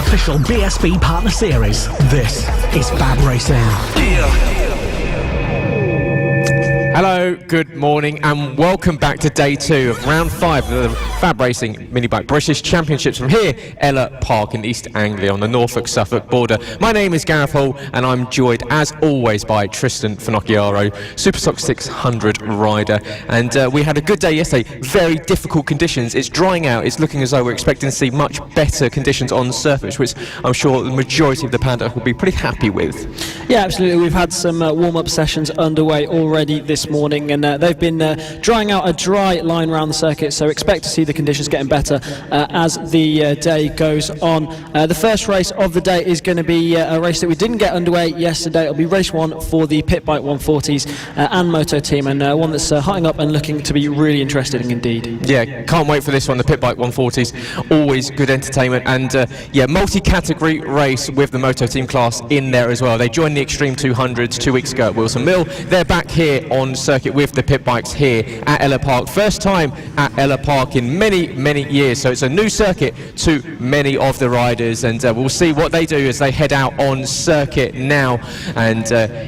official BSB partner series. This is FAB-Racing. Hello, good morning, and welcome back to day 2 of round 5 of the FAB-Racing Minibike British Championships from here, Ellough Park in East Anglia on the Norfolk-Suffolk border. My name is Gareth and I'm joined as always by Trystan Finocchiaro, Superstock 600 rider, and we had a good day yesterday. Very difficult conditions. It's drying out. It's looking as though we're expecting to see much better conditions on the surface, which I'm sure the majority of the paddock will be pretty happy with. Yeah, absolutely. We've had some warm-up sessions underway already this morning, and they've been drying out a dry line around the circuit, so expect to see the conditions getting better as the day goes on. The first race of the day is going to be a race that we didn't get underway yesterday. It'll be race 1 for the Pit Bike 140s and Moto team, and one that's hotting up and looking to be really interesting indeed. Yeah, can't wait for this one. The Pit Bike 140s, always good entertainment, and yeah, multi-category race with the Moto team class in there as well. They joined the Extreme 200s 2 weeks ago at Wilson Mill. They're back here on circuit with the pit bikes here at Ellough Park. First time at Ellough Park in many years, so it's a new circuit to many of the riders, and we'll see what they do as they head out on circuit now. And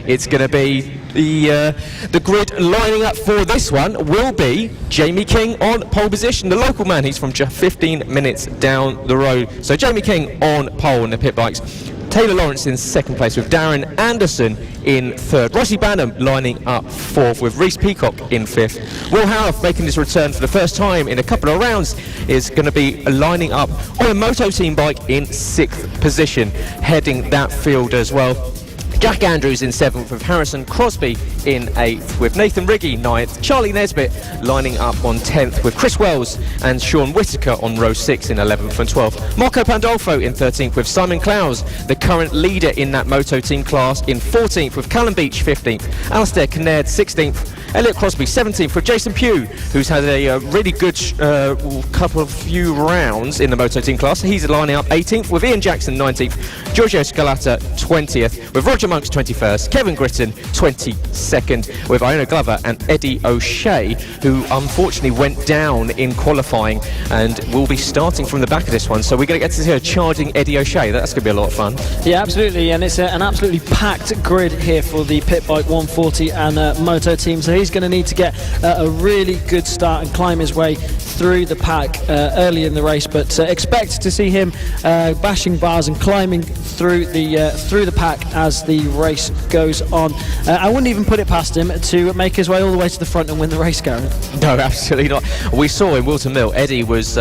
it's going to be the grid lining up for this one will be Jamie King on pole position, the local man. He's from just 15 minutes down the road. So Jamie King on pole in the pit bikes. Taylor Lawrence in second place with Darren Anderson in third. Rossi Banham lining up fourth with Reece Peacock in fifth. Will Howarth, making his return for the first time in a couple of rounds, is going to be lining up on a Moto team bike in sixth position, heading that field as well. Jack Andrews in 7th with Harrison Crosby in 8th with Nathan Riggy 9th, Charlie Nesbitt lining up on 10th with Chris Wells and Sean Whittaker on row 6 in 11th and 12th. Marco Pandolfo in 13th with Simon Clowes, the current leader in that Moto team class, in 14th with Callum Beach 15th, Alistair Kinnaird 16th, Elliot Crosby 17th with Jason Pugh, who's had a really good few rounds in the Moto team class. He's lining up 18th with Ian Jackson 19th, Giorgio Scalata 20th with Roger Monks 21st, Kevin Gritton 22nd with Iona Glover and Eddie O'Shea, who unfortunately went down in qualifying and will be starting from the back of this one. So we're going to get to see her charging Eddie O'Shea. That's going to be a lot of fun. Yeah, absolutely, and it's an absolutely packed grid here for the Pit Bike 140 and Moto team, so he's going to need to get a really good start and climb his way through the pack early in the race, but expect to see him bashing bars and climbing through the pack as the race goes on. I wouldn't even put it past him to make his way all the way to the front and win the race, Gareth. No, absolutely not. We saw in Wilton Mill, Eddie was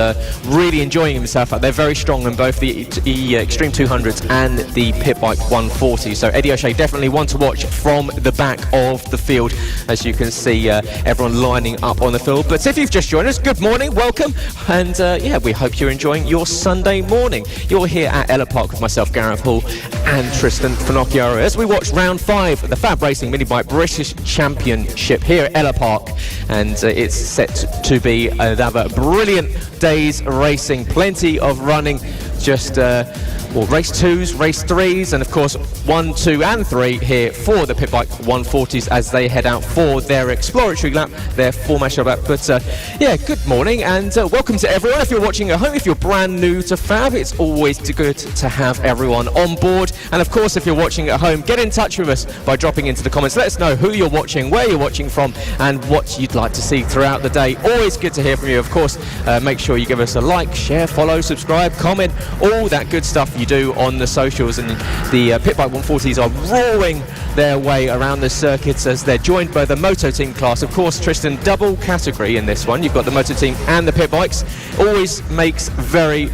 really enjoying himself. They're very strong in both the Extreme 200s and the Pit Bike 140. So Eddie O'Shea definitely one to watch from the back of the field, as you can see everyone lining up on the field. But if you've just joined us, good morning, welcome, and yeah, we hope you're enjoying your Sunday morning. You're here at Ellough Park with myself, Gareth Hall, and Trystan Finocchiaro as we watch round 5 of the FAB-Racing Minibike British Championship here at Ellough Park, and it's set to be another brilliant day's racing. Plenty of running, just race 2s, race 3s, and of course 1, 2 and 3 here for the Pit Bike 140s as they head out for their exploratory lap, their formation lap. But yeah, good morning and welcome to everyone. If you're watching at home, if you're brand new to FAB, it's always good to have everyone on board. And of course, if you're watching at home, get in touch with us by dropping into the comments. Let us know who you're watching, where you're watching from, and what you'd like to see throughout the day. Always good to hear from you. Of course, make sure you give us a like, share, follow, subscribe, comment, all that good stuff you do on the socials. And the Pit Bike 140s are roaring their way around the circuits as they're joined by the Moto team class. Of course, Trystan, double category in this one. You've got the Moto team and the pit bikes. Always makes very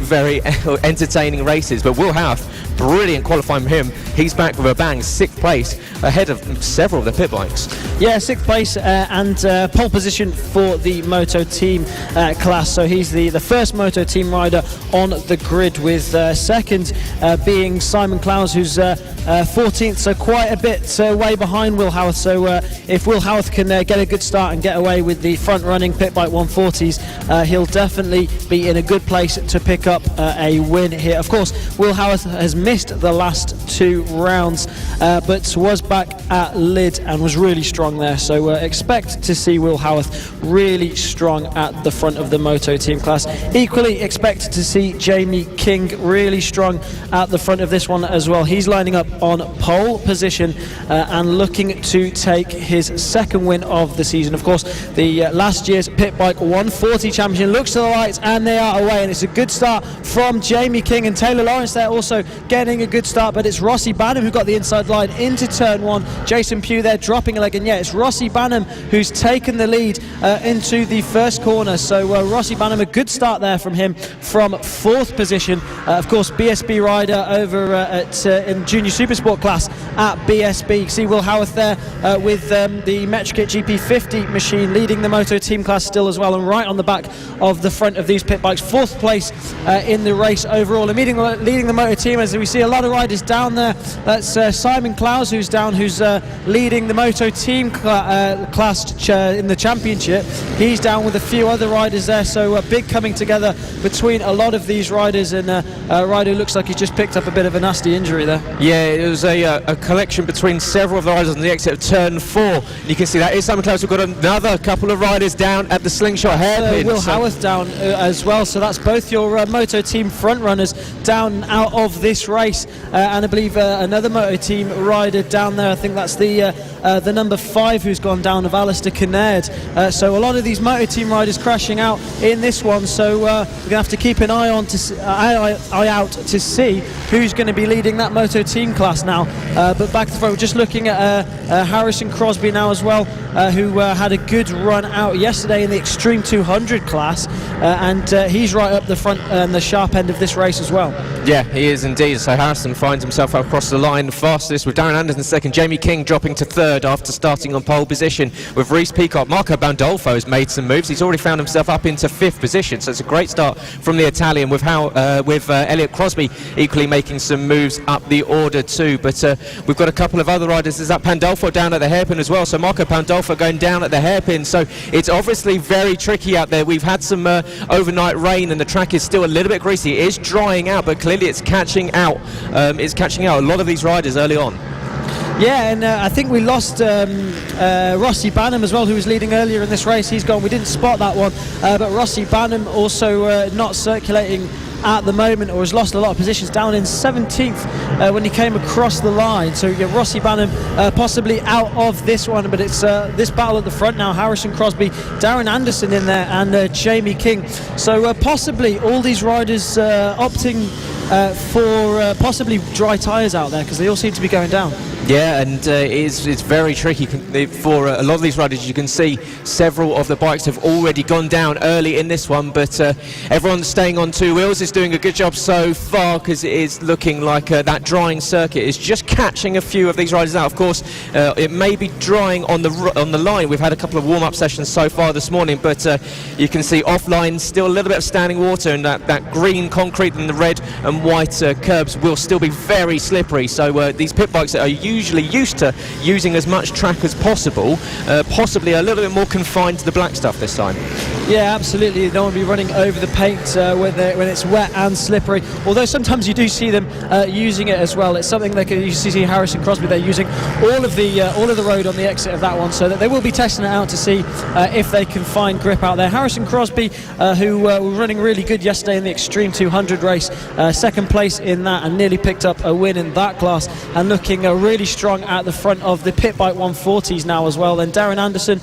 entertaining races. But Will Howarth, brilliant qualifying from him. He's back with a bang, 6th place, ahead of several of the pit bikes. Yeah, 6th place and pole position for the Moto team class. So he's the first Moto team rider on the grid, with second being Simon Clowes, who's 14th, so quite a bit bit way behind Will Howarth, so if Will Howarth can get a good start and get away with the front-running pit bike 140s, he'll definitely be in a good place to pick up a win here. Of course, Will Howarth has missed the last 2 rounds, but was back at Lid and was really strong there, so expect to see Will Howarth really strong at the front of the Moto team class. Equally expect to see Jamie King really strong at the front of this one as well. He's lining up on pole position and looking to take his 2nd win of the season. Of course, the last year's pit bike 140 champion looks to the lights, and they are away, and it's a good start from Jamie King, and Taylor Lawrence there also getting a good start, but it's Rossi Banham who got the inside line into turn 1. Jason Pugh there dropping a leg, and yeah, it's Rossi Banham who's taken the lead into the first corner. So Rossi Banham, a good start there from him from 4th position. Of course, BSB rider over in junior supersport class at BSB. You can see Will Howarth there with the Mkgp GP50 machine leading the Moto team class still as well, and right on the back of the front of these pit bikes. 4th place in the race overall, and leading the Moto team as we see a lot of riders down there. That's Simon Clowes who's down, who's leading the Moto team class in the championship. He's down with a few other riders there, so big coming together between a lot of these riders, and a rider who looks like he just picked up a bit of a nasty injury there. Yeah, it was a collection between several of the riders on the exit of turn 4. You can see that is Simon Clowes. We've got another couple of riders down at the slingshot hairpin. Will Howarth down as well, so that's both your Moto team front runners down out of this race, and I believe another Moto team rider down there. I think that's the number 5 who's gone down, of Alistair Kinnaird. So a lot of these Moto team riders crashing out in this one, so we're going to have to keep an eye out to see who's going to be leading that Moto team class now. But back to the front, we're just looking at Harrison Crosby now as well, who had a good run out yesterday in the Extreme 200 class, and he's right up the front and the sharp end of this race as well. Yeah, he is indeed. So Harrison finds himself across the line fastest, with Darren Anderson 2nd, Jamie King dropping to 3rd after starting on pole position with Reece Peacock. Marco Bandolfo has made some moves. He's already found himself up into 5th position, so it's a great start from the Italian, with Elliot Crosby equally making some moves up the order too. But we've got a couple of other riders. There's that Pandolfo down at the hairpin as well, so Marco Pandolfo going down at the hairpin, so it's obviously very tricky out there. We've had some overnight rain and the track is still a little bit greasy. It is drying out, but clearly it's catching out. It's catching out a lot of these riders early on. Yeah, and I think we lost Rossi Banham as well, who was leading earlier in this race. He's gone. We didn't spot that one, but Rossi Banham also not circulating at the moment, or has lost a lot of positions, down in 17th when he came across the line. So you get Rossi Banham possibly out of this one, but it's this battle at the front now. Harrison Crosby, Darren Anderson in there, and Jamie King. So possibly all these riders opting for possibly dry tyres out there, because they all seem to be going down. Yeah, and it's very tricky for a lot of these riders. You can see several of the bikes have already gone down early in this one, but everyone's staying on 2 wheels is doing a good job so far, because it is looking like that drying circuit is just catching a few of these riders out. Of course, it may be drying on the line. We've had a couple of warm-up sessions so far this morning, but you can see offline still a little bit of standing water, and that green concrete and the red and white curbs will still be very slippery. So these pit bikes that are usually used to using as much track as possible, possibly a little bit more confined to the black stuff this time. Yeah, absolutely. You don't want to be running over the paint when it's wet and slippery, although sometimes you do see them using it as well. It's something that you see Harrison Crosby, they're using all of the road on the exit of that one, so that they will be testing it out to see if they can find grip out there. Harrison Crosby, who were running really good yesterday in the Extreme 200 race, 2nd place in that, and nearly picked up a win in that class, and looking really strong at the front of the pit bike 140s now as well. Then Darren Anderson,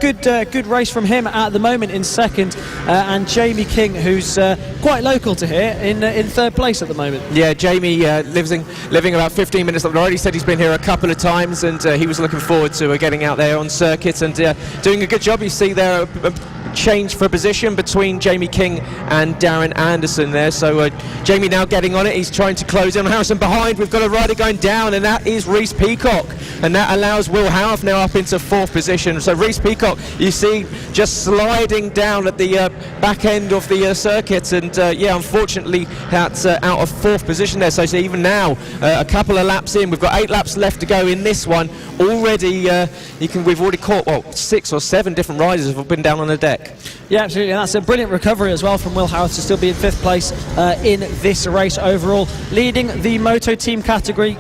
good race from him at the moment in 2nd, and Jamie King, who's quite local to here, in 3rd place at the moment. Yeah, Jamie living about 15 minutes. I've already said he's been here a couple of times, and he was looking forward to getting out there on circuit and doing a good job. You see there change for position between Jamie King and Darren Anderson there. So Jamie now getting on it. He's trying to close in on Harrison behind. We've got a rider going down, and that is Reece Peacock. And that allows Will Howarth now up into 4th position. So Reece Peacock, you see, just sliding down at the back end of the circuit. And unfortunately, that's out of 4th position there. So even now, a couple of laps in. We've got 8 laps left to go in this one. Already, we've already caught 6 or 7 different riders have been down on the deck. Yeah, absolutely, and that's a brilliant recovery as well from Will Howarth to still be in 5th place in this race overall. Leading the Moto team category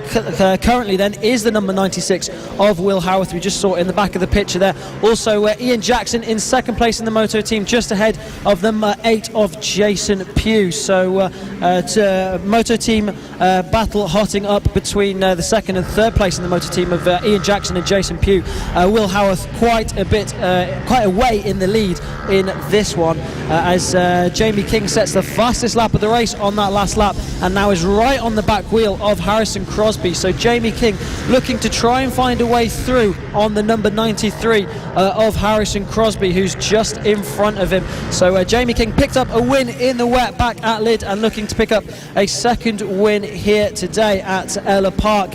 currently then is the number 96 of Will Howarth. We just saw in the back of the picture there. Also Ian Jackson in 2nd place in the Moto team, just ahead of number 8 of Jason Pugh. So Moto team battle hotting up between the 2nd and 3rd place in the Moto team of Ian Jackson and Jason Pugh. Will Howarth quite a way in the lead in this one as Jamie King sets the fastest lap of the race on that last lap and now is right on the back wheel of Harrison Crosby. So Jamie King looking to try and find a way through on the number 93 of Harrison Crosby, who's just in front of him. So Jamie King picked up a win in the wet back at Lydd and looking to pick up a 2nd win here today at Ellough Park.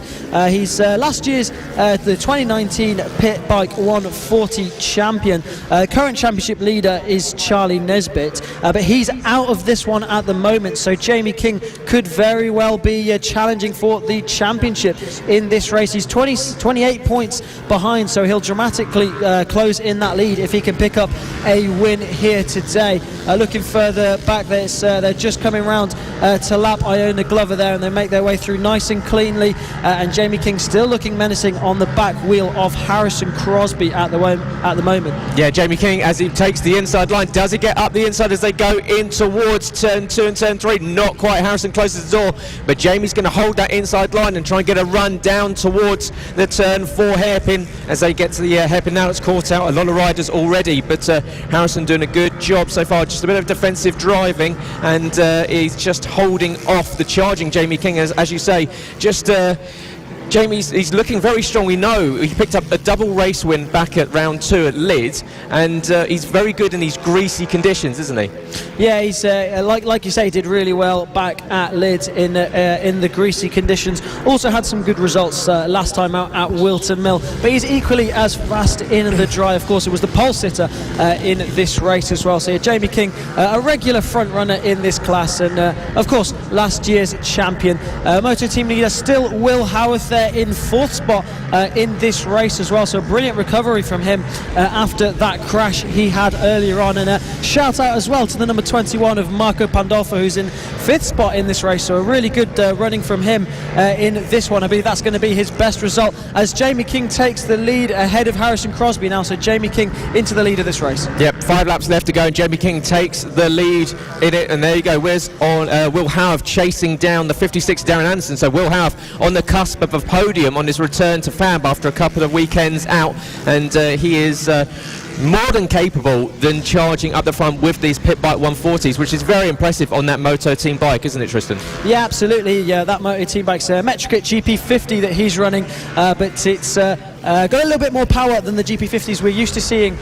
He's last year's the 2019 Pit Bike 140 champion. Current championship leader is Charlie Nesbitt, but he's out of this one at the moment, so Jamie King could very well be challenging for the championship in this race. He's 28 points behind, so he'll dramatically close in that lead if he can pick up a win here today. Looking further back, they're just coming round to lap Iona Glover there, and they make their way through nice and cleanly, and Jamie King still looking menacing on the back wheel of Harrison Crosby at the moment. Yeah, Jamie King, as he takes the inside line, does he get up the inside as they go in towards turn 2 and turn 3? Not quite. Harrison closes the door, but Jamie's going to hold that inside line and try and get a run down towards the turn 4 hairpin as they get to the hairpin. Now it's caught out a lot of riders already, but Harrison doing a good job so far. Just a bit of defensive driving, and he's just holding off the charging Jamie King, as you say. Just he's looking very strong. We know he picked up a double race win back at round 2 at Lydd, and he's very good in these greasy conditions, isn't he? Yeah, he's like you say, he did really well back at Lydd in the greasy conditions. Also had some good results last time out at Wilton Mill, but he's equally as fast in the dry. Of course, it was the pole sitter in this race as well. So yeah, Jamie King, a regular front runner in this class, and of course last year's champion. Moto team leader still Will Howarth there in 4th spot in this race as well. So a brilliant recovery from him after that crash he had earlier on, and a shout out as well to the number 21 of Marco Pandolfo, who's in 5th spot in this race. So a really good running from him in this one. I believe that's going to be his best result as Jamie King takes the lead ahead of Harrison Crosby now. So Jamie King into the lead of this race. Yep, 5 laps left to go, and Jamie King takes the lead in it. And there you go. Where's on Will Howarth chasing down the 56 Darren Anderson. So Will Howarth on the cusp of a podium on his return to FAB after a couple of weekends out, and he is more than capable than charging up the front with these Pit Bike 140s, which is very impressive on that Moto team bike, isn't it, Trystan? Yeah, absolutely. Yeah, that Moto team bike's a Mkgp GP50 that he's running, but it's got a little bit more power than the GP50s we're used to seeing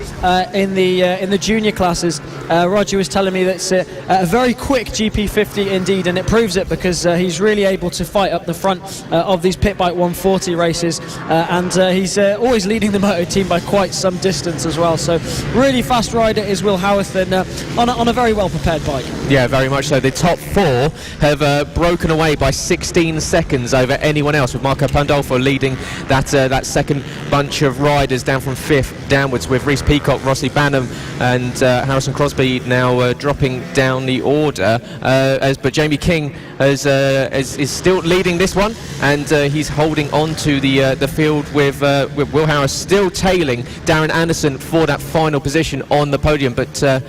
in the junior classes. Roger was telling me that it's a very quick GP50 indeed, and it proves it because he's really able to fight up the front of these Pit Bike 140 races, and he's always leading the Moto team by quite some distance as well. So really fast rider is Will Howarth, and on a very well prepared bike. Yeah, very much so. The top 4 have broken away by 16 seconds over anyone else, with Marco Pandolfo leading that second bunch of riders down from 5th downwards, with Reece Peacock, Rossi Banham and Harrison Crosby now dropping down the order, but Jamie King is still leading this one, and he's holding on to the field with Will Howarth still tailing Darren Anderson for that final position on the podium. But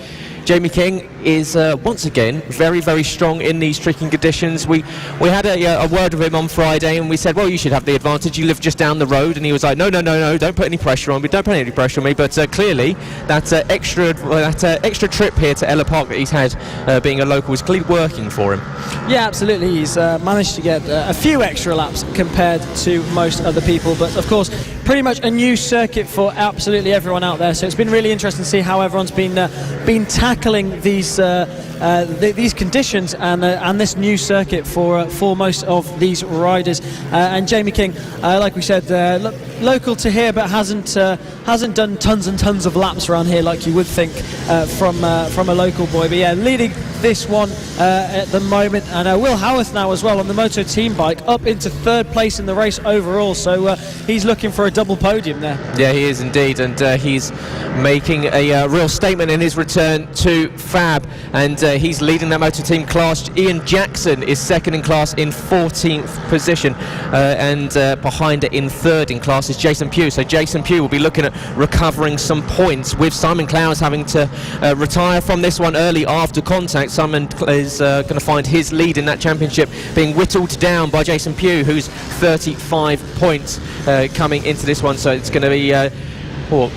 Jamie King is once again very, very strong in these tricky conditions. We had a word with him on Friday, and we said, well, you should have the advantage, you live just down the road, and he was like, no, don't put any pressure on me, but clearly that extra trip here to Ellough Park that he's had being a local is clearly working for him. Yeah, absolutely. He's managed to get a few extra laps compared to most other people, but of course pretty much a new circuit for absolutely everyone out there. So it's been really interesting to see how everyone's been tackling these conditions and this new circuit for most of these riders. And Jamie King, like we said, local to here, but hasn't done tons and tons of laps around here like you would think from a local boy. But yeah, leading this one at the moment, and Will Howarth now as well on the Moto team bike, up into third place in the race overall. So he's looking for a double podium there. Yeah, he is indeed, and he's making a real statement in his return to FAB, and he's leading that Moto team class. Ian Jackson is second in class in 14th position, and behind it in third in class is Jason Pugh. So Jason Pugh will be looking at recovering some points, with Simon Clowes having to retire from this one early after contact. Simon is going to find his lead in that championship being whittled down by Jason Pugh, who's 35 points coming into this one. So it's going to be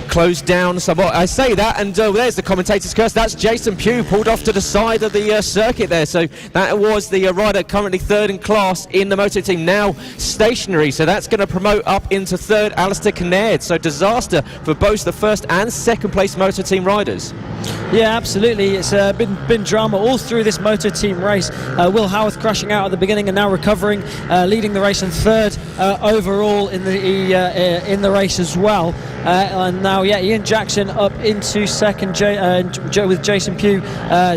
closed down somewhat. I say that, and there's the commentator's curse. That's Jason Pugh pulled off to the side of the circuit there. So that was the rider currently third in class in the Moto team, now stationary. So that's going to promote up into third Alistair Kinnaird. So disaster for both the first and second place Moto team riders. Yeah, absolutely. It's been drama all through this Moto team race. Will Howarth crashing out at the beginning and now recovering, leading the race, and third overall in the race as well. And now, Ian Jackson up into second, with Jason Pugh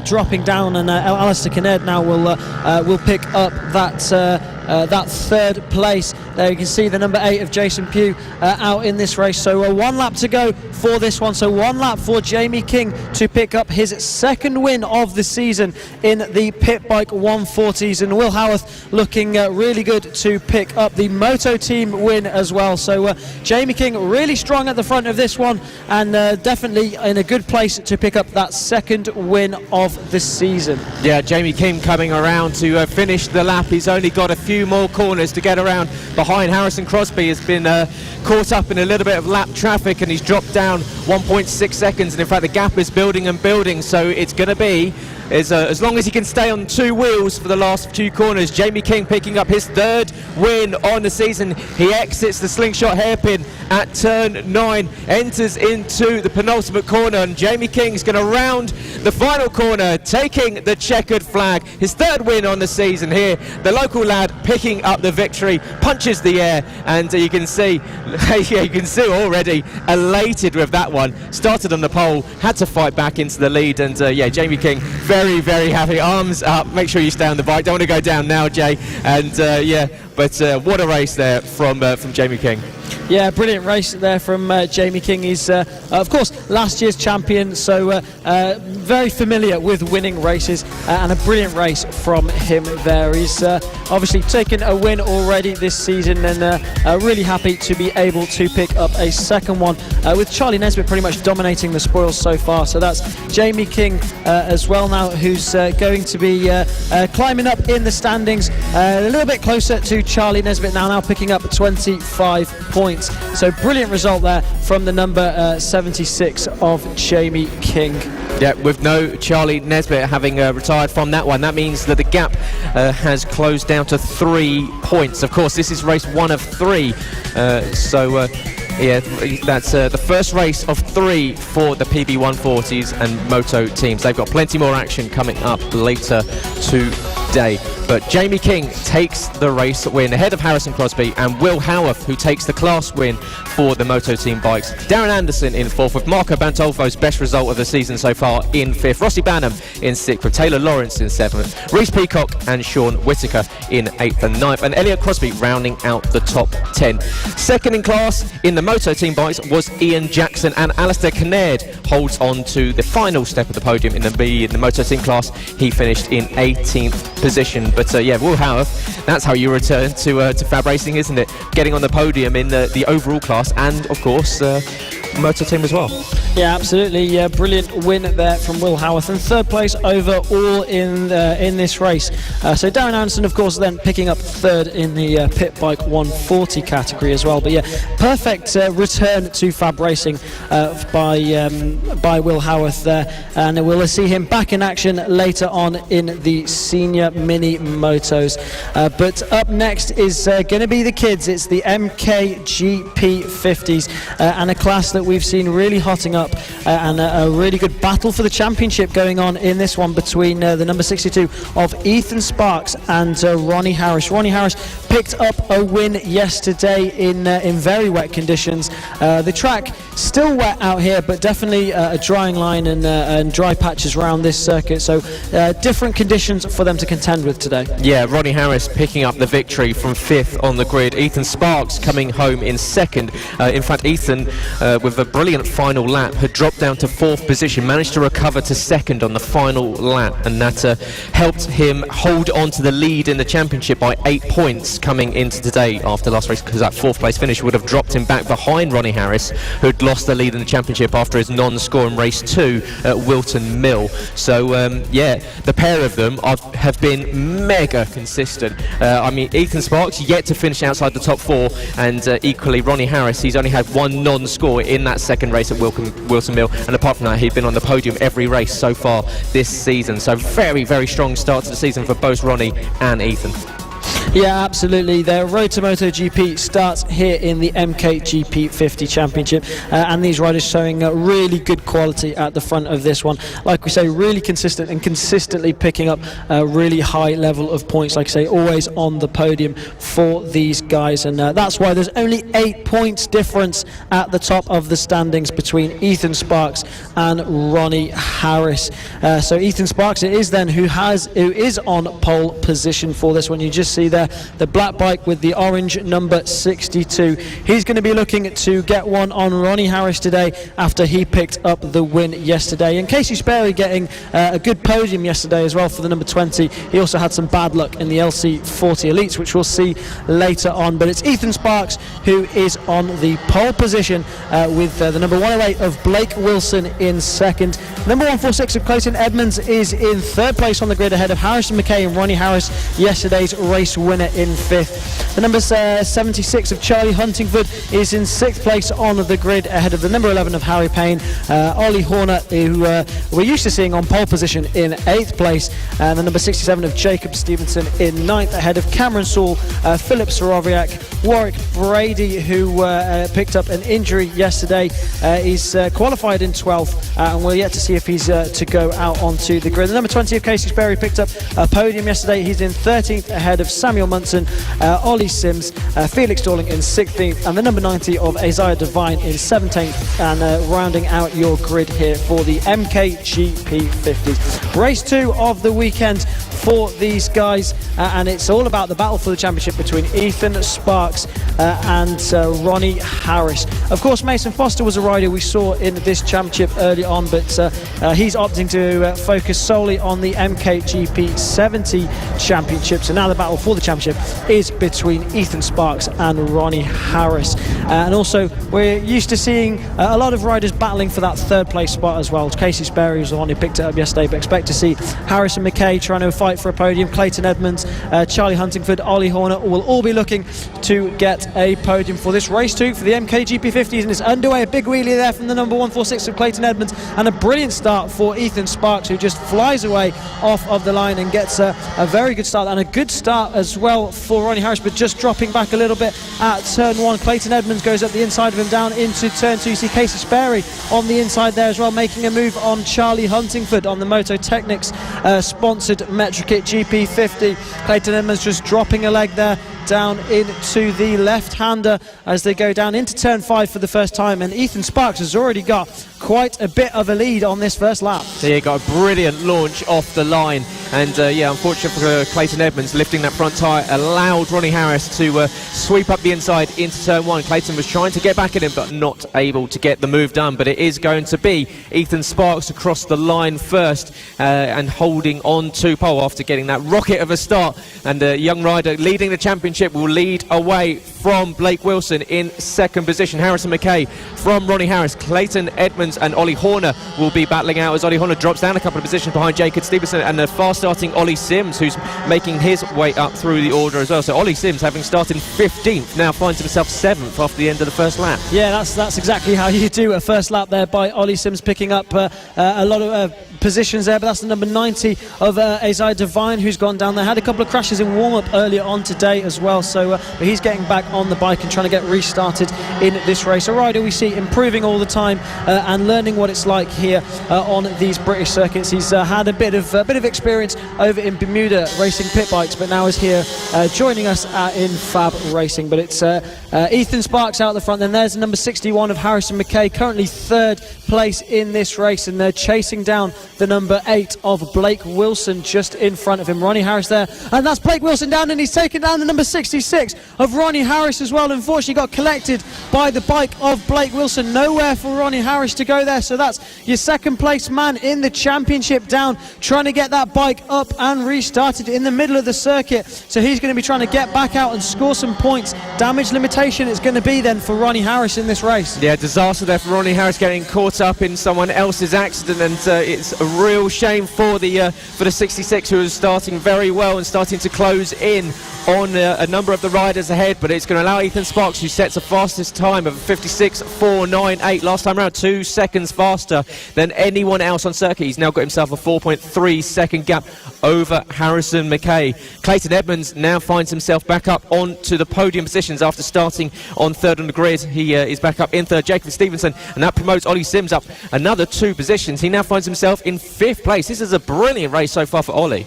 dropping down, and Alistair Kinnaird now will pick up that third place. There you can see the number 8 of Jason Pugh out in this race. So one lap to go for this one. So one lap for Jamie King to pick up his second win of the season in the Pit Bike 140s. And Will Howarth looking really good to pick up the Moto team win as well. So Jamie King really strong at the front of this one, and definitely in a good place to pick up that second win of the season. Yeah, Jamie King coming around to finish the lap. He's only got a few more corners to get around behind. Harrison Crosby has been caught up in a little bit of lap traffic, and he's dropped down 1.6 seconds, and in fact the gap is building and building. So it's going to be as long as he can stay on two wheels for the last few corners. Jamie King picking up his third win on the season. He exits the slingshot hairpin at turn 9, enters into the penultimate corner, and Jamie King's going to round the final corner, taking the checkered flag. His third win on the season here. The local lad picking up the victory, punches the air, and you can see already elated with that one. Started on the pole, had to fight back into the lead, and Jamie King very, very happy. Arms up, make sure you stay on the bike, don't want to go down now, Jay. And but what a race there from Jamie King. Yeah, brilliant race there from Jamie King. He's, of course, last year's champion, so very familiar with winning races, and a brilliant race from him there. He's obviously taken a win already this season, and really happy to be able to pick up a second one, with Charlie Nesbitt pretty much dominating the spoils so far. So that's Jamie King as well now, who's going to be climbing up in the standings, a little bit closer to Charlie Nesbitt now picking up 25 points. So brilliant result there from the number 76 of Jamie King. Yeah, with no Charlie Nesbitt having retired from that one, that means that the gap has closed down to 3 points. Of course, this is race 1 of 3, that's the first race of 3 for the PB 140s and Moto teams. They've got plenty more action coming up later today. But Jamie King takes the race win ahead of Harrison Crosby and Will Howarth, who takes the class win for the Moto team bikes. Darren Anderson in 4th, with Marco Bantolfo's best result of the season so far in 5th. Rossi Banham in 6th, with Taylor Lawrence in 7th. Reece Peacock and Sean Whittaker in 8th and 9th. And Elliot Crosby rounding out the top 10. Second in class in the Moto team bikes was Ian Jackson, and Alistair Kinnaird holds on to the final step of the podium in the Moto team class. He finished in 18th position. But Will Howarth, that's how you return to FAB Racing, isn't it? Getting on the podium in the overall class, and of course Moto team as well. Yeah, absolutely. Brilliant win there from Will Howarth, and third place overall in this race. So Darren Anderson, of course, then picking up third in the pit bike 140 category as well. But yeah, perfect return to FAB-Racing by Will Howarth there, and we'll see him back in action later on in the senior mini motos. But up next is going to be the kids. It's the Mkgp 50s, and a class that we've seen really hotting up, and a really good battle for the championship going on in this one between the number 62 of Ethan Sparks and Ronnie Harris. Ronnie Harris picked up a win yesterday in very wet conditions. The track still wet out here, but definitely a drying line and dry patches around this circuit, so different conditions for them to contend with today. Yeah, Ronnie Harris picking up the victory from 5th on the grid. Ethan Sparks coming home in 2nd. In fact, Ethan, with a brilliant final lap, had dropped down to 4th position, managed to recover to 2nd on the final lap, and that helped him hold on to the lead in the championship by 8 points coming into today after last race, because that 4th place finish would have dropped him back behind Ronnie Harris, who'd lost the lead in the championship after his non-score in race 2 at Wilton Mill. So yeah, the pair of them have been mega consistent. I mean, Ethan Sparks yet to finish outside the top 4, and equally Ronnie Harris, he's only had one non-score in that 2nd race at Wilton Mill, and apart from that, he'd been on the podium every race so far this season. So very, very strong start to the season for both Ronnie and Ethan. Yeah, absolutely. The Road to MotoGP starts here in the Mkgp 50 Championship, and these riders showing really good quality at the front of this one. Like we say, really consistent and consistently picking up a really high level of points. Like I say, always on the podium for these guys, and that's why there's only 8 points difference at the top of the standings between Ethan Sparks and Ronnie Harris. So Ethan Sparks it is then who is on pole position for this one. You just see there the black bike with the orange number 62. He's going to be looking to get one on Ronnie Harris today after he picked up the win yesterday. And Casey Sperry getting a good podium yesterday as well for the number 20. He also had some bad luck in the LC40 Elites, which we'll see later on. But it's Ethan Sparks who is on the pole position with the number 108 of Blake Wilson in 2nd. Number 146 of Clayton Edmonds is in 3rd place on the grid ahead of Harrison McKay and Ronnie Harris, yesterday's race winner, in 5th. The number 76 of Charlie Huntingford is in 6th place on the grid ahead of the number 11 of Harry Payne. Ollie Horner, who we're used to seeing on pole position, in 8th place, and the number 67 of Jacob Stevenson in 9th ahead of Cameron Saul, Philip Sorowiak, Warwick Brady, who picked up an injury yesterday. He's qualified in 12th, and we're yet to see if he's to go out onto the grid. The number 20 of Casey Sperry picked up a podium yesterday. He's in 13th ahead of Samuel Munson, Ollie Sims, Felix Dorling in 16th, and the number 90 of Isaiah Devine in 17th, and rounding out your grid here for the Mkgp 50s. Race 2 of the weekend for these guys, and it's all about the battle for the championship between Ethan Sparks and Ronnie Harris. Of course, Mason Foster was a rider we saw in this championship early on, but he's opting to focus solely on the Mkgp 70 championship. So now the battle for the championship is between Ethan Sparks and Ronnie Harris. And also, we're used to seeing a lot of riders battling for that 3rd place spot as well. Casey Sperry was the one who picked it up yesterday, but expect to see Harrison McKay trying to fight for a podium. Clayton Edmonds, Charlie Huntingford, Ollie Horner will all be looking to get a podium for this race 2 for the Mkgp 50s, and it's underway. A big wheelie there from the number 146 of Clayton Edmonds, and a brilliant start for Ethan Sparks, who just flies away off of the line and gets a very good start, and a good start as well for Ronnie Harris, but just dropping back a little bit at turn 1. Clayton Edmonds goes up the inside of him down into turn 2. You see Casey Sperry on the inside there as well, making a move on Charlie Huntingford on the Moto Technics sponsored Mkgp GP50. Clayton Edmonds just dropping a leg there down into the left-hander as they go down into turn 5 for the first time, and Ethan Sparks has already got quite a bit of a lead on this first lap. So he got a brilliant launch off the line, and yeah, unfortunate for Clayton Edmonds, lifting that front tyre allowed Ronnie Harris to sweep up the inside into turn 1. Clayton was trying to get back at him but not able to get the move done, but it is going to be Ethan Sparks across the line first and holding on to pole after getting that rocket of a start, and the young rider leading the championship will lead away from Blake Wilson in second position. Harrison Mkgp from Ronnie Harris. Clayton Edmonds and Ollie Horner will be battling out as Ollie Horner drops down a couple of positions behind Jacob Stevenson, and the fast-starting Ollie Sims, who's making his way up through the order as well. So Ollie Sims, having started 15th, now finds himself 7th after the end of the first lap. Yeah, that's exactly how you do a first lap there by Ollie Sims, picking up a lot of positions there, but that's the number 90 of Isaiah Devine, who's gone down there. Had a couple of crashes in warm-up earlier on today as well, so but he's getting back on the bike and trying to get restarted in this race. A rider we see improving all the time and learning what it's like here on these British circuits. He's had a bit of experience over in Bermuda racing pit bikes, but now is here joining us in FAB-Racing. But it's Ethan Sparks out the front, then there's the number 61 of Harrison Mkgp, currently third place in this race, and they're chasing down the number 8 of Blake Wilson just in front of him. Ronnie Harris there, and that's Blake Wilson down, and he's taken down the number 66 of Ronnie Harris as well. Unfortunately got collected by the bike of Blake Wilson. Nowhere for Ronnie Harris to go there, so that's your second place man in the championship down, trying to get that bike up and restarted in the middle of the circuit. So he's going to be trying to get back out and score some points. Damage limitation it's going to be then for Ronnie Harris in this race. Yeah, disaster there for Ronnie Harris, getting caught up in someone else's accident, and it's a real shame for the 66, who is starting very well and starting to close in on a number of the riders ahead. But it's going to allow Ethan Sparks, who sets the fastest time of 56.498 last time around, 2 seconds faster than anyone else on circuit. He's now got himself a 4.3 second gap over Harrison Mkgp. Clayton Edmonds now finds himself back up onto the podium positions after starting on third on the grid. He is back up in third. Jacob Stevenson, and that promotes Ollie Sims up another 2 positions. He now finds himself in 5th place. This is a brilliant race so far for Ollie.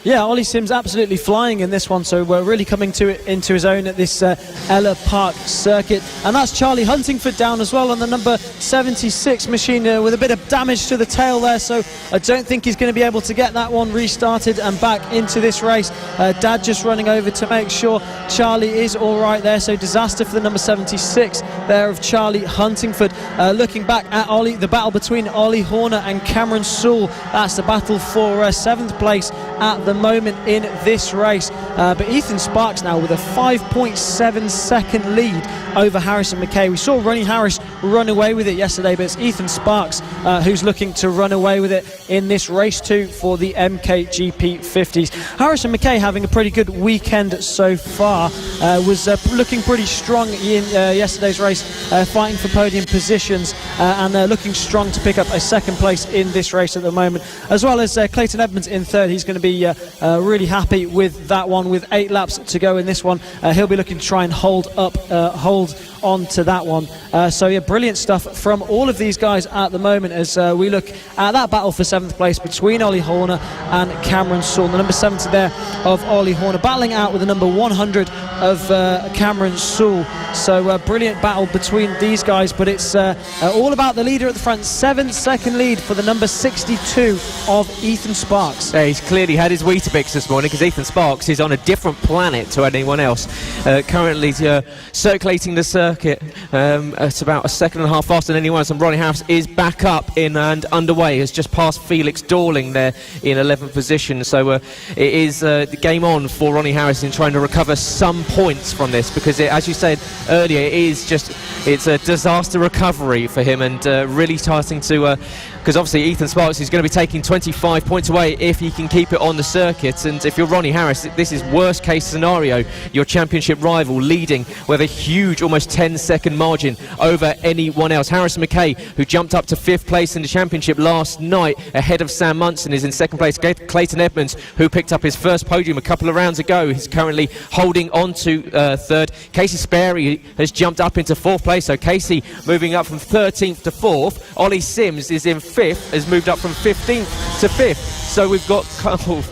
Yeah, Ollie Sims absolutely flying in this one, so we're really coming into his own at this Ellough Park circuit. And that's Charlie Huntingford down as well on the number 76 machine with a bit of damage to the tail there, so I don't think he's going to be able to get that one restarted and back into this race. Dad just running over to make sure Charlie is all right there, so disaster for the number 76 there of Charlie Huntingford. Looking back at Ollie, the battle between Ollie Horner and Cameron Sewell, that's the battle for 7th place at the moment in this race. But Ethan Sparks now with a 5.7 second lead over Harrison Mkgp. We saw Ronnie Harris run away with it yesterday, but it's Ethan Sparks who's looking to run away with it in this race too for the Mkgp 50s. Harrison Mkgp having a pretty good weekend so far, was looking pretty strong in yesterday's race, fighting for podium positions and looking strong to pick up a second place in this race at the moment, as well as Clayton Edmonds in third. He's going to be really happy with that one, with 8 laps to go in this one. He'll be looking to try and hold on to that one. So yeah, brilliant stuff from all of these guys at the moment as we look at that battle for 7th place between Ollie Horner and Cameron Sewell. The number 70 there of Ollie Horner battling out with the number 100 of Cameron Sewell. So brilliant battle between these guys, but it's all about the leader at the front. 7-second lead for the number 62 of Ethan Sparks. Yeah, he's clearly had his Weetabix this morning, because Ethan Sparks is on a different planet to anyone else. Currently circulating the circuit at about 1.5 seconds faster than anyone else, and Ronnie Harris is back up in and underway, has just passed Felix Dorling there in 11th position. So it is the game on for Ronnie Harris in trying to recover some points from this, because as you said earlier, it's a disaster recovery for him, and really starting to because obviously Ethan Sparks is going to be taking 25 points away if he can keep it on the circuit. And if you're Ronnie Harris, this is worst case scenario, your championship rival leading with a huge almost 10-second margin over anyone else. Harrison Mkgp, who jumped up to 5th place in the championship last night ahead of Sam Munson, is in 2nd place. Clayton Edmonds, who picked up his first podium a couple of rounds ago, is currently holding on to 3rd. Casey Sperry has jumped up into 4th place, so Casey moving up from 13th to 4th. Ollie Sims is in 5th, has moved up from 15th to 5th. So we've got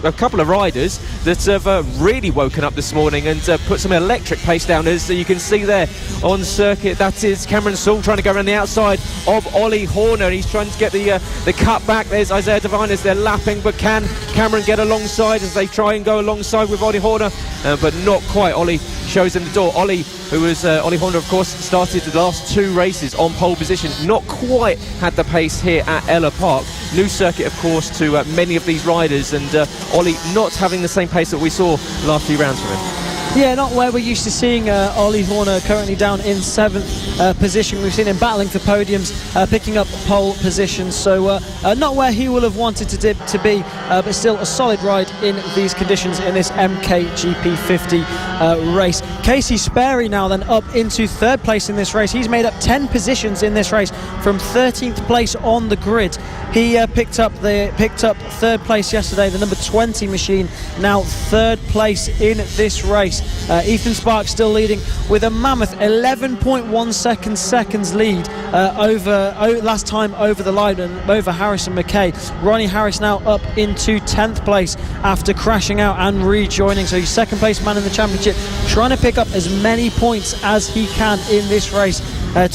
a couple of riders that have really woken up this morning and put some electric pace down, as you can see there on circuit. That is Cameron Sewell trying to go around the outside of Ollie Horner. He's trying to get the cut back. There's Isaiah Devine as they're lapping, but can Cameron get alongside as they try and go alongside with Ollie Horner? But not quite. Ollie shows him the door. Ollie Horner, of course, started the last 2 races on pole position. Not quite had the pace here at Ellough Park. New circuit, of course, to many of these riders, and Ollie not having the same pace that we saw last few rounds from him. Yeah, not where we're used to seeing Ollie Horner, currently down in 7th position. We've seen him battling for podiums, picking up pole positions, so not where he will have wanted to be, but still a solid ride in these conditions in this Mkgp 50 race. Casey Sperry now then up into 3rd place in this race. He's made up 10 positions in this race from 13th place on the grid. He picked up 3rd place yesterday, the number 20 machine, now 3rd place in this race. Ethan Sparks still leading with a mammoth 11.1 seconds lead last time over the line and over Harrison Mkgp. Ronnie Harris now up into 10th place after crashing out and rejoining, so he's 2nd place man in the championship, trying to pick up as many points as he can in this race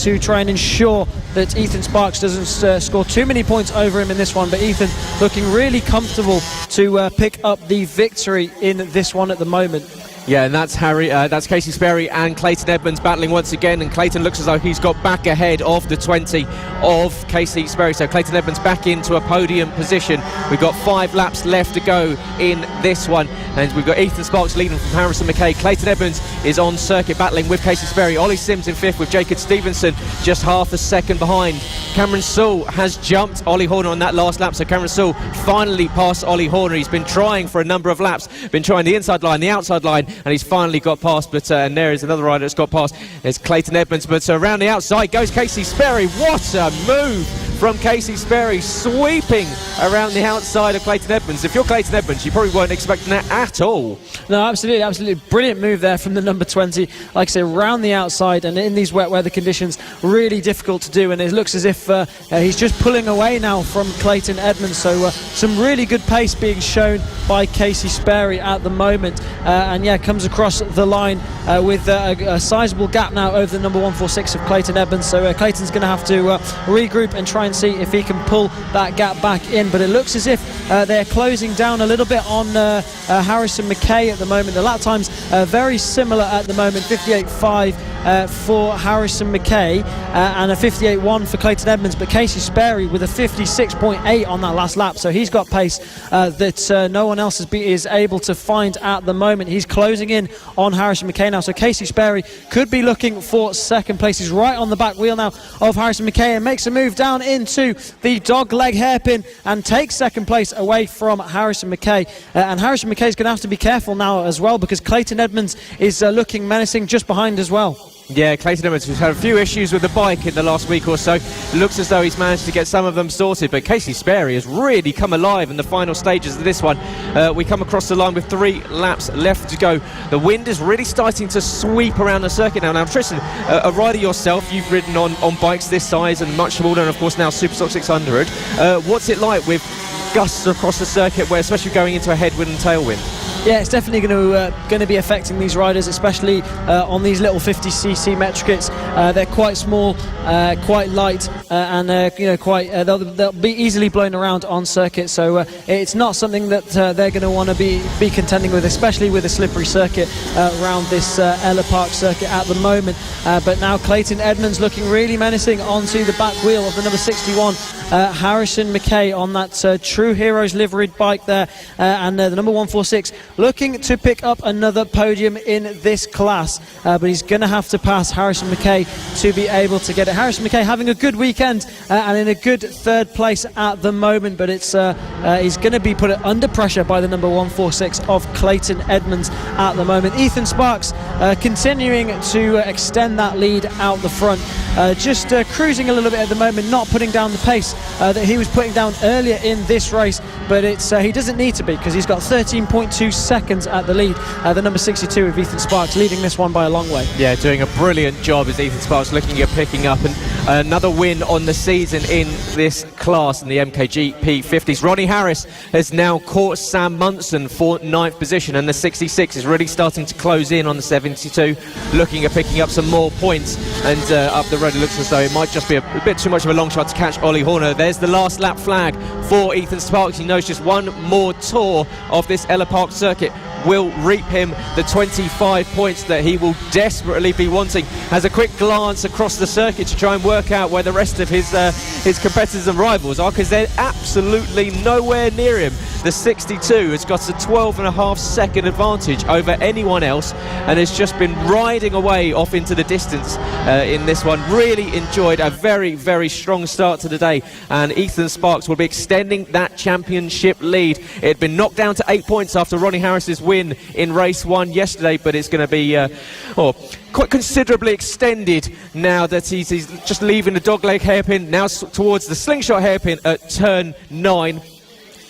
to try and ensure that Ethan Sparks doesn't score too many points over him in this one. But Ethan looking really comfortable to pick up the victory in this one at the moment. Yeah, and that's Casey Sperry and Clayton Edmonds battling once again, and Clayton looks as though he's got back ahead of the 20 of Casey Sperry, so Clayton Edmonds back into a podium position. We've got 5 laps left to go in this one, and we've got Ethan Sparks leading from Harrison Mkgp. Clayton Edmonds is on circuit battling with Casey Sperry. Ollie Sims in 5th with Jacob Stevenson just half a second behind. Cameron Sewell has jumped Ollie Horner on that last lap, so Cameron Sewell finally passed Ollie Horner. He's been trying for a number of laps, been trying the inside line, the outside line, and he's finally got past. But and there is another rider that's got past. There's Clayton Edmonds, but around the outside goes Casey Sperry. What a move from Casey Sperry, sweeping around the outside of Clayton Edmonds. If you're Clayton Edmonds, you probably weren't expecting that at all. No, absolutely brilliant move there from the number 20. Like I say, around the outside, and in these wet weather conditions, really difficult to do, and it looks as if he's just pulling away now from Clayton Edmonds, so some really good pace being shown by Casey Sperry at the moment, and yeah, comes across the line with a sizable gap now over the number 146 of Clayton Edmonds, so Clayton's going to have to regroup and try and see if he can pull that gap back in. But it looks as if they're closing down a little bit on Harrison Mkgp at the moment. The lap times very similar at the moment, 58.5 for Harrison Mkgp and a 58.1 for Clayton Edmonds, but Casey Sperry with a 56.8 on that last lap, so he's got pace that no one else is able to find at the moment. He's closing in on Harrison Mkgp now, so Casey Sperry could be looking for 2nd place. He's right on the back wheel now of Harrison Mkgp and makes a move down into the dog leg hairpin and takes 2nd place away from Harrison Mkgp, and Harrison Mckay is going to have to be careful now as well, because Clayton Edmonds is looking menacing just behind as well. Yeah, Clayton Edmonds has had a few issues with the bike in the last week or so. It looks as though he's managed to get some of them sorted, but Casey Sperry has really come alive in the final stages of this one. We come across the line with 3 laps left to go. The wind is really starting to sweep around the circuit now. Now, Trystan, a rider yourself, you've ridden on bikes this size and much smaller, and of course now Superstock 600. What's it like with gusts across the circuit, where especially going into a headwind and tailwind? Yeah, it's definitely going to be affecting these riders, especially on these little 50cc Metrikits. They're quite small, quite light, and they'll be easily blown around on circuit. So it's not something that they're going to want to be contending with, especially with a slippery circuit around this Ellough Park circuit at the moment. But now Clayton Edmonds looking really menacing onto the back wheel of the number 61 Harrison Mkgp on that True Heroes liveried bike there, and the number 146 looking to pick up another podium in this class, but he's going to have to pass Harrison Mkgp to be able to get it. Harrison Mkgp having a good weekend and in a good 3rd place at the moment, but it's he's going to be put under pressure by the number 146 of Clayton Edmonds at the moment. Ethan Sparks continuing to extend that lead out the front, just cruising a little bit at the moment, not putting down the pace that he was putting down earlier in this race, but it's he doesn't need to be, because he's got 13.2 seconds at the lead. The number 62 of Ethan Sparks leading this one by a long way. Yeah, doing a brilliant job as Ethan Sparks looking at picking up another win on the season in this class in the Mkgp 50s. Ronnie Harris has now caught Sam Munson for 9th position, and the 66 is really starting to close in on the 72, looking at picking up some more points, and up the road it looks as though it might just be a bit too much of a long shot to catch Ollie Horner. There's the last lap flag for Ethan Sparks. He knows just one more tour of this Ellough Park circuit will reap him the 25 points that he will desperately be wanting. Has a quick glance across the circuit to try and work work out where the rest of his competitors and rivals are, because they're absolutely nowhere near him. The 62 has got a 12.5 second advantage over anyone else and has just been riding away off into the distance in this one. Really enjoyed a very, very strong start to the day, and Ethan Sparks will be extending that championship lead. It had been knocked down to 8 points after Ronnie Harris's win in race 1 yesterday, but it's going to be quite considerably extended now that he's just leaving the dogleg hairpin, now towards the slingshot hairpin at turn 9.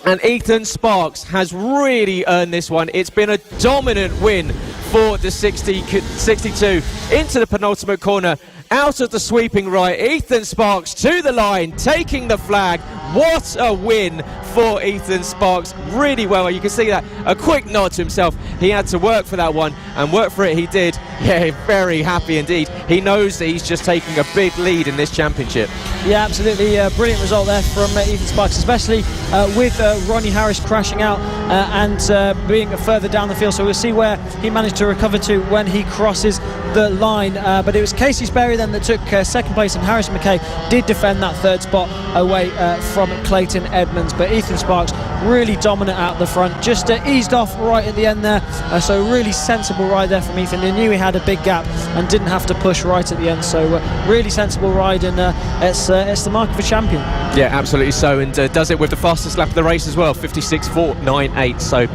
And Ethan Sparks has really earned this one. It's been a dominant win for the 62 into the penultimate corner. Out of the sweeping right, Ethan Sparks to the line, taking the flag. What a win for Ethan Sparks. Really well. You can see that. A quick nod to himself. He had to work for that one, and work for it he did. Yeah, very happy indeed. He knows that he's just taking a big lead in this championship. Yeah, absolutely. Brilliant result there from Ethan Sparks, especially with Ronnie Harris crashing out and being further down the field. So we'll see where he managed to recover to when he crosses the line. But it was Casey Sperry then that took second place, and Harrison Mkgp did defend that third spot away from Clayton Edmonds. But Ethan Sparks really dominant out the front, just eased off right at the end there. So really sensible ride there from Ethan. He knew he had a big gap and didn't have to push right at the end. So really sensible ride, and it's the mark of a champion. Yeah, absolutely so, and does it with the fastest lap of the race as well, 56.498. So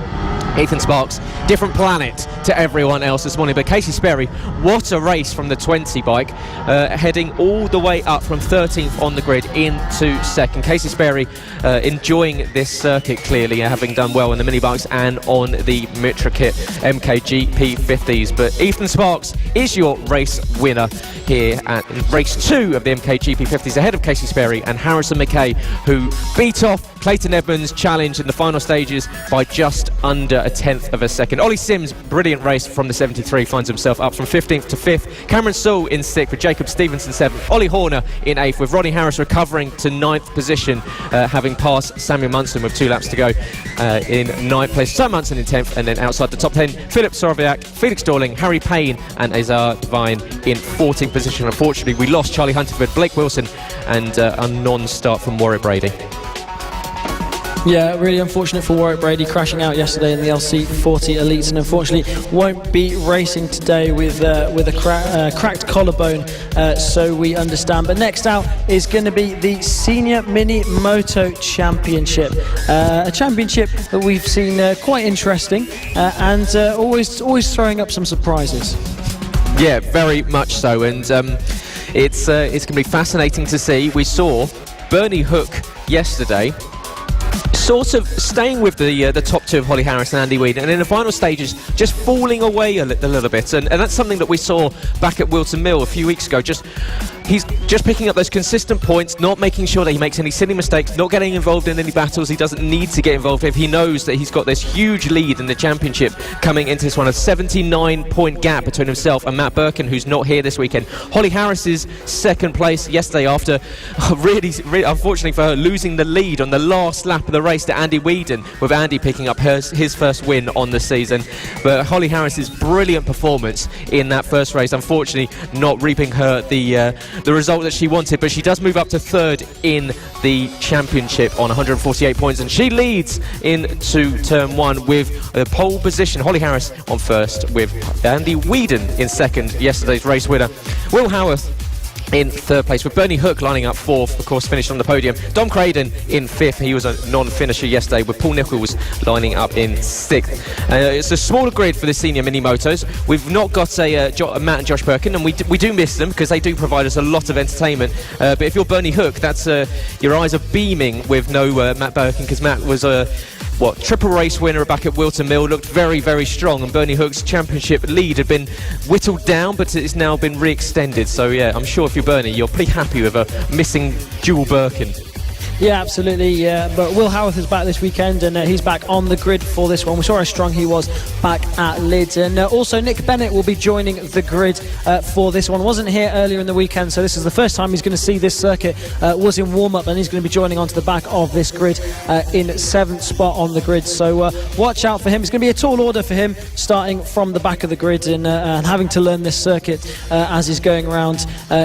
Ethan Sparks, different planet to everyone else this morning. But Casey Sperry, what a race from the 20 bike, heading all the way up from 13th on the grid into second. Casey Sperry enjoying this circuit clearly, having done well in the mini bikes and on the Mkgp MKGP 50s. But Ethan Sparks is your race winner here at race 2 of the MKGP 50s, ahead of Casey Sperry and Harrison Mkgp, who beat off Clayton Edmonds' challenge in the final stages by just under a tenth of a second. Ollie Sims, brilliant race from the 73, finds himself up from 15th to 5th. Cameron Sewell in 6th with Jacob Stevenson 7th. Ollie Horner in 8th with Ronnie Harris recovering to 9th position, having passed Samuel Munson with 2 laps to go in 9th place. Sam Munson in 10th, and then outside the top 10, Philip Soroviak, Felix Dorling, Harry Payne and Azar Devine in 14th position. Unfortunately, we lost Charlie Huntingford, Blake Wilson and a non-start from Warwick Brady. Yeah, really unfortunate for Warwick Brady, crashing out yesterday in the LC40 Elites, and unfortunately won't be racing today with a cracked collarbone, so we understand. But next out is going to be the Senior Mini Moto Championship, a championship that we've seen quite interesting and always throwing up some surprises. Yeah, very much so, and it's going to be fascinating to see. We saw Bernie Hook yesterday sort of staying with the top 2 of Holly Harris and Andy Weed, and in the final stages just falling away a little bit, and that's something that we saw back at Wilton Mill a few weeks ago. He's just picking up those consistent points, not making sure that he makes any silly mistakes, not getting involved in any battles he doesn't need to get involved in. He knows that he's got this huge lead in the championship coming into this one, a 79-point gap between himself and Matt Birkin, who's not here this weekend. Holly Harris's second place yesterday after really unfortunately for her, losing the lead on the last lap of the race to Andy Whedon, with Andy picking up his first win on the season. But Holly Harris's brilliant performance in that first race, unfortunately not reaping her the result that she wanted, but she does move up to 3rd in the championship on 148 points, and she leads into turn 1 with the pole position. Holly Harris on 1st with Andy Whedon in 2nd, yesterday's race winner. Will Howarth in 3rd place, with Bernie Hook lining up 4th, of course, finished on the podium. Dom Craden in 5th, he was a non-finisher yesterday, with Paul Nichols lining up in 6th. It's a smaller grid for the senior mini motos. We've not got Matt and Josh Birkin, and we do miss them because they do provide us a lot of entertainment. But if you're Bernie Hook, that's your eyes are beaming with no Matt Birkin, because Matt was triple race winner back at Wilton Mill, looked very, very strong, and Bernie Hook's championship lead had been whittled down, but it's now been re-extended. So yeah, I'm sure if you're Bernie, you're pretty happy with a missing dual Birkin. Yeah, absolutely. But Will Howarth is back this weekend, and he's back on the grid for this one. We saw how strong he was back at Leeds. And also Nick Bennett will be joining the grid for this one. Wasn't here earlier in the weekend, so this is the first time he's going to see this circuit. Was in warm-up, and he's going to be joining onto the back of this grid in 7th spot on the grid. So watch out for him. It's going to be a tall order for him, starting from the back of the grid and having to learn this circuit as he's going around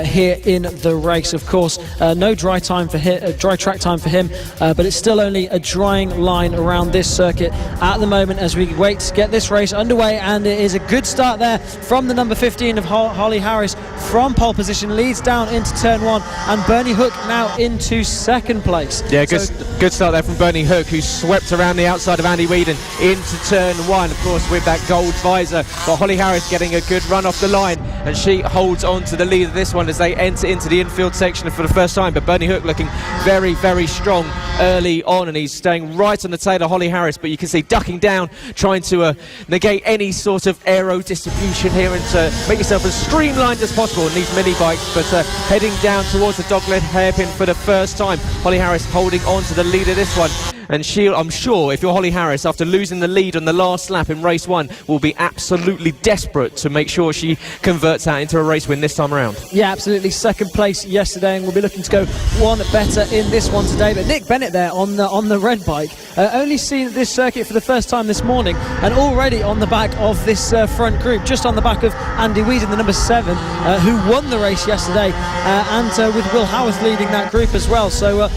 here in the race. Of course, no dry track time for him, but it's still only a drying line around this circuit at the moment as we wait to get this race underway. And it is a good start there from the number 15 of Holly Harris from pole position, leads down into turn 1, and Bernie Hook now into 2nd place. Yeah, good start there from Bernie Hook, who swept around the outside of Andy Whedon into turn 1, of course, with that gold visor. But Holly Harris getting a good run off the line, and she holds on to the lead of this one as they enter into the infield section for the first time. But Bernie Hook looking very, very strong early on, and he's staying right on the tail of Holly Harris, but you can see ducking down, trying to negate any sort of aero distribution here and to make yourself as streamlined as possible in these mini bikes. But heading down towards the dogleg hairpin for the first time, Holly Harris holding on to the lead of this one. And I'm sure if you're Holly Harris, after losing the lead on the last lap in race 1, will be absolutely desperate to make sure she converts that into a race win this time around. Yeah, absolutely. 2nd place yesterday, and we'll be looking to go one better in this one today. But Nick Bennett there on the red bike, only seen this circuit for the first time this morning, and already on the back of this front group, just on the back of Andy Whedon, the number 7, who won the race yesterday, and with Will Howarth leading that group as well. So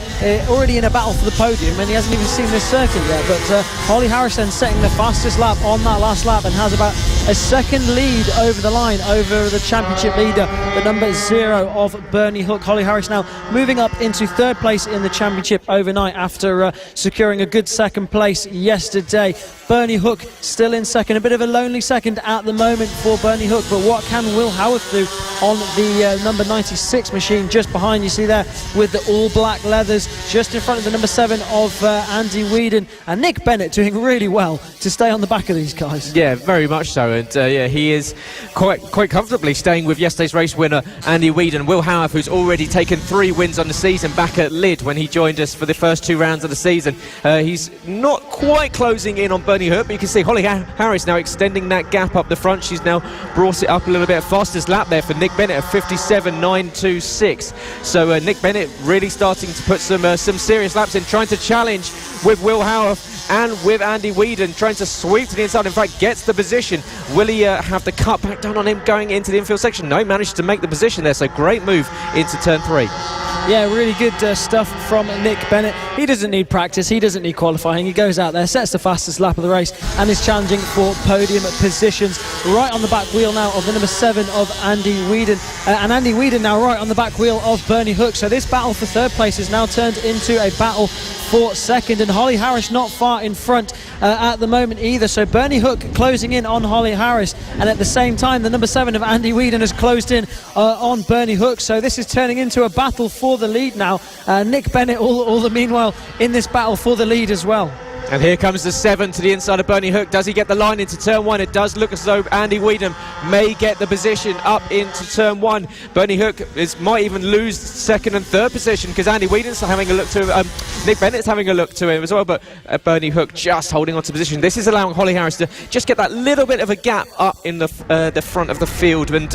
already in a battle for the podium, and he hasn't even seen this circuit yet. But Holly Harris then setting the fastest lap on that last lap, and has about a 2nd lead over the line over the championship leader, the number 0 of Bernie Hook. Holly Harris now moving up into 3rd place in the championship overnight after securing a good 2nd place yesterday. Bernie Hook still in 2nd, a bit of a lonely 2nd at the moment for Bernie Hook, but what can Will Howarth do on the number 96 machine just behind? You see there with the all black leathers, just in front of the number 7 of Andy Whedon, and Nick Bennett doing really well to stay on the back of these guys. Yeah, very much so, and he is quite comfortably staying with yesterday's race winner Andy Whedon. Will Howarth, who's already taken 3 wins on the season back at Lyd when he joined us for the first 2 rounds of the season. He's not quite closing in on Bernie Hook, but you can see Holly Harris now extending that gap up the front. She's now brought it up a little bit. Fastest lap there for Nick Bennett at 57.926. So Nick Bennett really starting to put some serious laps in, trying to challenge with Will Howarth and with Andy Whedon, trying to sweep to the inside. In fact, gets the position. Will he have the cut back down on him going into the infield section? No, he managed to make the position there, so great move into turn 3. Yeah, really good stuff from Nick Bennett. He doesn't need practice, he doesn't need qualifying. He goes out there, sets the fastest lap of the race, and is challenging for podium positions. Right on the back wheel now of the number 7 of Andy Whedon, and Andy Whedon now right on the back wheel of Bernie Hook. So this battle for 3rd place is now turned into a battle for 2nd, and Holly Harris not far in front at the moment either. So Bernie Hook closing in on Holly Harris, and at the same time the number 7 of Andy Whedon has closed in on Bernie Hook. So this is turning into a battle for the lead now. Nick Bennett all the meanwhile in this battle for the lead as well. And here comes the 7 to the inside of Bernie Hook. Does he get the line into turn 1? It does look as though Andy Whedon may get the position up into turn 1. Bernie Hook might even lose 2nd and 3rd position, because Andy Whedon's having a look to him. Nick Bennett's having a look to him as well, but Bernie Hook just holding on to position. This is allowing Holly Harris to just get that little bit of a gap up in the front of the field. And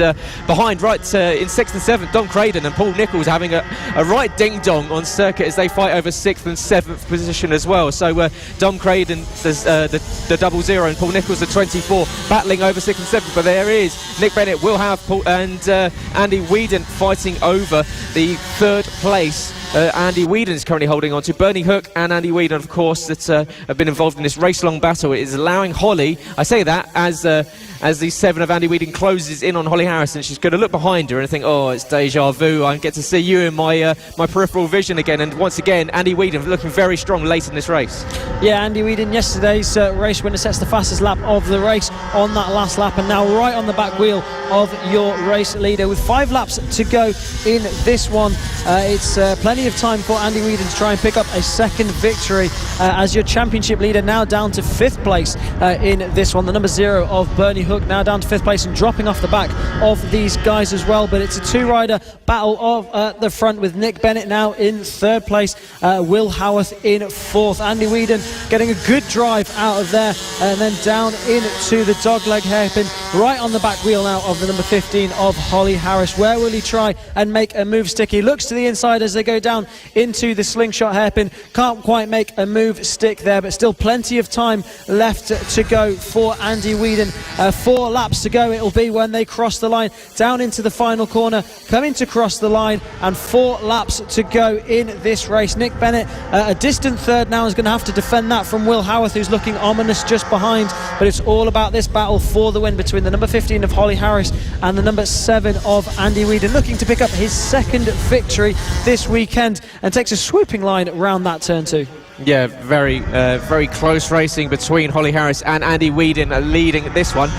behind, right in 6th and 7th, Dom Craden and Paul Nicholls having a right ding-dong on circuit as they fight over 6th and 7th position as well. So Dom Craden, the 00, and Paul Nicholls, the 24, battling over 6th and 7th. But there is Nick Bennett, Will have Paul and Andy Whedon fighting over the 3rd place. Andy Whedon is currently holding on to Bernie Hook and Andy Whedon, of course, that have been involved in this race-long battle. It is allowing Holly, I say that as the 7 of Andy Whedon closes in on Holly Harris, and she's going to look behind her and think, oh, it's deja vu. I get to see you in my peripheral vision again. And once again, Andy Whedon looking very strong late in this race. Yeah, Andy Whedon, yesterday's race winner, sets the fastest lap of the race on that last lap, and now right on the back wheel of your race leader. With 5 laps to go in this one, it's plenty of time for Andy Whedon to try and pick up a second victory as your championship leader, now down to 5th place in this one. The number 0 of Bernie Hook now down to 5th place and dropping off the back of these guys as well. But it's a 2-rider battle of the front, with Nick Bennett now in 3rd place, Will Howarth in 4th. Andy Whedon getting a good drive out of there and then down into the dogleg hairpin, right on the back wheel now of the number 15 of Holly Harris. Where will he try and make a move stick? He looks to the inside as they go down into the slingshot hairpin. Can't quite make a move stick there, but still plenty of time left to go for Andy Whedon. 4 laps to go it'll be when they cross the line down into the final corner, coming to cross the line, and 4 laps to go in this race. Nick Bennett, a distant 3rd now, is going to have to defend that from Will Howarth, who's looking ominous just behind. But it's all about this battle for the win between the number 15 of Holly Harris and the number 7 of Andy Whedon, looking to pick up his 2nd victory this weekend, and takes a swooping line round that turn 2. Yeah, very close racing between Holly Harris and Andy Whedon leading this one.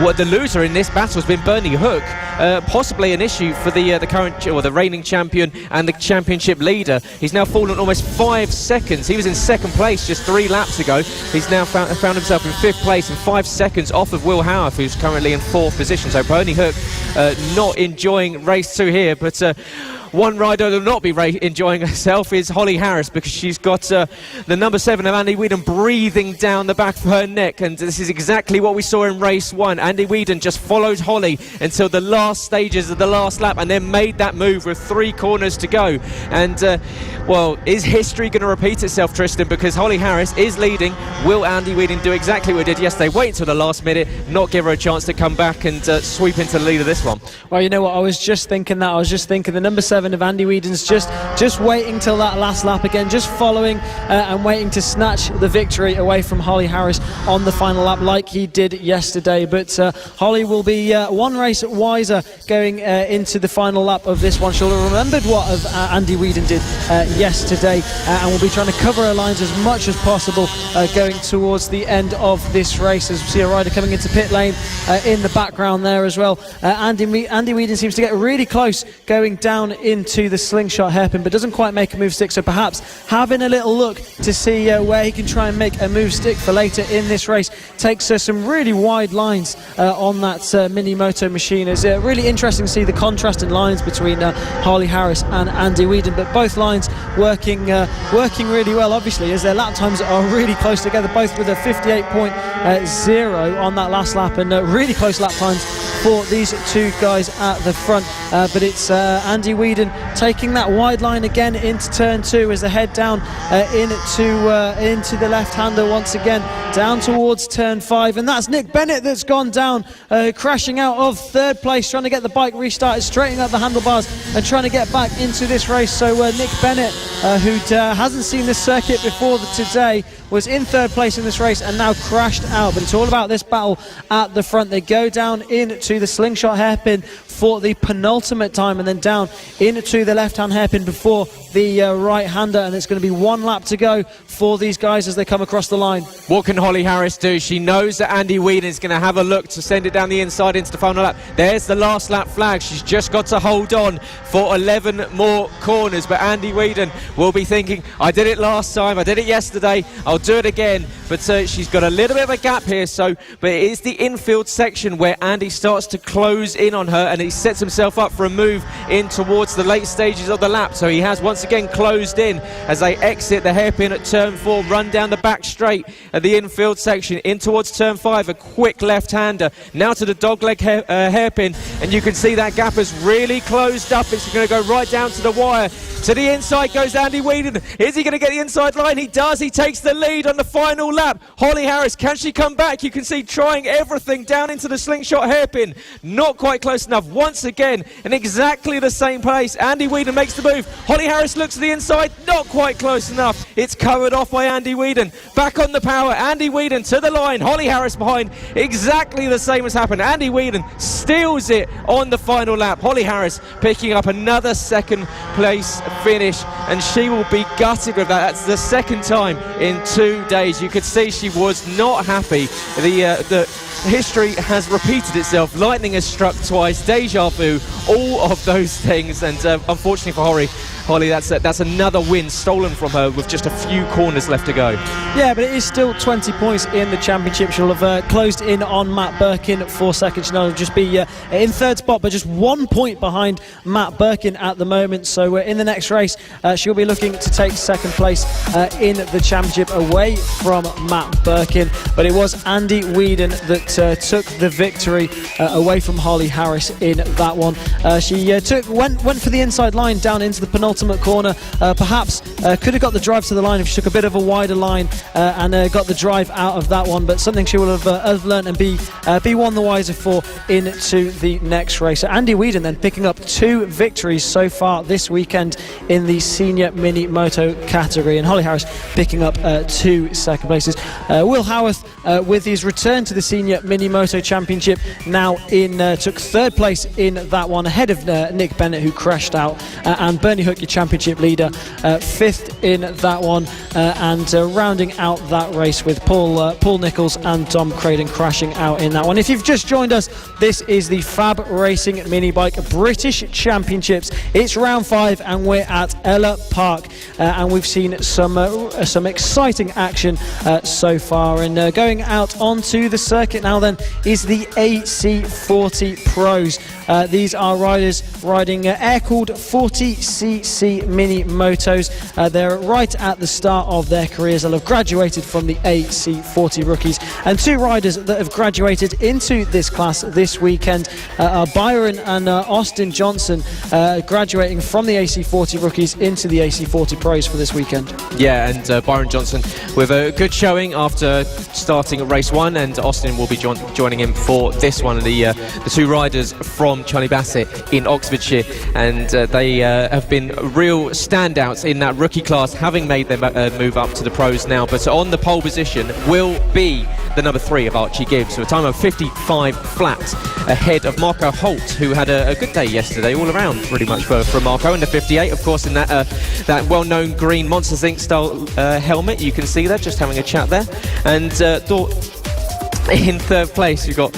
What the loser in this battle has been Bernie Hook, possibly an issue for the current, or the reigning champion and the championship leader. He's now fallen almost 5 seconds. He was in 2nd place just 3 laps ago. He's now found himself in 5th place and 5 seconds off of Will Howarth, who's currently in 4th position. So Bernie Hook not enjoying race 2 here, but one rider that will not be enjoying herself is Holly Harris, because she's got the number 7 of Andy Whedon breathing down the back of her neck, and this is exactly what we saw in race 1. Andy Whedon just followed Holly until the last stages of the last lap and then made that move with 3 corners to go. And well, is history going to repeat itself, Trystan? Because Holly Harris is leading. Will Andy Whedon do exactly what he did yesterday, wait until the last minute, not give her a chance to come back and sweep into the lead of this one? Well, you know what, I was just thinking that. I was just thinking the number 7 of Andy Whedon's just waiting till that last lap again, just following and waiting to snatch the victory away from Holly Harris on the final lap like he did yesterday. But Holly will be 1 race wiser going into the final lap of this one. She'll have remembered what Andy Whedon did yesterday, and will be trying to cover her lines as much as possible going towards the end of this race, as we see a rider coming into pit lane in the background there as well. Andy Whedon seems to get really close going down into the slingshot hairpin, but doesn't quite make a move stick, so perhaps having a little look to see where he can try and make a move stick for later in this race. Takes some really wide lines on that mini Moto machine. It's really interesting to see the contrast in lines between Holly Harris and Andy Whedon, but both lines working really well, obviously, as their lap times are really close together, both with a 58.0 on that last lap, and really close lap times for these 2 guys at the front. But it's Andy Whedon taking that wide line again into turn 2 as they head down into the left-hander once again, down towards turn 5, and that's Nick Bennett that's gone down, crashing out of 3rd place, trying to get the bike restarted, straightening up the handlebars and trying to get back into this race. So Nick Bennett, who hasn't seen this circuit before today, was in 3rd place in this race and now crashed out. But it's all about this battle at the front. They go down into the slingshot hairpin for the penultimate time, and then down into the left-hand hairpin before the right-hander, and it's going to be 1 lap to go for these guys as they come across the line. What can Holly Harris do? She knows that Andy Whedon is going to have a look to send it down the inside into the final lap. There's the last lap flag. She's just got to hold on for 11 more corners, but Andy Whedon will be thinking, I did it last time, I did it yesterday, I'll do it again. But she's got a little bit of a gap here, but it is the infield section where Andy starts to close in on her, and he sets himself up for a move in towards the late stages of the lap. So he has once again closed in as they exit the hairpin at turn 4, run down the back straight at the infield section in towards turn 5, a quick left-hander now to the dogleg hairpin, and you can see that gap has really closed up. It's going to go right down to the wire. To the inside goes Andy Whedon. Is he going to get the inside line? He does. He takes the lead on the final lap. Holly Harris, can she come back? You can see trying everything down into the slingshot hairpin. Not quite close enough. Once again, in exactly the same place, Andy Whedon makes the move. Holly Harris looks to the inside. Not quite close enough. It's covered off by Andy Whedon. Back on the power. Andy Whedon to the line. Holly Harris behind. Exactly the same has happened. Andy Whedon steals it on the final lap. Holly Harris picking up another 2nd place finish, and she will be gutted with that. That's the 2nd time in 2 days. You could see she was not happy. The history has repeated itself. Lightning has struck twice, deja vu, all of those things, and unfortunately for Holly, that's another win stolen from her with just a few corners left to go. Yeah, but it is still 20 points in the championship. She'll have closed in on Matt Birkin for second. She'll just be in third spot, but just 1 point behind Matt Birkin at the moment. So in the next race, she'll be looking to take second place in the championship away from Matt Birkin. But it was Andy Whedon that took the victory away from Holly Harris in that one. She went for the inside line down into the penultimate corner. Perhaps could have got the drive to the line if she took a bit of a wider line and got the drive out of that one, but something she will have learned and be one the wiser for into the next race. So Andy Whedon then picking up 2 victories so far this weekend in the senior mini moto category, and Holly Harris picking up 2 second places. Will Howarth with his return to the senior mini moto championship now took third place in that one, ahead of Nick Bennett, who crashed out, and Bernie Hook, your championship leader, 5th in that one, and rounding out that race with Paul Nichols and Dom Craden crashing out in that one. If you've just joined us, this is the FAB-Racing mini bike British Championships. It's round 5 and we're at Ellough Park, and we've seen some exciting action so far, and going out onto the circuit now then is the AC40 Pros. These are riders riding air-cooled 40cc mini motos. They're right at the start of their careers. They'll have graduated from the AC40 rookies, and 2 riders that have graduated into this class this weekend are Byron and Austin Johnson, graduating from the AC40 rookies into the AC40 Pros for this weekend. Yeah, and Byron Johnson with a good showing after starting at race 1, and Austin will be joining him for this one. The 2 riders from Charlie Bassett in Oxfordshire, and they have been real standouts in that rookie class, having made their move up to the pros now. But on the pole position will be the number 3 of Archie Gibbs, with a time of 55 flat, ahead of Marco Holt, who had a good day yesterday all around pretty much for Marco, and the 58 of course in that well-known green Monsters Inc. style helmet. You can see that, just having a chat there. And in third place you've got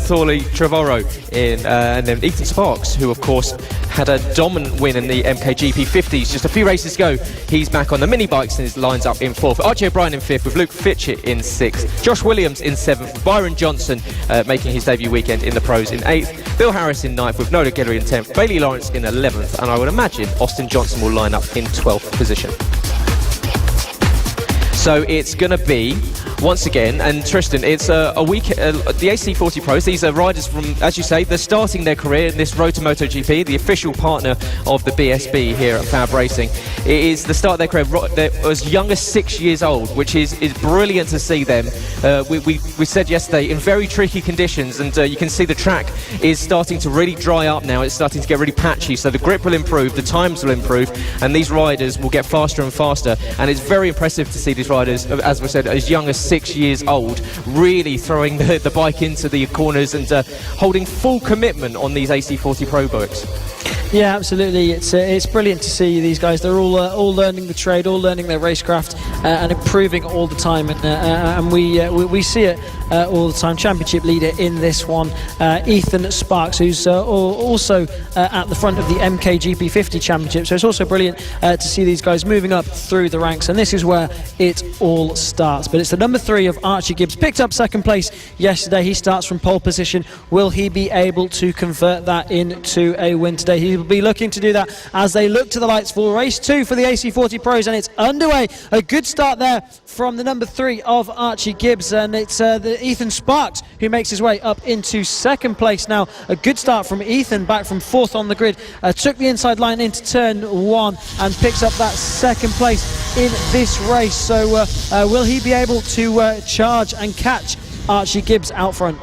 Thorley Trevorrow and then Ethan Sparks, who of course had a dominant win in the Mkgp 50s just a few races ago. He's back on the mini bikes and his lines up in 4th. Archie O'Brien in 5th, with Luke Fitchett in 6th. Josh Williams in 7th. Byron Johnson making his debut weekend in the pros in 8th. Bill Harris in 9th, with Nola Guillory in 10th. Bailey Lawrence in 11th, and I would imagine Austin Johnson will line up in 12th position. So it's going to be, once again, and Trystan, it's a week, the AC40 Pros, these are riders from, as you say, they're starting their career in this road to MotoGP, the official partner of the BSB here at FAB-Racing. It is the start of their career. They're as young as 6 years old, which is brilliant to see them. We said yesterday, in very tricky conditions, and you can see the track is starting to really dry up now. It's starting to get really patchy, so the grip will improve, the times will improve, and these riders will get faster and faster. And it's very impressive to see these riders, as we said, as young as 6 years old, really throwing the bike into the corners and holding full commitment on these AC40 Pro bikes. Yeah, absolutely. It's brilliant to see these guys. They're all learning the trade, all learning their racecraft, and improving all the time. And we see it all the time. Championship leader in this one, Ethan Sparks, who's also at the front of the Mkgp 50 Championship. So it's also brilliant to see these guys moving up through the ranks. And this is where it all starts. But it's the number 3 of Archie Gibbs. Picked up second place yesterday. He starts from pole position. Will he be able to convert that into a win today? He will be looking to do that as they look to the lights for race 2 for the AC40 Pros, and it's underway. A good start there from the number 3 of Archie Gibbs, and it's the Ethan Sparks who makes his way up into second place now. A good start from Ethan, back from 4th on the grid, took the inside line into turn 1 and picks up that second place in this race. So will he be able to charge and catch Archie Gibbs out front?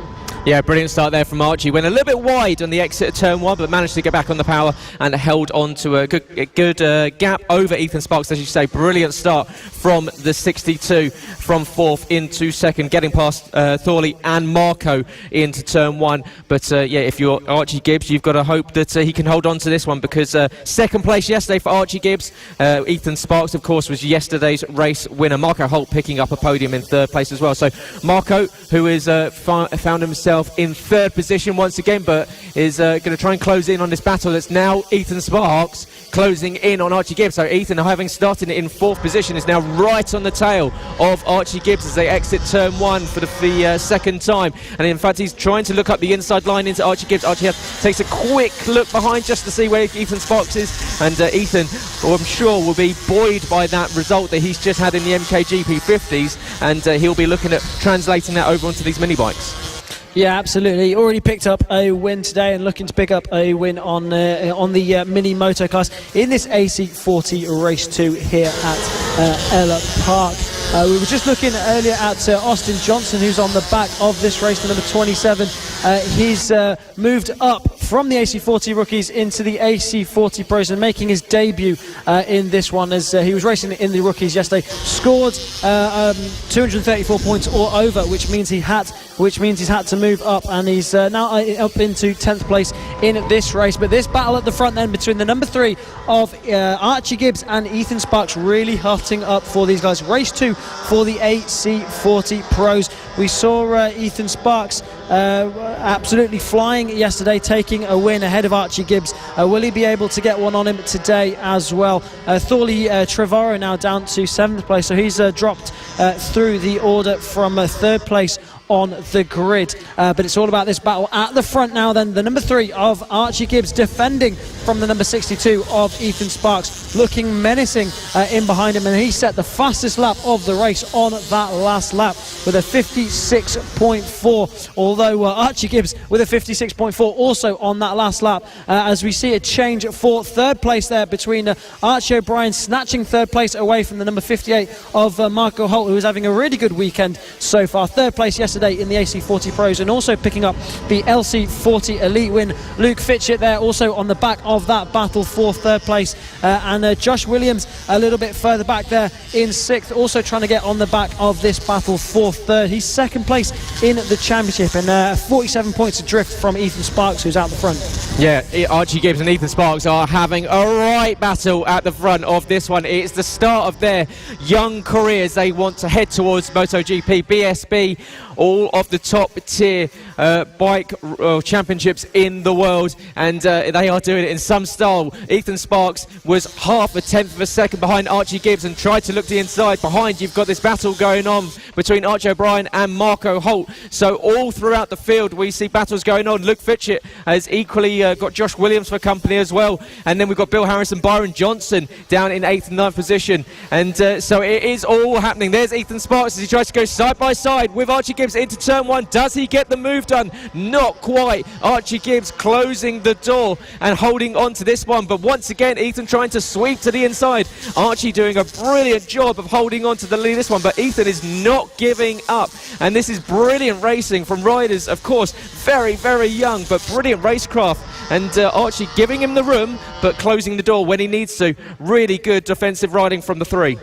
Yeah, brilliant start there from Archie. Went a little bit wide on the exit of turn 1, but managed to get back on the power and held on to a good gap over Ethan Sparks, as you say. Brilliant start from the 62 from 4th into 2nd, getting past Thorley and Marco into turn 1. But yeah, if you're Archie Gibbs, you've got to hope that he can hold on to this one, because 2nd place yesterday for Archie Gibbs. Ethan Sparks, of course, was yesterday's race winner. Marco Holt picking up a podium in 3rd place as well. So Marco, who is found himself in 3rd position once again, but is going to try and close in on this battle. It's now Ethan Sparks closing in on Archie Gibbs. So Ethan, having started in 4th position, is now right on the tail of Archie Gibbs as they exit turn 1 for the 2nd time. And in fact, he's trying to look up the inside line into Archie Gibbs. Archie takes a quick look behind just to see where Ethan Sparks is, and Ethan, I'm sure, will be buoyed by that result that he's just had in the Mkgp 50s, and he'll be looking at translating that over onto these mini bikes. Yeah, absolutely. Already picked up a win today and looking to pick up a win on the mini moto class in this AC40 Race 2 here at Ellough Park. We were just looking earlier at Austin Johnson, who's on the back of this race, the number 27. He's moved up from the AC40 rookies into the AC40 pros and making his debut in this one, as he was racing in the rookies yesterday. Scored 234 points or over, which means he's had to move up, and he's now up into 10th place in this race. But this battle at the front then between the number 3 of Archie Gibbs and Ethan Sparks really hotting up for these guys. Race 2 for the AC40 pros. We saw Ethan Sparks absolutely flying yesterday, taking a win ahead of Archie Gibbs. Will he be able to get one on him today as well? Thorley Trevorrow now down to 7th place, so he's dropped through the order from 3rd place on the grid. But it's all about this battle at the front now then. The number 3 of Archie Gibbs defending from the number 62 of Ethan Sparks, looking menacing in behind him, and he set the fastest lap of the race on that last lap with a 56.4, although Archie Gibbs with a 56.4 also on that last lap, as we see a change for 3rd place there between Archie O'Brien snatching 3rd place away from the number 58 of Marco Holt, who is having a really good weekend so far. 3rd place yesterday in the AC40 Pros, and also picking up the LC40 Elite win. Luke Fitchett there also on the back of that battle for 3rd place, and Josh Williams a little bit further back there in 6th, also trying to get on the back of this battle for 3rd. He's 2nd place in the championship, and 47 points adrift from Ethan Sparks, who's out the front. Yeah, Archie Gibbs and Ethan Sparks are having a right battle at the front of this one. It's the start of their young careers. They want to head towards MotoGP, BSB, all of the top tier bike championships in the world, and they are doing it in some style. Ethan Sparks was half a tenth of a second behind Archie Gibbs and tried to look to the inside. Behind, you've got this battle going on between Archie O'Brien and Marco Holt. So all throughout the field we see battles going on. Luke Fitchett has equally got Josh Williams for company as well, and then we've got Bill Harris and Byron Johnson down in 8th and 9th position, and so it is all happening. There's Ethan Sparks as he tries to go side by side with Archie Gibbs into turn 1. Does he get the move done? Not quite. Archie Gibbs closing the door and holding on to this one, but once again Ethan trying to sweep to the inside. Archie doing a brilliant job of holding on to the lead this one, but Ethan is not giving up, and this is brilliant racing from riders, of course, very, very young, but brilliant racecraft, and Archie giving him the room but closing the door when he needs to. Really good defensive riding from the 3.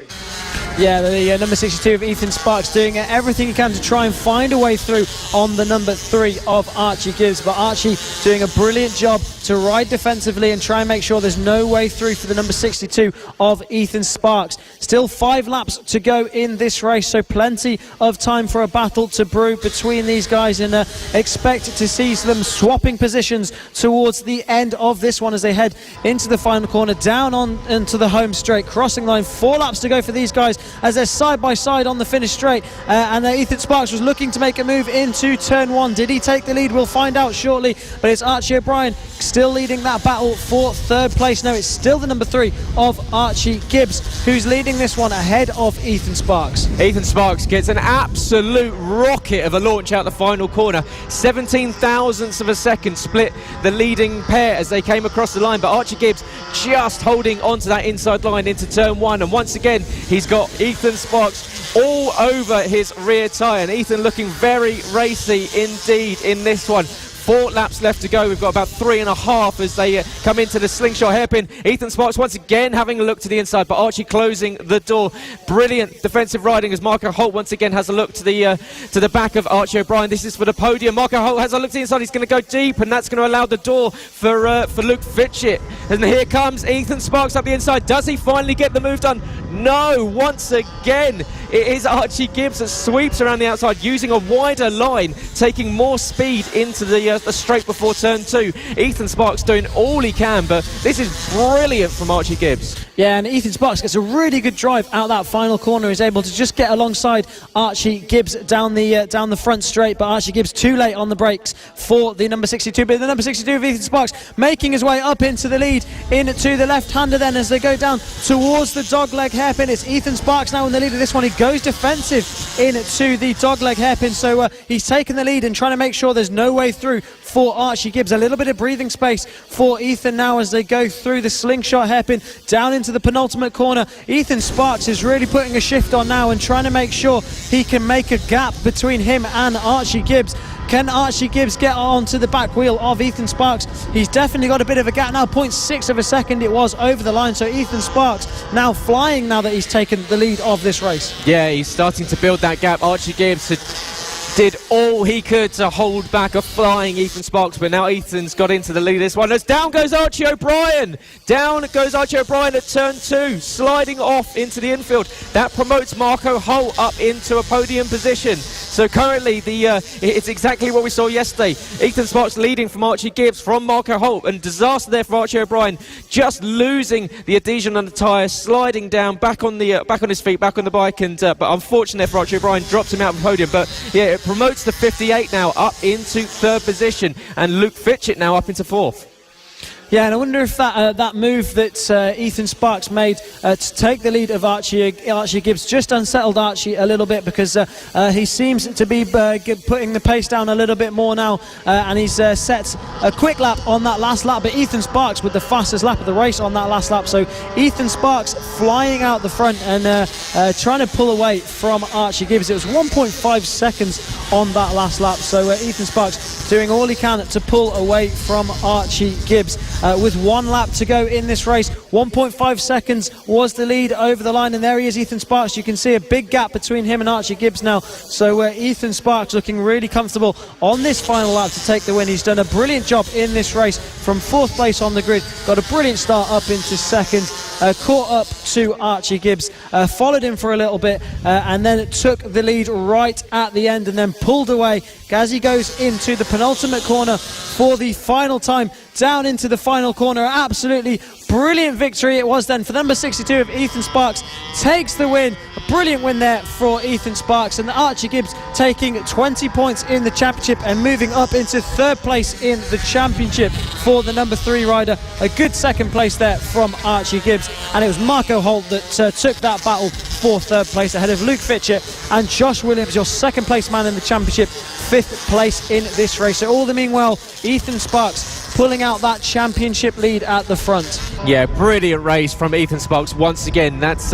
Yeah, the number 62 of Ethan Sparks doing everything he can to try and find a way through on the number 3 of Archie Gibbs, but Archie doing a brilliant job to ride defensively and try and make sure there's no way through for the number 62 of Ethan Sparks. Still 5 laps to go in this race, so plenty of time for a battle to brew between these guys, and expect to see them swapping positions towards the end of this one as they head into the final corner, down on into the home straight, crossing line. 4 laps to go for these guys as they're side by side on the finish straight, and Ethan Sparks was looking to make a move into turn 1. Did he take the lead? We'll find out shortly, but it's Archie O'Brien still leading that battle for 3rd place. No, it's still the number 3 of Archie Gibbs who's leading this one ahead of Ethan Sparks. Ethan Sparks gets an absolute rocket of a launch out the final corner. 17 thousandths of a second split the leading pair as they came across the line, but Archie Gibbs just holding onto that inside line into turn 1, and once again he's got Ethan Sparks all over his rear tyre, and Ethan looking very racy indeed in this one. 4 laps left to go. We've got about 3.5 as they come into the slingshot hairpin. Ethan Sparks once again having a look to the inside, but Archie closing the door. Brilliant defensive riding as Marco Holt once again has a look to the back of Archie O'Brien. This is for the podium. Marco Holt has a look to the inside. He's going to go deep, and that's going to allow the door for Luke Fitchett. And here comes Ethan Sparks up the inside. Does he finally get the move done? No. Once again, it is Archie Gibbs that sweeps around the outside using a wider line, taking more speed into the straight before turn 2. Ethan Sparks doing all he can, but this is brilliant from Archie Gibbs. Yeah, and Ethan Sparks gets a really good drive out that final corner. He's able to just get alongside Archie Gibbs down the front straight, but Archie Gibbs too late on the brakes for the number 62. But the number 62 of Ethan Sparks making his way up into the lead, into the left-hander then as they go down towards the dogleg hairpin. It's Ethan Sparks now in the lead of this one. He goes defensive into the dogleg hairpin, so he's taken the lead and trying to make sure there's no way through for Archie Gibbs. A little bit of breathing space for Ethan now as they go through the slingshot hairpin down into the penultimate corner. Ethan Sparks is really putting a shift on now and trying to make sure he can make a gap between him and Archie Gibbs. Can Archie Gibbs get onto the back wheel of Ethan Sparks? He's definitely got a bit of a gap now. 0.6 of a second it was over the line, so Ethan Sparks now flying now that he's taken the lead of this race. Yeah, he's starting to build that gap. Archie Gibbs did all he could to hold back a flying Ethan Sparks, but now Ethan's got into the lead of this one. As down goes Archie O'Brien. Down goes Archie O'Brien at turn 2, sliding off into the infield. That promotes Marco Holt up into a podium position. So currently it's exactly what we saw yesterday. Ethan Sparks leading from Archie Gibbs, from Marco Holt, and disaster there for Archie O'Brien, just losing the adhesion on the tyre, sliding down back on his feet, back on the bike, and but unfortunately for Archie O'Brien, drops him out of the podium. But yeah, it promotes the 58 now up into 3rd position, and Luke Fitchett now up into 4th. Yeah, and I wonder if that move that Ethan Sparks made to take the lead of Archie Gibbs just unsettled Archie a little bit, because he seems to be putting the pace down a little bit more now, and he's set a quick lap on that last lap, but Ethan Sparks with the fastest lap of the race on that last lap. So Ethan Sparks flying out the front and trying to pull away from Archie Gibbs. It was 1.5 seconds on that last lap, so Ethan Sparks doing all he can to pull away from Archie Gibbs. With 1 lap to go in this race, 1.5 seconds was the lead over the line, and there he is, Ethan Sparks. You can see a big gap between him and Archie Gibbs now, so Ethan Sparks looking really comfortable on this final lap to take the win. He's done a brilliant job in this race from 4th place on the grid, got a brilliant start up into 2nd, caught up to Archie Gibbs, followed him for a little bit, and then took the lead right at the end and then pulled away as he goes into the penultimate corner for the final time, down into the final corner. Absolutely brilliant victory it was then for number 62 of Ethan Sparks, takes the win. A brilliant win there for Ethan Sparks, and Archie Gibbs taking 20 points in the championship and moving up into 3rd place in the championship for the number 3 rider. A good 2nd place there from Archie Gibbs, and it was Marco Holt that took that battle for 3rd place ahead of Luke Fitchett and Josh Williams, your 2nd place man in the championship, 5th place in this race. So all the meanwhile, Ethan Sparks pulling out that championship lead at the front. Yeah, brilliant race from Ethan Sparks once again. That's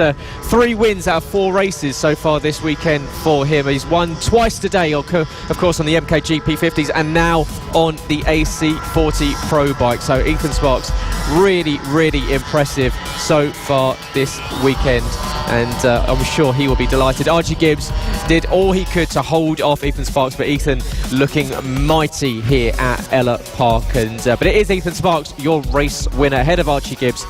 3 wins out of 4 races so far this weekend for him. He's won twice today, of course, on the Mkgp 50s and now on the AC40 Pro bike. So Ethan Sparks really, really impressive so far this weekend, and I'm sure he will be delighted. Archie Gibbs did all he could to hold off Ethan Sparks, but Ethan looking mighty here at Ellough Park, and but it is Ethan Sparks, your race winner, ahead of Archie Gibbs.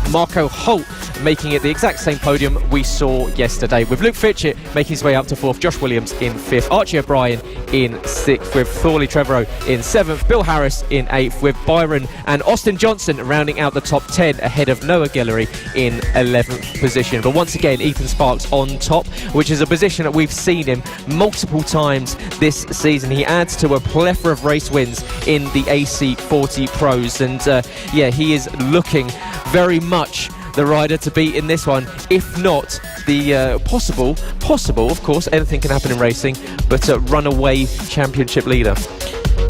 Marco Holt making it the exact same podium we saw yesterday, with Luke Fitchett making his way up to 4th, Josh Williams in 5th, Archie O'Brien in 6th, with Thorley Trevorrow in 7th, Bill Harris in 8th, with Byron and Austin Johnson rounding out the top 10 ahead of Noah Guillory in 11th position. But once again, Ethan Sparks on top, which is a position that we've seen him multiple times this season. He adds to a plethora of race wins in the AC40 Pros, and yeah, he is looking very much the rider to beat in this one, if not the possible, of course, anything can happen in racing, but a runaway championship leader.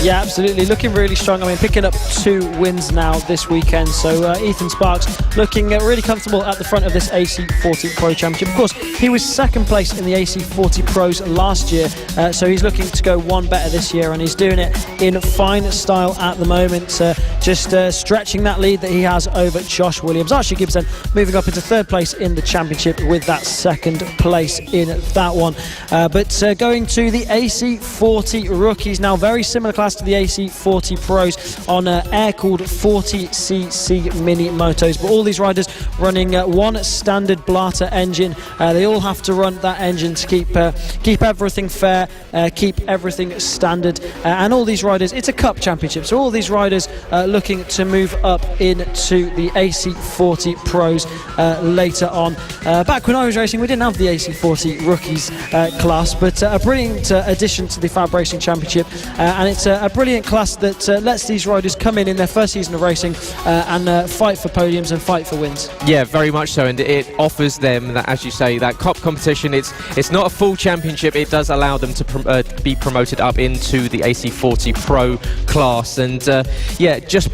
Yeah, absolutely. Looking really strong. I mean, picking up 2 wins now this weekend. So Ethan Sparks looking really comfortable at the front of this AC40 Pro Championship. Of course, he was second place in the AC40 Pros last year. So he's looking to go one better this year, and he's doing it in fine style at the moment. Just stretching that lead that he has over Josh Williams. Archie Gibson moving up into 3rd place in the championship with that 2nd place in that one. But going to the AC40 rookies now, very similar class to the AC40 Pros on air-cooled 40cc mini motos, but all these riders running one standard Blatter engine. They all have to run that engine to keep everything fair, keep everything standard, and all these riders, it's a cup championship, so all these riders looking to move up into the AC40 Pros later on. Back when I was racing, we didn't have the AC40 rookies class, but a brilliant addition to the FAB-Racing Championship, and it's a brilliant class that lets these riders come in their first season of racing and fight for podiums and fight for wins. Yeah, very much so, and it offers them that, as you say, that cup competition. It's not a full championship. It does allow them to be promoted up into the AC40 Pro class, and yeah, just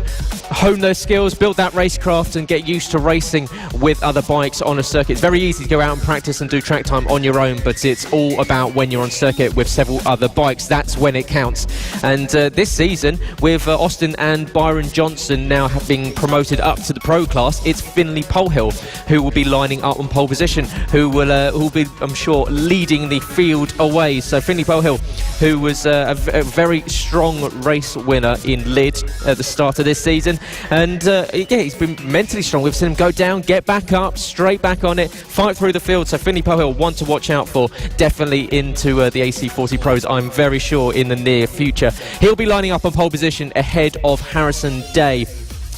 hone those skills, build that racecraft, and get used to racing with other bikes on a circuit. It's very easy to go out and practice and do track time on your own, but it's all about when you're on circuit with several other bikes. That's when it counts. And this season, with Austin and Byron Johnson now being promoted up to the pro class, it's Finley Polhill who will be lining up on pole position, who will be, I'm sure, leading the field away. So Finley Polhill, who was a very strong race winner in Lid at the start of this season, and yeah, he's been mentally strong. We've seen him go down, get back up, straight back on it, fight through the field. So Finley Polhill, one to watch out for, definitely into the AC40 Pros, I'm very sure, in the near future. He'll be lining up on pole position ahead of Harrison Day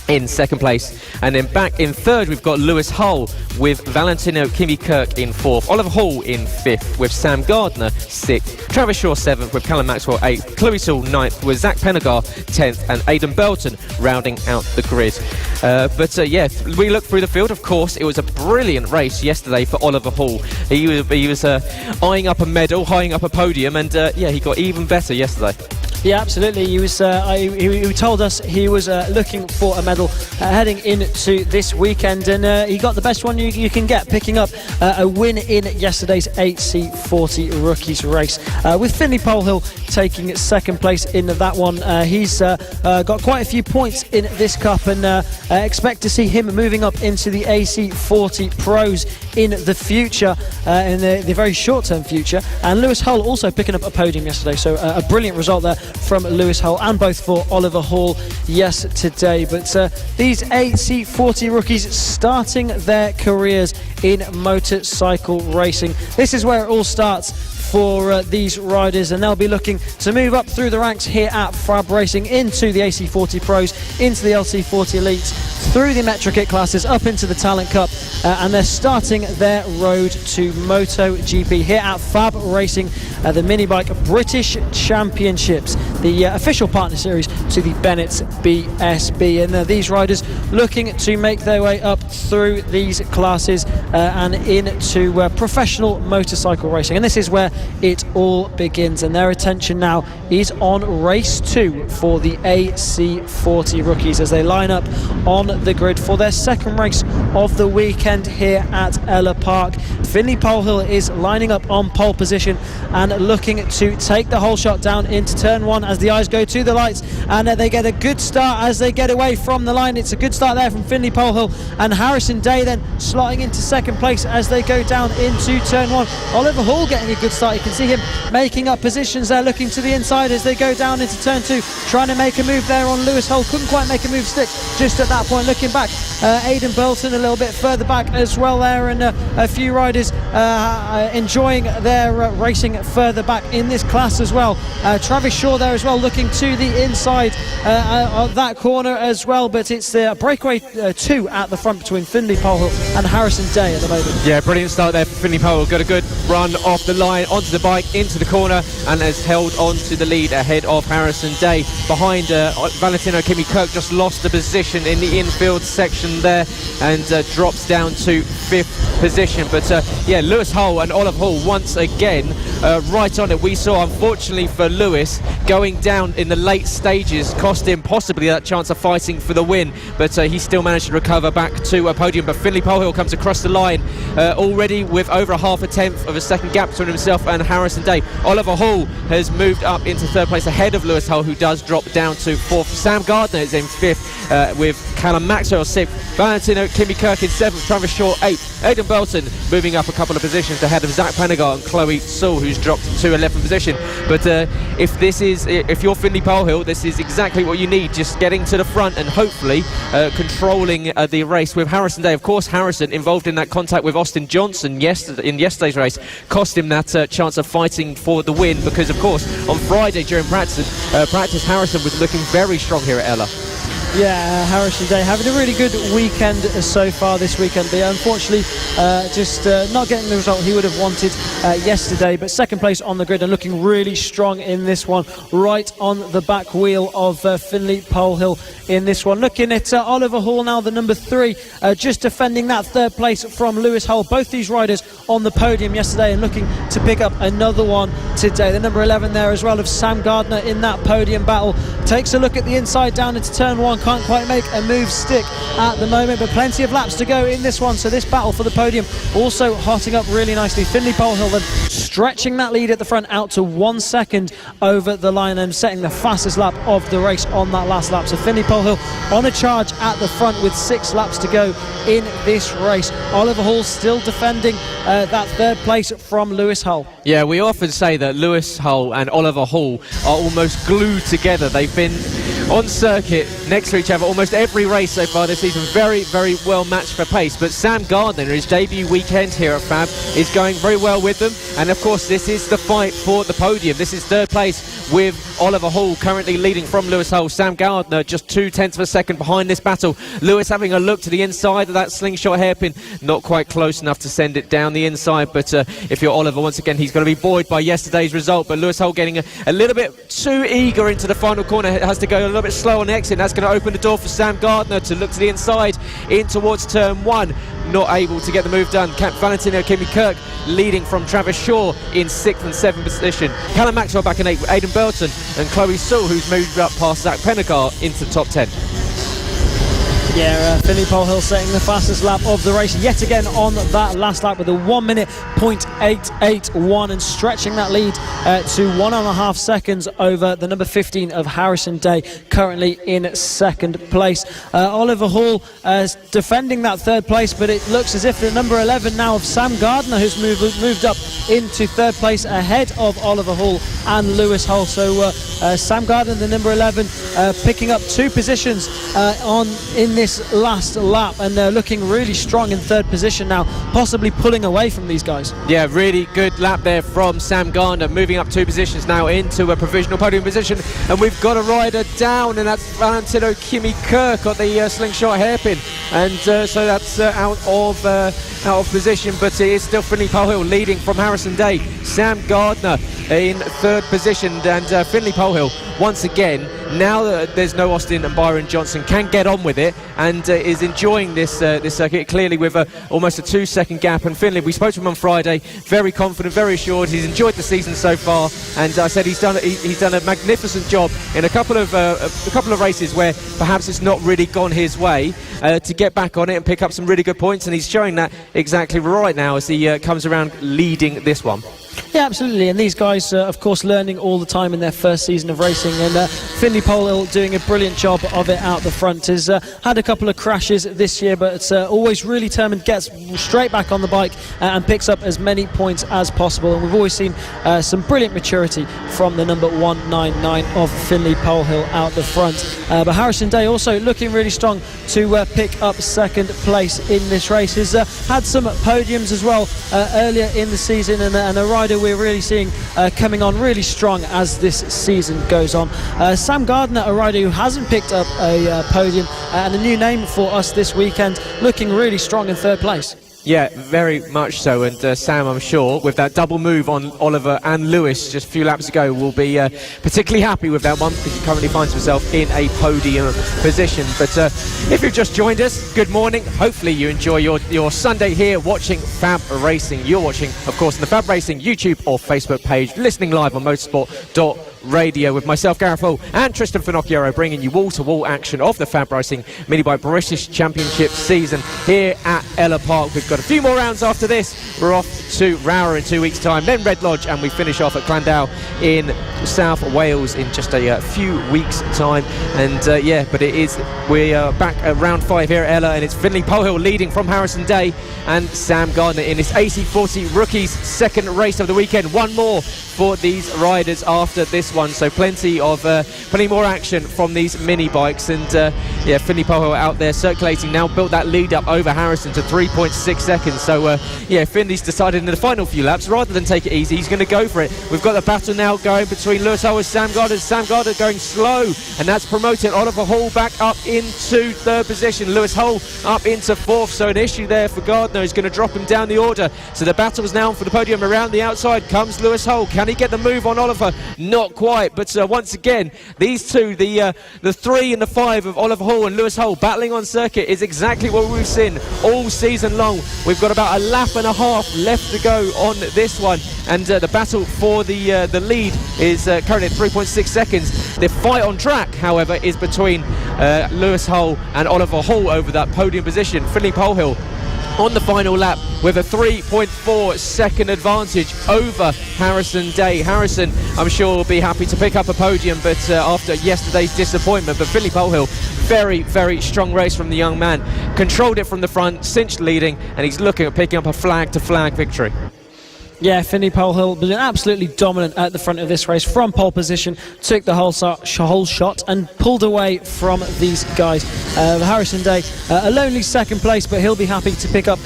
in 2nd place, and then back in 3rd we've got Lewis Hull with Valentino Kirk in 4th, Oliver Hall in 5th with Sam Gardner 6th, Travis Shaw 7th with Callum Maxwell 8th, Chloe Saul 9th with Zach Penagar 10th, and Aidan Belton rounding out the grid. But yeah, we look through the field. Of course, it was a brilliant race yesterday for Oliver Hall. He was eyeing up a medal, eyeing up a podium, and yeah, he got even better yesterday. Yeah, absolutely. He was. He told us he was looking for a medal heading into this weekend, and he got the best one you can get, picking up a win in yesterday's AC40 Rookies race, with Finley Polhill taking 2nd place in that one. He's got quite a few points in this cup, and expect to see him moving up into the AC40 Pros in the future, in the very short-term future. And Lewis Hull also picking up a podium yesterday, so a brilliant result there from Lewis Hull, and both for Oliver Hall yesterday. But these AC40 rookies starting their careers in motorcycle racing. This is where it all starts for these riders, and they'll be looking to move up through the ranks here at FAB-Racing into the AC40 Pros, into the LC40 Elites, through the Metro Kit classes, up into the Talent Cup, and they're starting their road to MotoGP here at FAB-Racing, the mini bike British Championships, the official partner series to the Bennett's BSB. And these riders looking to make their way up through these classes and into professional motorcycle racing. And this is where it all begins, and their attention now is on race 2 for the AC40 rookies as they line up on the grid for their 2nd race of the weekend here at Ellough Park. Finley Polhill is lining up on pole position and looking to take the whole shot down into turn 1 as the eyes go to the lights, and they get a good start as they get away from the line. It's a good start there from Finley Polhill, and Harrison Day then slotting into 2nd place as they go down into turn 1. Oliver Hall getting a good start. You can see him making up positions there, looking to the inside as they go down into turn 2, trying to make a move there on Lewis Hull. Couldn't quite make a move stick just at that point. Looking back, Aidan Belton a little bit further back as well there, and a few riders enjoying their racing further back in this class as well. Travis Shaw there as well, looking to the inside of that corner as well, but it's the breakaway 2 at the front between Finley Polhill and Harrison Day at the moment. Yeah, brilliant start there for Finley Polhill. Got a good run off the line, onto the bike, into the corner, and has held on to the lead ahead of Harrison Day. Behind Valentino Kirk just lost the position in the infield section there and drops down to 5th position. But yeah, Lewis Hull and Oliver Hall once again right on it. We saw, unfortunately for Lewis, going down in the late stages cost him possibly that chance of fighting for the win, but he still managed to recover back to a podium. But Finlay Polehill comes across the line already with over a half a tenth of a second gap between himself and Harrison Day. Oliver Hall has moved up into third place ahead of Lewis Hull, who does drop down to fourth. Sam Gardner is in fifth, with Callum Maxwell sixth, Valentino Kirk in seventh, Travis Shaw eighth, Aidan Belton moving up a couple of positions ahead of Zach Pennegar and Chloe Sewell, who's dropped to 11th position. But if you're Finlay Polehill, this is exactly what you need, just getting to the front and hopefully controlling the race. With Harrison Day, of course, Harrison involved in that contact with Austin Johnson in yesterday's race, cost him that chance of fighting for the win, because of course on Friday during practice Harrison was looking very strong here at Ellough. Yeah, Harrison Day having a really good weekend so far this weekend, but unfortunately just not getting the result he would have wanted yesterday. But second place on the grid and looking really strong in this one, right on the back wheel of Finlay Polehill in this one. Looking at Oliver Hall now, the number 3, just defending that third place from Lewis Hull. Both these riders on the podium yesterday and looking to pick up another one today. The number 11 there as well of Sam Gardner in that podium battle. Takes a look at the inside down into turn 1. Can't quite make a move stick at the moment, but plenty of laps to go in this one, so this battle for the podium also hotting up really nicely. Finlay Polehill then stretching that lead at the front out to 1 second over the line and setting the fastest lap of the race on that last lap. So Finlay Polehill on a charge at the front with 6 laps to go in this race. Oliver Hall still defending that third place from Lewis Hull. Yeah, we often say that Lewis Hull and Oliver Hall are almost glued together. They've been on circuit next to each other almost every race so far this season. Very, very well matched for pace. But Sam Gardner, his debut weekend here at FAB, is going very well with them. And of course, this is the fight for the podium. This is third place with Oliver Hall currently leading from Lewis Hull. Sam Gardner just 0.2 of a second behind this battle. Lewis having a look to the inside of that slingshot hairpin, not quite close enough to send it down the inside. But if you're Oliver, once again, he's going to be buoyed by yesterday's result. But Lewis Hull getting a little bit too eager into the final corner. It has to go a little bit slow on the exit. That's going to open the door for Sam Gardner to look to the inside in towards turn 1. Not able to get the move done. Valentino Kirk leading from Travis Shaw in 6th and 7th position. Callum Maxwell back in 8th with Aidan Belton and Chloe Sewell, who's moved up past Zach Pennegar into the top 10. Yeah, Finlay Polehill setting the fastest lap of the race yet again on that last lap with a 1 minute .881 and stretching that lead to 1.5 seconds over the number 15 of Harrison Day, currently in second place. Oliver Hall defending that third place, but it looks as if the number 11 now of Sam Gardner has moved up into third place ahead of Oliver Hall and Lewis Hull. So Sam Gardner, the number 11, picking up 2 positions in this last lap and looking really strong in third position now, possibly pulling away from these guys. Yeah, really good lap there from Sam Gardner, moving up 2 positions now into a provisional podium position. And we've got a rider down, and that's Valentino Kirk on the slingshot hairpin, and so that's out of position, but it is still Finlay Polehill leading from Harrison Day. Sam Gardner in third position, and Finlay Polehill once again, now that there's no Austin and Byron Johnson, can get on with it and is enjoying this circuit clearly with almost a 2-second gap. And Finlay, we spoke to him on Friday, very confident, very assured. He's enjoyed the season so far, and I said he's done a magnificent job in a couple of races where perhaps it's not really gone his way, to get back on it and pick up some really good points, and he's showing that exactly right now as he comes around leading this one. Yeah, absolutely. And these guys, of course, learning all the time in their first season of racing. And Finlay Polehill doing a brilliant job of it out the front. Has had a couple of crashes this year, but it's always really determined, gets straight back on the bike and picks up as many points as possible. And we've always seen some brilliant maturity from the number 199 of Finlay Polehill out the front. But Harrison Day also looking really strong to pick up second place in this race. Has had some podiums as well earlier in the season, and a rider we're really seeing coming on really strong as this season goes on. Sam Gardner, a rider who hasn't picked up a podium, and a new name for us this weekend, looking really strong in third place. Yeah, very much so. And Sam, I'm sure, with that double move on Oliver and Lewis just a few laps ago, will be particularly happy with that one because he currently finds himself in a podium position. But if you've just joined us, good morning. Hopefully you enjoy your Sunday here watching FAB-Racing. You're watching, of course, on the FAB-Racing YouTube or Facebook page, listening live on motorsport.radio with myself, Gareth and Trystan Finocchiaro, bringing you wall-to-wall action of the FAB-Racing Mini Bike British Championship season here at Ellough Park. We've got a few more rounds after this. We're off to Rower in 2 weeks' time, then Red Lodge, and we finish off at Clandow in South Wales in just a few weeks' time. And but we are back at round 5 here at Ellough, and it's Finley Polehill leading from Harrison Day and Sam Gardner in his AC40 Rookies second race of the weekend. One more for these riders after this one, so plenty more action from these mini bikes. And Finley Polehill out there circulating now, built that lead up over Harrison to 3.6 seconds. So Finley's decided in the final few laps, rather than take it easy, he's going to go for it. We've got the battle now going between Lewis Hull and Sam Gardner. Sam Gardner going slow, and that's promoted Oliver Hall back up into third position. Lewis Hull up into fourth, so an issue there for Gardner. He's going to drop him down the order. So the battle's now for the podium. Around the outside comes Lewis Hull. Can he get the move on Oliver? Not quite, but once again, these two, the 3 and the 5 of Oliver Hall and Lewis Hull battling on circuit is exactly what we've seen all season long. We've got about a lap and a half left to go on this one, and the battle for the lead is currently at 3.6 seconds. The fight on track, however, is between Lewis Hull and Oliver Hall over that podium position. Finley Polehill on the final lap with a 3.4 second advantage over Harrison Day. Harrison, I'm sure, will be happy to pick up a podium, but after yesterday's disappointment. But Finley Polehill, very, very strong race from the young man. Controlled it from the front, cinched leading, and he's looking at picking up a flag-to-flag victory. Yeah, Finley Polehill was absolutely dominant at the front of this race from pole position, took the whole shot and pulled away from these guys. Harrison Day, a lonely second place, but he'll be happy to pick up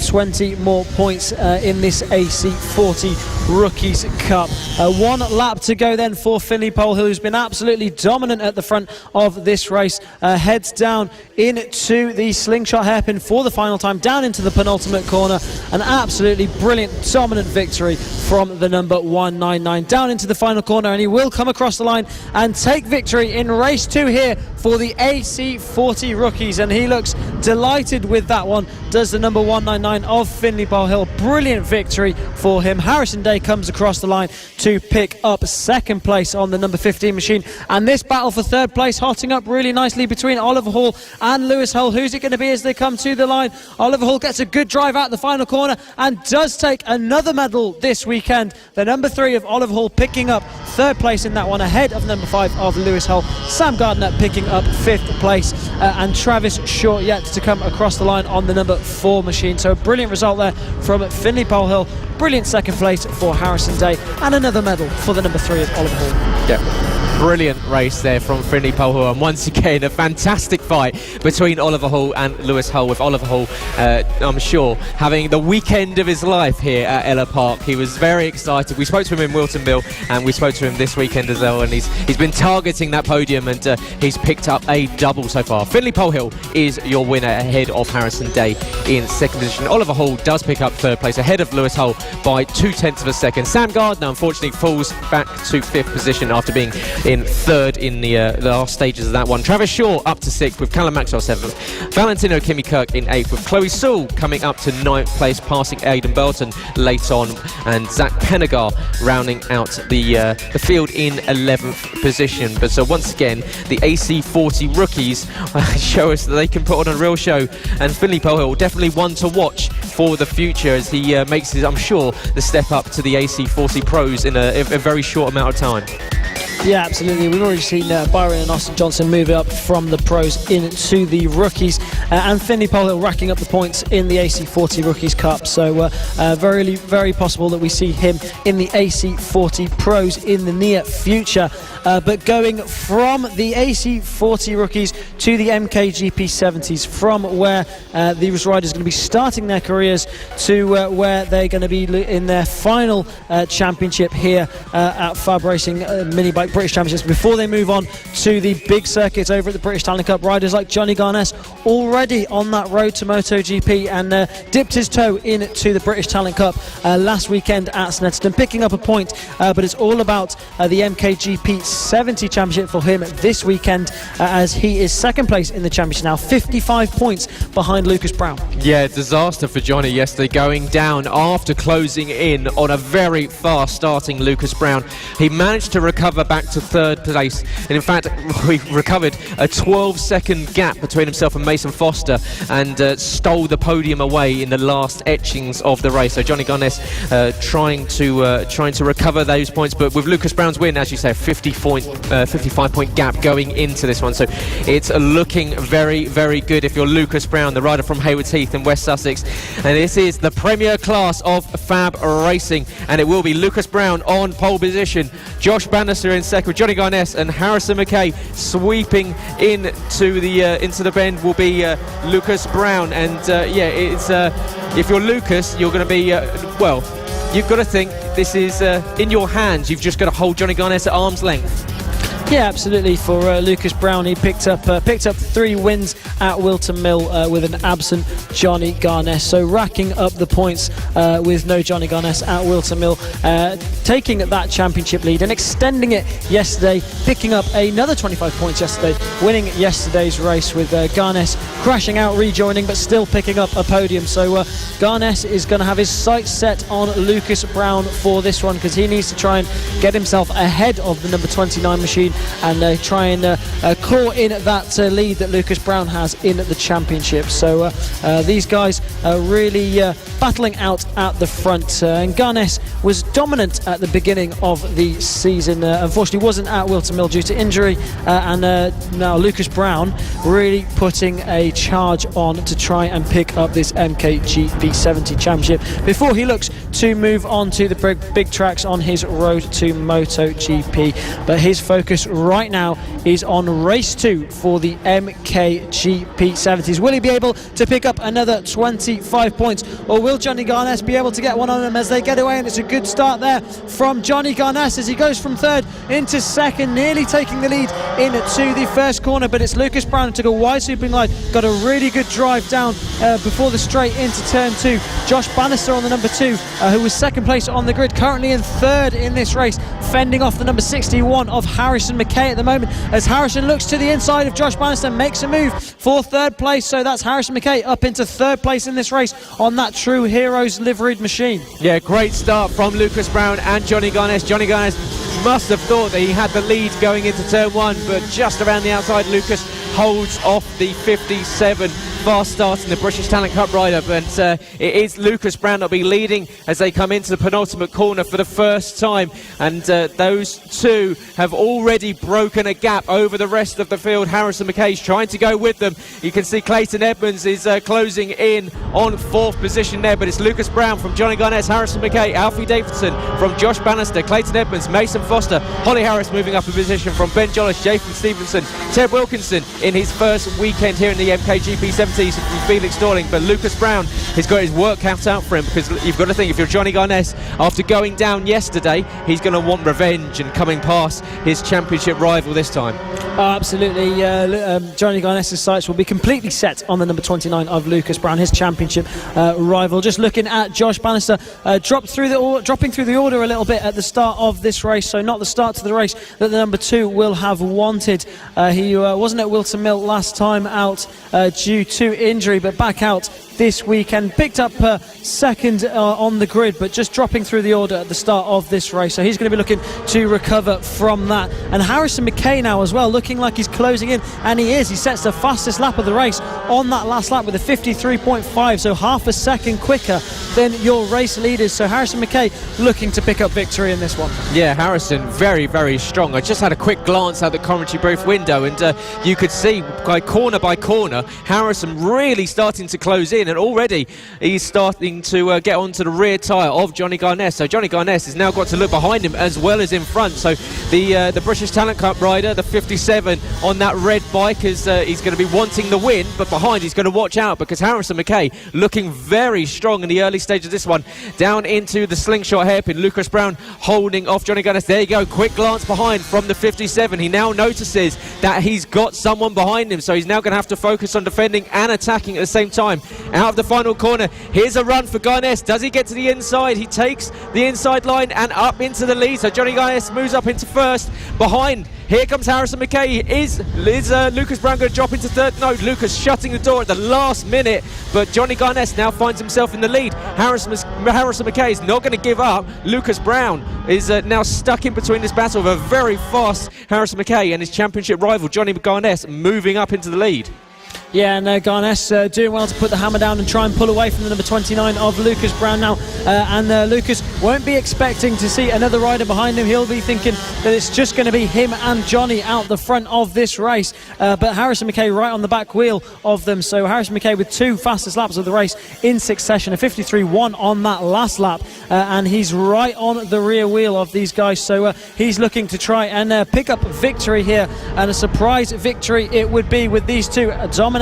20 more points in this AC40 Rookies Cup. 1 lap to go then for Finley Polehill, who's been absolutely dominant at the front of this race. Heads down into the slingshot hairpin for the final time, down into the penultimate corner. An absolutely brilliant, dominant victory from the number 199 down into the final corner, and he will come across the line and take victory in race 2 here for the AC40 Rookies, and he looks delighted with that one, does the number 199 of Finley Polehill. Brilliant victory for him. Harrison Day comes across the line to pick up second place on the number 15 machine, and this battle for third place hotting up really nicely between Oliver Hall and Lewis Hull. Who's it going to be as they come to the line? Oliver Hall gets a good drive out the final corner and does take another medal this weekend. The number 3 of Oliver Hall picking up third place in that one, ahead of number 5 of Lewis Hull. Sam Gardner picking up 5th place, and Travis Short yet to come across the line on the number 4 machine. So a brilliant result there from Finley Polehill. Brilliant second place for Harrison Day, and another medal for the number 3 of Oliver Hall. Yeah. Brilliant race there from Finley Polehill, and once again a fantastic fight between Oliver Hall and Lewis Hull, with Oliver Hall I'm sure having the weekend of his life here at Ellough Park. He was very excited. We spoke to him in Wilton Mill, and we spoke to him this weekend as well, and he's been targeting that podium, and he's picked up a double so far. Finley Polehill is your winner ahead of Harrison Day in second position. Oliver Hall does pick up third place ahead of Lewis Hull by 0.2 of a second. Sam Gardner unfortunately falls back to 5th position after being in third in the last stages of that one. Travis Shaw up to 6th with Callum Maxwell 7th. Valentino Kimmy Kirk in 8th, with Chloe Sewell coming up to 9th place, passing Aidan Belton late on, and Zach Penegar rounding out the field in 11th position. But so once again, the AC40 Rookies show us that they can put on a real show, and Finley Polehill definitely one to watch for the future as he makes his, I'm sure, the step up to the AC40 Pros in a very short amount of time. Yeah, absolutely. We've already seen Byron and Austin Johnson move up from the pros into the rookies, and Finley Polehill racking up the points in the AC40 Rookies Cup. So very, very possible that we see him in the AC40 Pros in the near future. But going from the AC40 Rookies to the Mkgp 70s, from where these riders are going to be starting their careers to where they're going to be in their final championship here at FAB-Racing Mini Bike British Championships before they move on to the big circuits over at the British Talent Cup. Riders like Johnny Garness already on that road to MotoGP and dipped his toe into the British Talent Cup last weekend at Snetterton, picking up a point, but it's all about the Mkgp 70 Championship for him this weekend, as he is second place in the championship now, 55 points behind Lucas Brown. Yeah, disaster for Johnny yesterday, going down after closing in on a very fast starting Lucas Brown. He managed to recover back to third place, and in fact we recovered a 12-second gap between himself and Mason Foster, and stole the podium away in the last etchings of the race. So Johnny Garness trying to recover those points, but with Lucas Brown's win, as you say, a 55-point gap going into this one. So it's looking very, very good if you're Lucas Brown, the rider from Haywards Heath in West Sussex. And this is the premier class of FAB-Racing, and it will be Lucas Brown on pole position, Josh Bannister in second, Johnny Garness and Harrison Mkgp sweeping into the bend will be Lucas Brown. And it's if you're Lucas, you're going to be you've got to think this is in your hands. You've just got to hold Johnny Garness at arm's length. Yeah, absolutely. For Lucas Brown, he picked up 3 wins at Wilton Mill with an absent Johnny Garness. So racking up the points with no Johnny Garness at Wilton Mill, taking that championship lead and extending it yesterday, picking up another 25 points yesterday, winning yesterday's race with Garness crashing out, rejoining, but still picking up a podium. So Garness is going to have his sights set on Lucas Brown for this one, because he needs to try and get himself ahead of the number 29 machine and try and claw in that lead that Lucas Brown has in the championship. So these guys are really battling out at the front, and Garness was dominant at the beginning of the season, unfortunately wasn't at Wilton Mill due to injury, and now Lucas Brown really putting a charge on to try and pick up this Mkgp 70 championship before he looks to move on to the big tracks on his road to MotoGP. But his focus right now is on race 2 for the Mkgp 70s. Will he be able to pick up another 25 points, or will Johnny Garness be able to get one on him as they get away? And it's a good start there from Johnny Garness as he goes from third into second, nearly taking the lead into the first corner. But it's Lucas Brown who took a wide sweeping line, got a really good drive down before the straight into turn 2. Josh Bannister on the number 2, who was second place on the grid, currently in third in this race, fending off the number 61 of Harrison Mkgp at the moment, as Harrison looks to the inside of Josh Bannister, makes a move for third place. So that's Harrison Mkgp up into third place in this race on that True Heroes liveried machine. Yeah, great start from Lucas Brown and Johnny Garness. Johnny Garness must have thought that he had the lead going into turn 1, but just around the outside, Lucas holds off the 57. Fast start in the British Talent Cup rider, but it is Lucas Brown that'll be leading as they come into the penultimate corner for the first time, and those two have already broken a gap over the rest of the field. Harrison Mkgp's trying to go with them. You can see Clayton Edmonds is closing in on 4th position there, but it's Lucas Brown from Johnny Garness, Harrison Mkgp, Alfie Davidson from Josh Bannister, Clayton Edmonds, Mason Foster, Holly Harris moving up a position from Ben Jollish, Jathan Stevenson, Ted Wilkinson in his first weekend here in the Mkgp 70s from Felix Dorling. But Lucas Brown has got his work cut out for him, because you've got to think, if you're Johnny Garness, after going down yesterday, he's going to want revenge and coming past his championship rival this time. Oh, absolutely. Johnny Garness's sights will be completely set on the number 29 of Lucas Brown, his championship rival. Just looking at Josh Bannister, dropping through the order a little bit at the start of this race, so not the start to the race that the number 2 will have wanted. He wasn't at Wilton Mill last time out due to injury, but back out this weekend, picked up second on the grid, but just dropping through the order at the start of this race, so he's going to be looking to recover from that. And Harrison Mkgp now as well, looking like he's closing in, and he is. He sets the fastest lap of the race on that last lap with a 53.5, so half a second quicker than your race leaders. So Harrison Mkgp looking to pick up victory in this one. Yeah, Harrison very, very strong. I just had a quick glance out the commentary booth window, and you could see by corner, Harrison really starting to close in, and already he's starting to get onto the rear tyre of Johnny Garness. So Johnny Garness has now got to look behind him as well as in front. So the British Talent Cup rider, the 57 on that red bike, is he's going to be wanting the win, but behind he's going to watch out because Harrison Mkgp looking very strong in the early stage of this one. Down into the slingshot hairpin, Lucas Brown holding off Johnny Garness. There you go, quick glance behind from the 57. He now notices that he's got someone behind him, so he's now going to have to focus on defending and attacking at the same time. Out of the final corner, here's a run for Garness. Does he get to the inside? He takes the inside line and up into the lead, so Johnny Garness moves up into first. Behind, here comes Harrison Mkgp. Is Lucas Brown going to drop into third? No, Lucas shutting the door at the last minute, but Johnny Garness now finds himself in the lead. Harrison Mkgp is not going to give up. Lucas Brown is now stuck in between this battle with a very fast Harrison Mkgp and his championship rival Johnny Garness moving up into the lead. Yeah, and Garness doing well to put the hammer down and try and pull away from the number 29 of Lucas Brown now. And Lucas won't be expecting to see another rider behind him. He'll be thinking that it's just going to be him and Johnny out the front of this race. But Harrison Mkgp right on the back wheel of them. So Harrison Mkgp with 2 fastest laps of the race in succession, a 53.1 on that last lap. And he's right on the rear wheel of these guys. So he's looking to try and pick up victory here. And a surprise victory it would be with these two dominating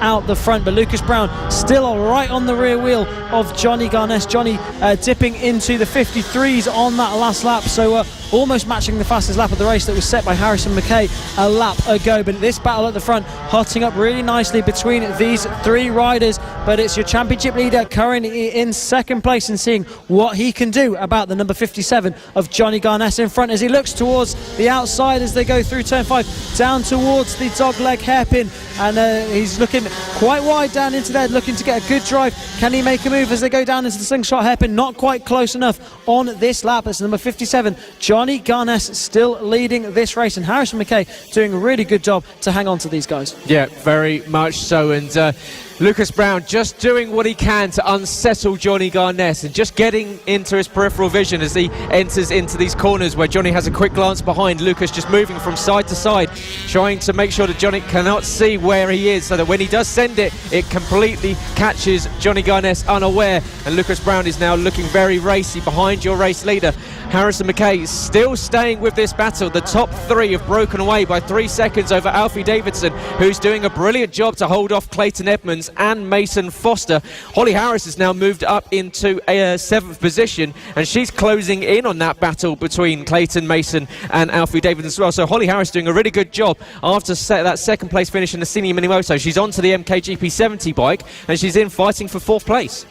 out the front, but Lucas Brown still right on the rear wheel of Johnny Garness. Johnny dipping into the 53s on that last lap, so almost matching the fastest lap of the race that was set by Harrison Mkgp a lap ago. But this battle at the front hotting up really nicely between these 3 riders, but it's your championship leader currently in second place and seeing what he can do about the number 57 of Johnny Garness in front as he looks towards the outside as they go through turn 5 down towards the dogleg hairpin, and he's looking quite wide down into there, looking to get a good drive. Can he make a move as they go down into the slingshot hairpin? Not quite close enough on this lap. It's number 57 Johnny Garness still leading this race, and Harrison Mkgp doing a really good job to hang on to these guys. Yeah, very much so. And Lucas Brown just doing what he can to unsettle Johnny Garness and just getting into his peripheral vision as he enters into these corners where Johnny has a quick glance behind. Lucas just moving from side to side, trying to make sure that Johnny cannot see where he is, so that when he does send it, it completely catches Johnny Garness unaware. And Lucas Brown is now looking very racy behind your race leader. Harrison Mkgp is still staying with this battle. The top 3 have broken away by 3 seconds over Alfie Davidson, who's doing a brilliant job to hold off Clayton Edmonds and Mason Foster. Holly Harris has now moved up into a 7th position, and she's closing in on that battle between Clayton, Mason and Alfie Davidson as well. So Holly Harris doing a really good job after that second place finish in the Senior Mini Moto. She's onto the Mkgp 70 bike and she's in fighting for 4th place.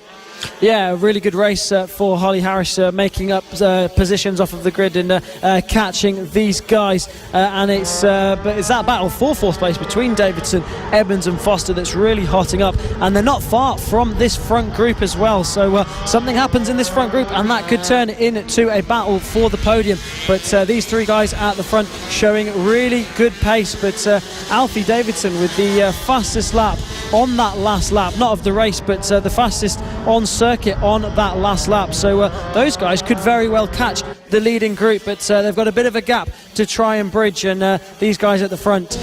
Yeah, a really good race for Holly Harris, making up positions off of the grid and catching these guys. And it's that battle for 4th place between Davidson, Edmonds and Foster that's really hotting up. And they're not far from this front group as well. So something happens in this front group and that could turn into a battle for the podium. But these 3 guys at the front showing really good pace. But Alfie Davidson with the fastest lap on that last lap, not of the race, but the fastest on circuit on that last lap. So those guys could very well catch the leading group, but they've got a bit of a gap to try and bridge, and these guys at the front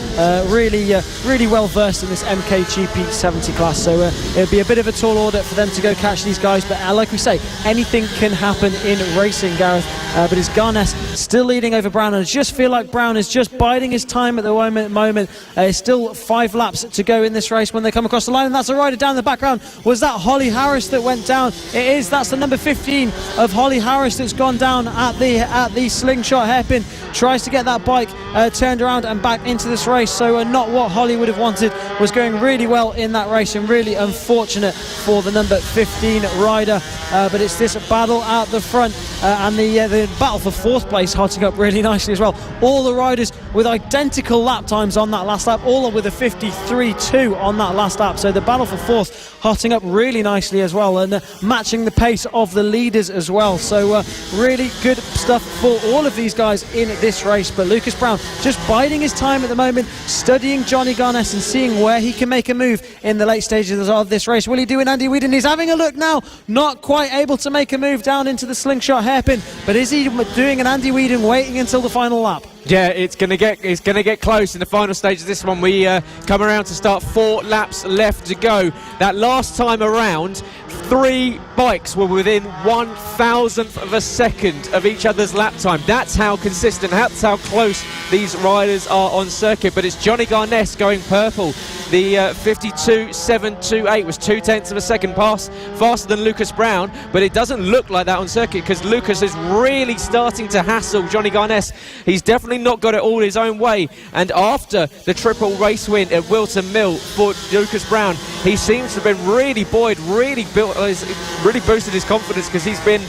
really well versed in this Mkgp 70 class, so it'll be a bit of a tall order for them to go catch these guys. But like we say, anything can happen in racing, Gareth. But is Garness still leading over Brown? And I just feel like Brown is just biding his time at the moment. It's still 5 laps to go in this race when they come across the line, and that's a rider down the background. Was that Holly Harris that went down? It is. That's the number 15 of Holly Harris that's gone down at the slingshot hairpin. Tries to get that bike turned around and back into this race, so not what Holly would have wanted. Was going really well in that race and really unfortunate for the number 15 rider. But it's this battle out the front and the battle for 4th place hotting up really nicely as well. All the riders with identical lap times on that last lap, all with a 53.2 on that last lap. So the battle for 4th hotting up really nicely as well, and matching the pace of the leaders as well. So really good stuff for all of these guys in this race. But Lucas Brown just biding his time at the moment, studying Johnny Garness and seeing where he can make a move in the late stages of this race. Will he do an Andy Whedon? He's having a look now, not quite able to make a move down into the slingshot hairpin, but is he doing an Andy Whedon, waiting until the final lap? Yeah, it's gonna get close in the final stage of this one. We come around to start 4 laps left to go. That last time around, 3 bikes were within 1,000th of a second of each other's lap time. That's how consistent, that's how close these riders are on circuit. But it's Johnny Garness going purple. The 52.728 was 0.2 of a second faster than Lucas Brown, but it doesn't look like that on circuit because Lucas is really starting to hassle Johnny Garness. He's definitely not got it all his own way, and after the triple race win at Wilton Mill for Lucas Brown, he seems to have been really buoyed, really boosted his confidence because he's been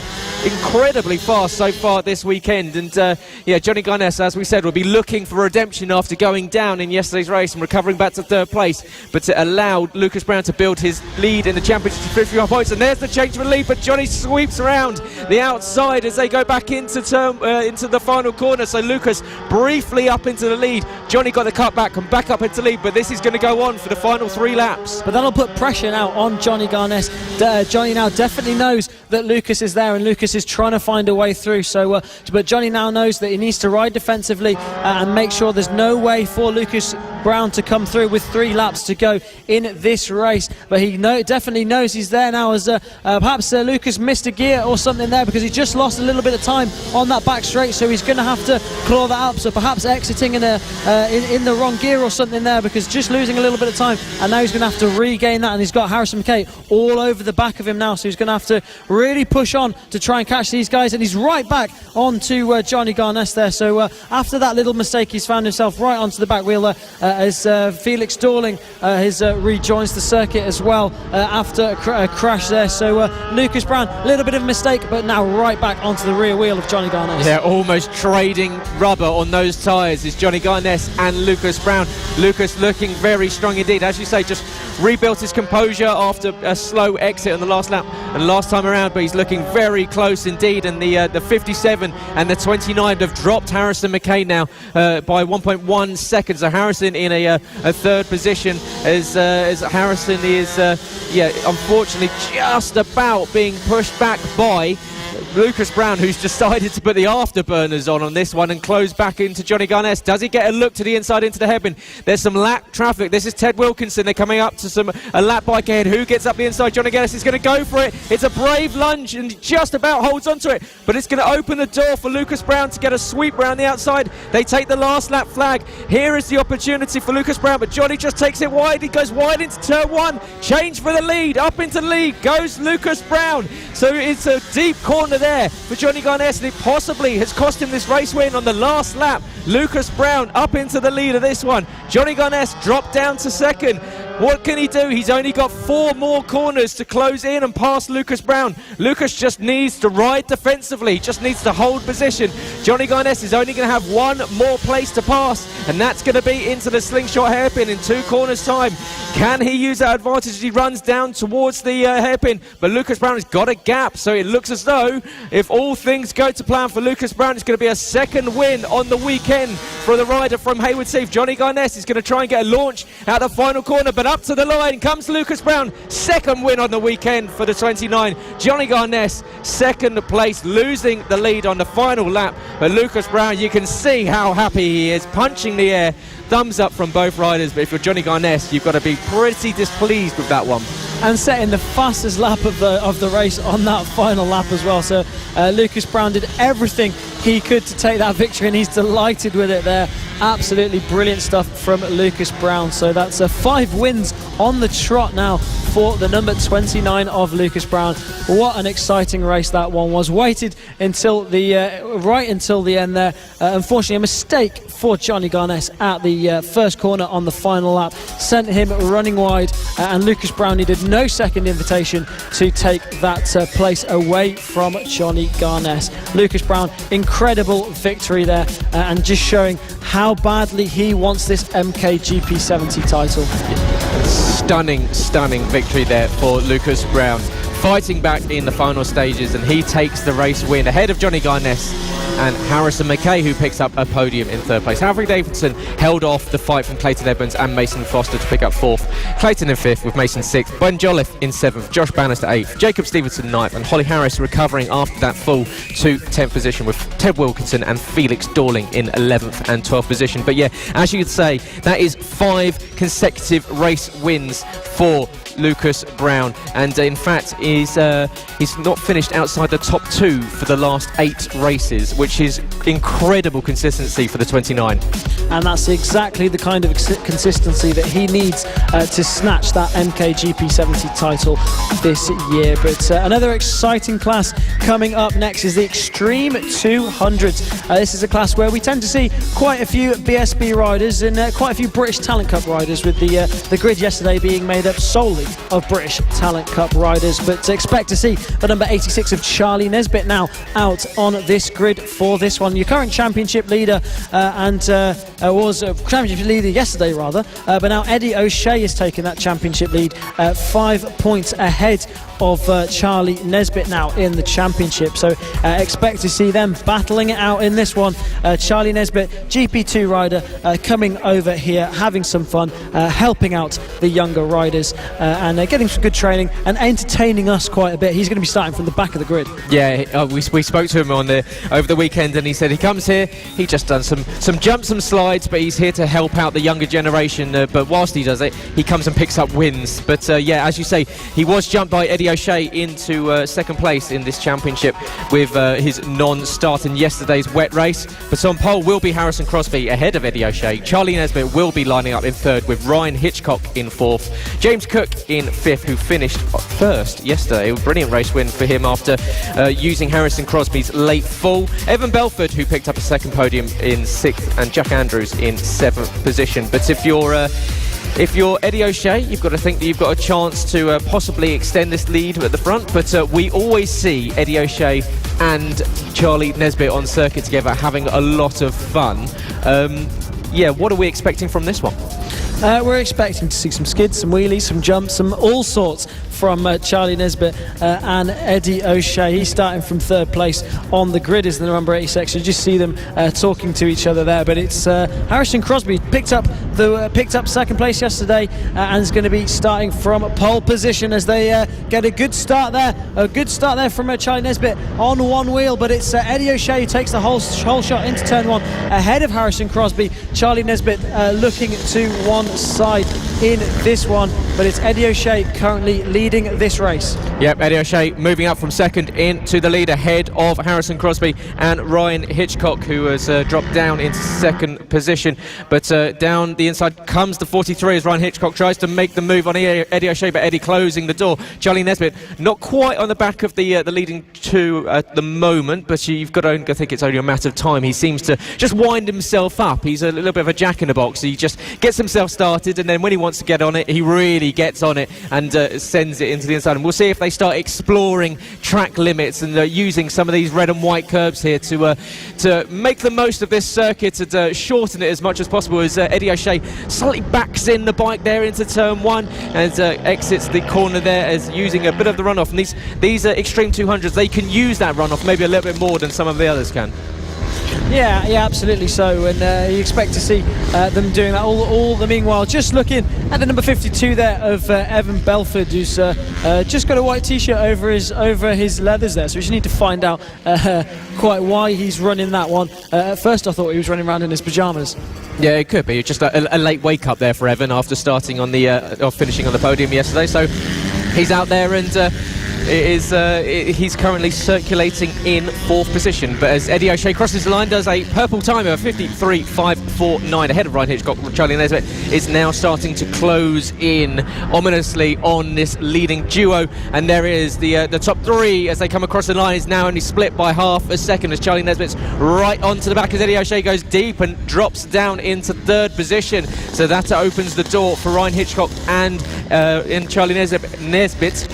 incredibly fast so far this weekend. And yeah, Johnny Garness, as we said, will be looking for redemption after going down in yesterday's race and recovering back to 3rd place, but it allowed Lucas Brown to build his lead in the championship to 51 points. And there's the change of lead, but Johnny sweeps around the outside as they go back into the final corner. So Lucas briefly up into the lead. Johnny got the cut back and back up into lead, but this is going to go on for the final 3 laps. But that'll put pressure now on Johnny Garness. Johnny now definitely knows that Lucas is there, and Lucas is trying to find a way through. So, but Johnny now knows that he needs to ride defensively and make sure there's no way for Lucas Brown to come through with 3 laps to go in this race. But he definitely knows he's there now, as perhaps Lucas missed a gear or something there because he just lost a little bit of time on that back straight. So he's going to have to claw that up. So perhaps exiting in the wrong gear or something there, because just losing a little bit of time, and now he's going to have to regain that. And he's got Harrison Mkgp all over the back of him now, so he's going to have to really push on to try and catch these guys. And he's right back onto Johnny Garness there. So after that little mistake, he's found himself right onto the back wheel as Felix Dorling rejoins the circuit as well after a crash there. So Lucas Brown, a little bit of a mistake, but now right back onto the rear wheel of Johnny Garness. Yeah, almost trading rubber on those tyres is Johnny Garness and Lucas Brown. Lucas looking very strong indeed. As you say, just rebuilt his composure after a slow exit on the last lap and last time around, but he's looking very close indeed. And the 57 and the 29 have dropped Harrison Mkgp now by 1.1 seconds. So Harrison in a 3rd position as Harrison is unfortunately just about being pushed back by Lucas Brown, who's decided to put the afterburners on this one and close back into Johnny Garness. Does he get a look to the inside into the hairpin? There's some lap traffic. This is Ted Wilkinson. They're coming up to a lap bike ahead. Who gets up the inside? Johnny Garness is going to go for it. It's a brave lunge and just about holds onto it, but it's going to open the door for Lucas Brown to get a sweep around the outside. They take the last lap flag. Here is the opportunity for Lucas Brown, but Johnny just takes it wide. He goes wide into turn 1. Change for the lead. Up into the lead goes Lucas Brown. So it's a deep corner there for Johnny Garness, and it possibly has cost him this race win on the last lap. Lucas Brown up into the lead of this one. Johnny Garness dropped down to 2nd. What can he do? He's only got 4 more corners to close in and pass Lucas Brown. Lucas just needs to ride defensively, just needs to hold position. Johnny Garness is only going to have 1 more place to pass, and that's going to be into the slingshot hairpin in 2 corners time. Can he use that advantage as he runs down towards the hairpin? But Lucas Brown has got a gap, so it looks as though if all things go to plan for Lucas Brown, it's going to be a 2nd win on the weekend for the rider from Hayward Heath. Johnny Garness is going to try and get a launch out the final corner, but up to the line comes Lucas Brown. 2nd win on the weekend for the 29. Johnny Garness 2nd place, losing the lead on the final lap. But Lucas Brown, you can see how happy he is, punching the air. Thumbs up from both riders, but if you're Johnny Garness, you've got to be pretty displeased with that one. And setting the fastest lap of the race on that final lap as well. So Lucas Brown did everything he could to take that victory, and he's delighted with it there. Absolutely brilliant stuff from Lucas Brown. So that's 5 wins on the trot now for the number 29 of Lucas Brown. What an exciting race that one was. Waited until the right until the end there. Unfortunately, a mistake for Johnny Garness at the first corner on the final lap sent him running wide, and Lucas Brown needed no second invitation to take that place away from Johnny Garness. Lucas Brown, incredible victory there, and just showing how badly he wants this Mkgp 70 title. Stunning victory there for Lucas Brown, fighting back in the final stages, and he takes the race win ahead of Johnny Garness and Harrison Mkgp, who picks up a podium in third place. Harry Davidson held off the fight from Clayton Edmonds and Mason Foster to pick up fourth. Clayton in fifth with Mason sixth. Ben Jolliffe in seventh. Josh Bannister eighth. Jacob Stevenson ninth. And Holly Harris recovering after that fall to 10th position with Ted Wilkinson and Felix Dorling in 11th and 12th position. But yeah, as you could say, that is 5 consecutive race wins for Lucas Brown, and in fact he's not finished outside the top 2 for the last 8 races, which is incredible consistency for the 29. And that's exactly the kind of consistency that he needs to snatch that Mkgp 70 title this year. But another exciting class coming up next is the Extreme 200s. This is a class where we tend to see quite a few BSB riders and quite a few British Talent Cup riders, with the grid yesterday being made up solely of British Talent Cup riders. But expect to see the number 86 of Charlie Nesbitt now out on this grid for this one. Your current championship leader was championship leader yesterday rather, but now Eddie O'Shea has taken that championship lead, 5 points ahead of Charlie Nesbitt now in the championship. So expect to see them battling it out in this one. Charlie Nesbitt, GP2 rider, coming over here, having some fun, helping out the younger riders, and getting some good training and entertaining us quite a bit. He's going to be starting from the back of the grid. Yeah, we spoke to him over the weekend, and he said he comes here, he just done some jumps, some slides, but he's here to help out the younger generation. But whilst he does it, he comes and picks up wins. But yeah, as you say, he was jumped by Eddie O'Shea into second place in this championship with his non-start in yesterday's wet race. But on pole will be Harrison Crosby ahead of Eddie O'Shea. Charlie Nesbitt will be lining up in third with Ryan Hitchcock in fourth. James Cook in fifth, who finished first yesterday. A brilliant race win for him after using Harrison Crosby's late fall. Evan Belford, who picked up a second podium in sixth, and Jack Andrews in seventh position. But if you're Eddie O'Shea, you've got to think that you've got a chance to possibly extend this lead at the front. But we always see Eddie O'Shea and Charlie Nesbitt on circuit together having a lot of fun. Yeah, what are we expecting from this one? We're expecting to see some skids, some wheelies, some jumps, some all sorts from Charlie Nesbitt and Eddie O'Shea. He's starting from third place on the grid as the number 86. You just see them talking to each other there. But it's Harrison Crosby picked up second place yesterday and is going to be starting from pole position as they get a good start there. A good start there from Charlie Nesbitt on one wheel. But it's Eddie O'Shea who takes the whole shot into turn one ahead of Harrison Crosby. Charlie Nesbitt looking to one side in this one, but it's Eddie O'Shea currently leading this race. Yep, Eddie O'Shea moving up from second into the lead ahead of Harrison Crosby and Ryan Hitchcock, who has dropped down into second position. But down the inside comes the 43 as Ryan Hitchcock tries to make the move on Eddie O'Shea, but Eddie closing the door. Charlie Nesbitt not quite on the back of the leading two at the moment, but you've got to think it's only a matter of time. He seems to just wind himself up. He's a little bit of a jack-in-the-box. He just gets himself started, and then when he wants to get on it, he really gets on it and sends it into the inside. And we'll see if they start exploring track limits and using some of these red and white curbs here to make the most of this circuit and shorten it as much as possible, as Eddie O'Shea slightly backs in the bike there into turn one and exits the corner there as using a bit of the runoff. And these Extreme 200s, they can use that runoff maybe a little bit more than some of the others can. Yeah, absolutely so, and you expect to see them doing that. All the meanwhile, just looking at the number 52 there of Evan Belford, who's just got a white t-shirt over his leathers there, so we just need to find out quite why he's running that one. At first I thought he was running around in his pyjamas. Yeah, it could be just a late wake up there for Evan after starting on the finishing on the podium yesterday. So he's out there and he's currently circulating in fourth position. But as Eddie O'Shea crosses the line, does a purple time of 53.549 ahead of Ryan Hitchcock. Charlie Nesbitt is now starting to close in ominously on this leading duo, and there is the top three as they come across the line is now only split by half a second as Charlie Nesbitt's right onto the back as Eddie O'Shea goes deep and drops down into third position. So that opens the door for Ryan Hitchcock and Charlie Nesbitt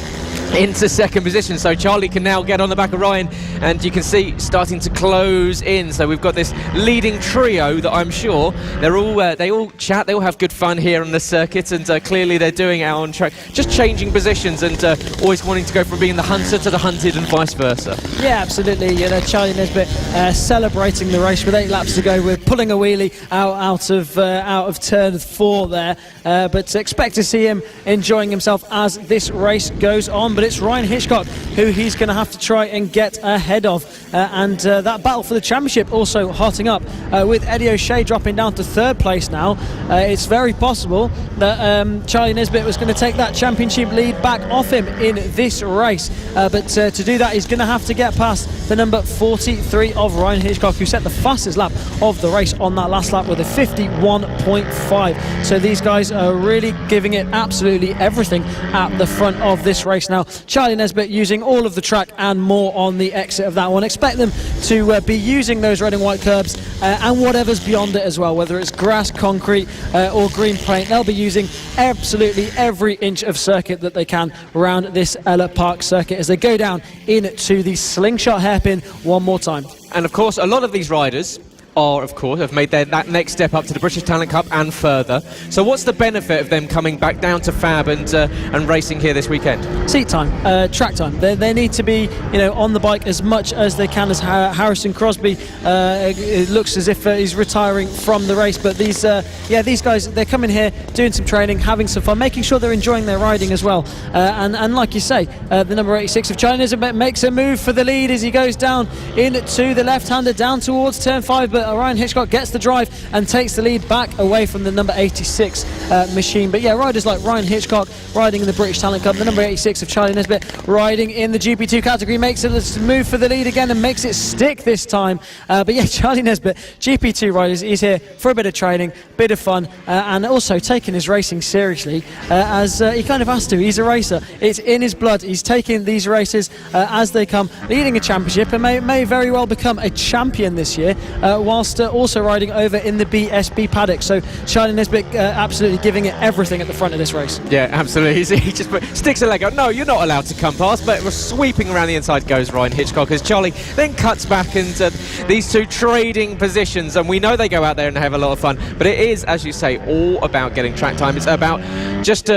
into second position, so Charlie can now get on the back of Ryan, and you can see starting to close in. So we've got this leading trio that I'm sure they all chat, they all have good fun here on the circuit, and clearly they're doing it out on track, just changing positions and always wanting to go from being the hunter to the hunted and vice versa. Yeah, absolutely. Charlie Nesbitt celebrating the race with 8 laps to go. We're pulling a wheelie out of turn 4 there, but expect to see him enjoying himself as this race goes on. But it's Ryan Hitchcock who he's going to have to try and get ahead of, and that battle for the championship also hotting up with Eddie O'Shea dropping down to 3rd place now. It's very possible that Charlie Nesbitt was going to take that championship lead back off him in this race, but to do that he's going to have to get past the number 43 of Ryan Hitchcock, who set the fastest lap of the race on that last lap with a 51.5. So these guys are really giving it absolutely everything at the front of this race now. Charlie Nesbitt using all of the track and more on the exit of that one. Expect them to be using those red and white curbs and whatever's beyond it as well, whether it's grass, concrete or green paint. They'll be using absolutely every inch of circuit that they can around this Ellough Park circuit as they go down into the slingshot hairpin one more time. And of course a lot of these riders have made that next step up to the British Talent Cup and further. So what's the benefit of them coming back down to FAB and racing here this weekend? Seat time, track time. They need to be on the bike as much as they can. As Harrison Crosby, it looks as if he's retiring from the race, but these guys, they're coming here doing some training, having some fun, making sure they're enjoying their riding as well, and like you say, the number 86 of Charlie Nesbitt makes a move for the lead as he goes down into the left-hander down towards turn 5, but Ryan Hitchcock gets the drive and takes the lead back away from the number 86 machine. But yeah, riders like Ryan Hitchcock riding in the British Talent Cup, the number 86 of Charlie Nesbitt riding in the GP2 category, makes it a move for the lead again and makes it stick this time. But yeah, Charlie Nesbitt, GP2 riders, he's here for a bit of training, bit of fun, and also taking his racing seriously, as he kind of has to. He's a racer, it's in his blood. He's taking these races as they come, leading a championship, and may very well become a champion this year, whilst also riding over in the BSB paddock. So Charlie Nesbitt absolutely giving it everything at the front of this race. Yeah, absolutely. He just sticks a leg out. No, you're not allowed to come past, but sweeping around the inside goes Ryan Hitchcock as Charlie then cuts back, and these two trading positions, and we know they go out there and have a lot of fun, but it is, as you say, all about getting track time. It's about just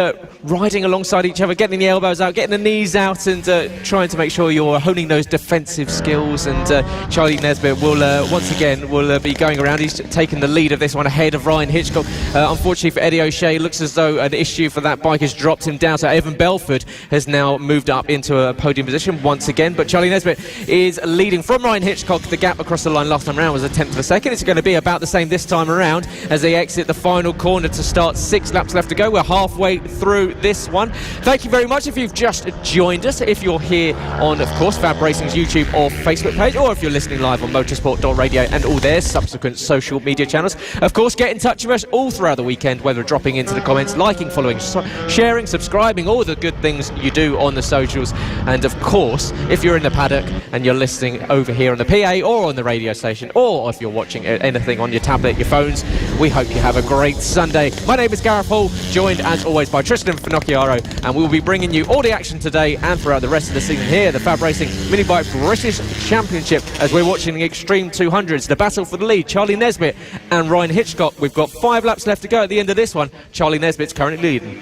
riding alongside each other, getting the elbows out, getting the knees out, and trying to make sure you're honing those defensive skills. And Charlie Nesbitt will once again be going around. He's taken the lead of this one ahead of Ryan Hitchcock. Unfortunately for Eddie O'Shea, looks as though an issue for that bike has dropped him down, so Evan Belford has now moved up into a podium position once again. But Charlie Nesbitt is leading from Ryan Hitchcock. The gap across the line last time around was a tenth of a second. It's going to be about the same this time around as they exit the final corner to start. 6 laps left to go. We're halfway through this one. Thank you very much if you've just joined us. If you're here on, of course, FAB-Racing's YouTube or Facebook page, or if you're listening live on motorsport.radio and all their subsequent social media channels, of course, get in touch with us all throughout the weekend, whether dropping into the comments, liking, following, sharing, subscribing, all the good things you do on the socials. And of course, if you're in the paddock and you're listening over here on the PA or on the radio station, or if you're watching anything on your tablet, your phones, we hope you have a great Sunday. My name is Gareth Hall, joined as always by Trystan and Finocchiaro, and we'll be bringing you all the action today and throughout the rest of the season here, the FAB-Racing Mini Bike British Championship, as we're watching the Extreme 200s, the battle for the lead, Charlie Nesbitt and Ryan Hitchcock. We've got 5 laps left to go at the end of this one. Charlie Nesbitt's currently leading.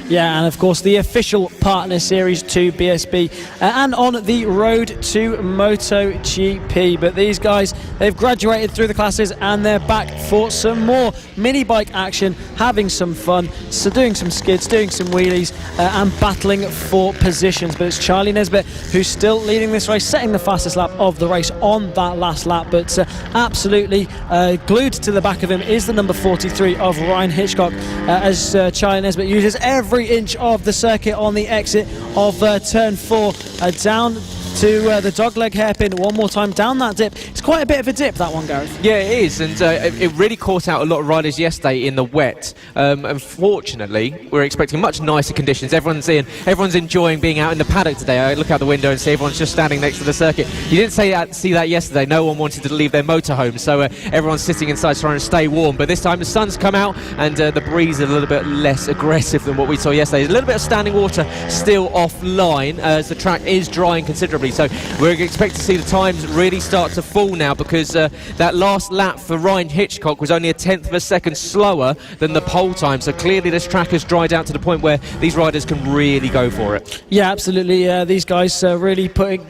Yeah, and of course the official partner series to BSB and on the road to MotoGP. But these guys, they've graduated through the classes and they're back for some more mini bike action, having some fun, so doing some skids, doing some wheelies and battling for positions. But it's Charlie Nesbitt who's still leading this race, setting the fastest lap of the race on that last lap. But absolutely glued to the back of him is the number 43 of Ryan Hitchcock, as Charlie Nesbitt uses every inch of the circuit on the exit of turn 4 down to the dogleg hairpin one more time down that dip. It's quite a bit of a dip, that one, Gareth. Yeah, it is, and it really caught out a lot of riders yesterday in the wet. Unfortunately, we're expecting much nicer conditions. Everyone's enjoying being out in the paddock today. I look out the window and see everyone's just standing next to the circuit. You didn't see that yesterday. No one wanted to leave their motorhome, so everyone's sitting inside trying to stay warm. But this time the sun's come out, and the breeze is a little bit less aggressive than what we saw yesterday. There's a little bit of standing water still offline as the track is drying considerably. So we're expecting to see the times really start to fall now, because that last lap for Ryan Hitchcock was only a tenth of a second slower than the pole time. So clearly this track has dried out to the point where these riders can really go for it. Yeah, absolutely. These guys really putting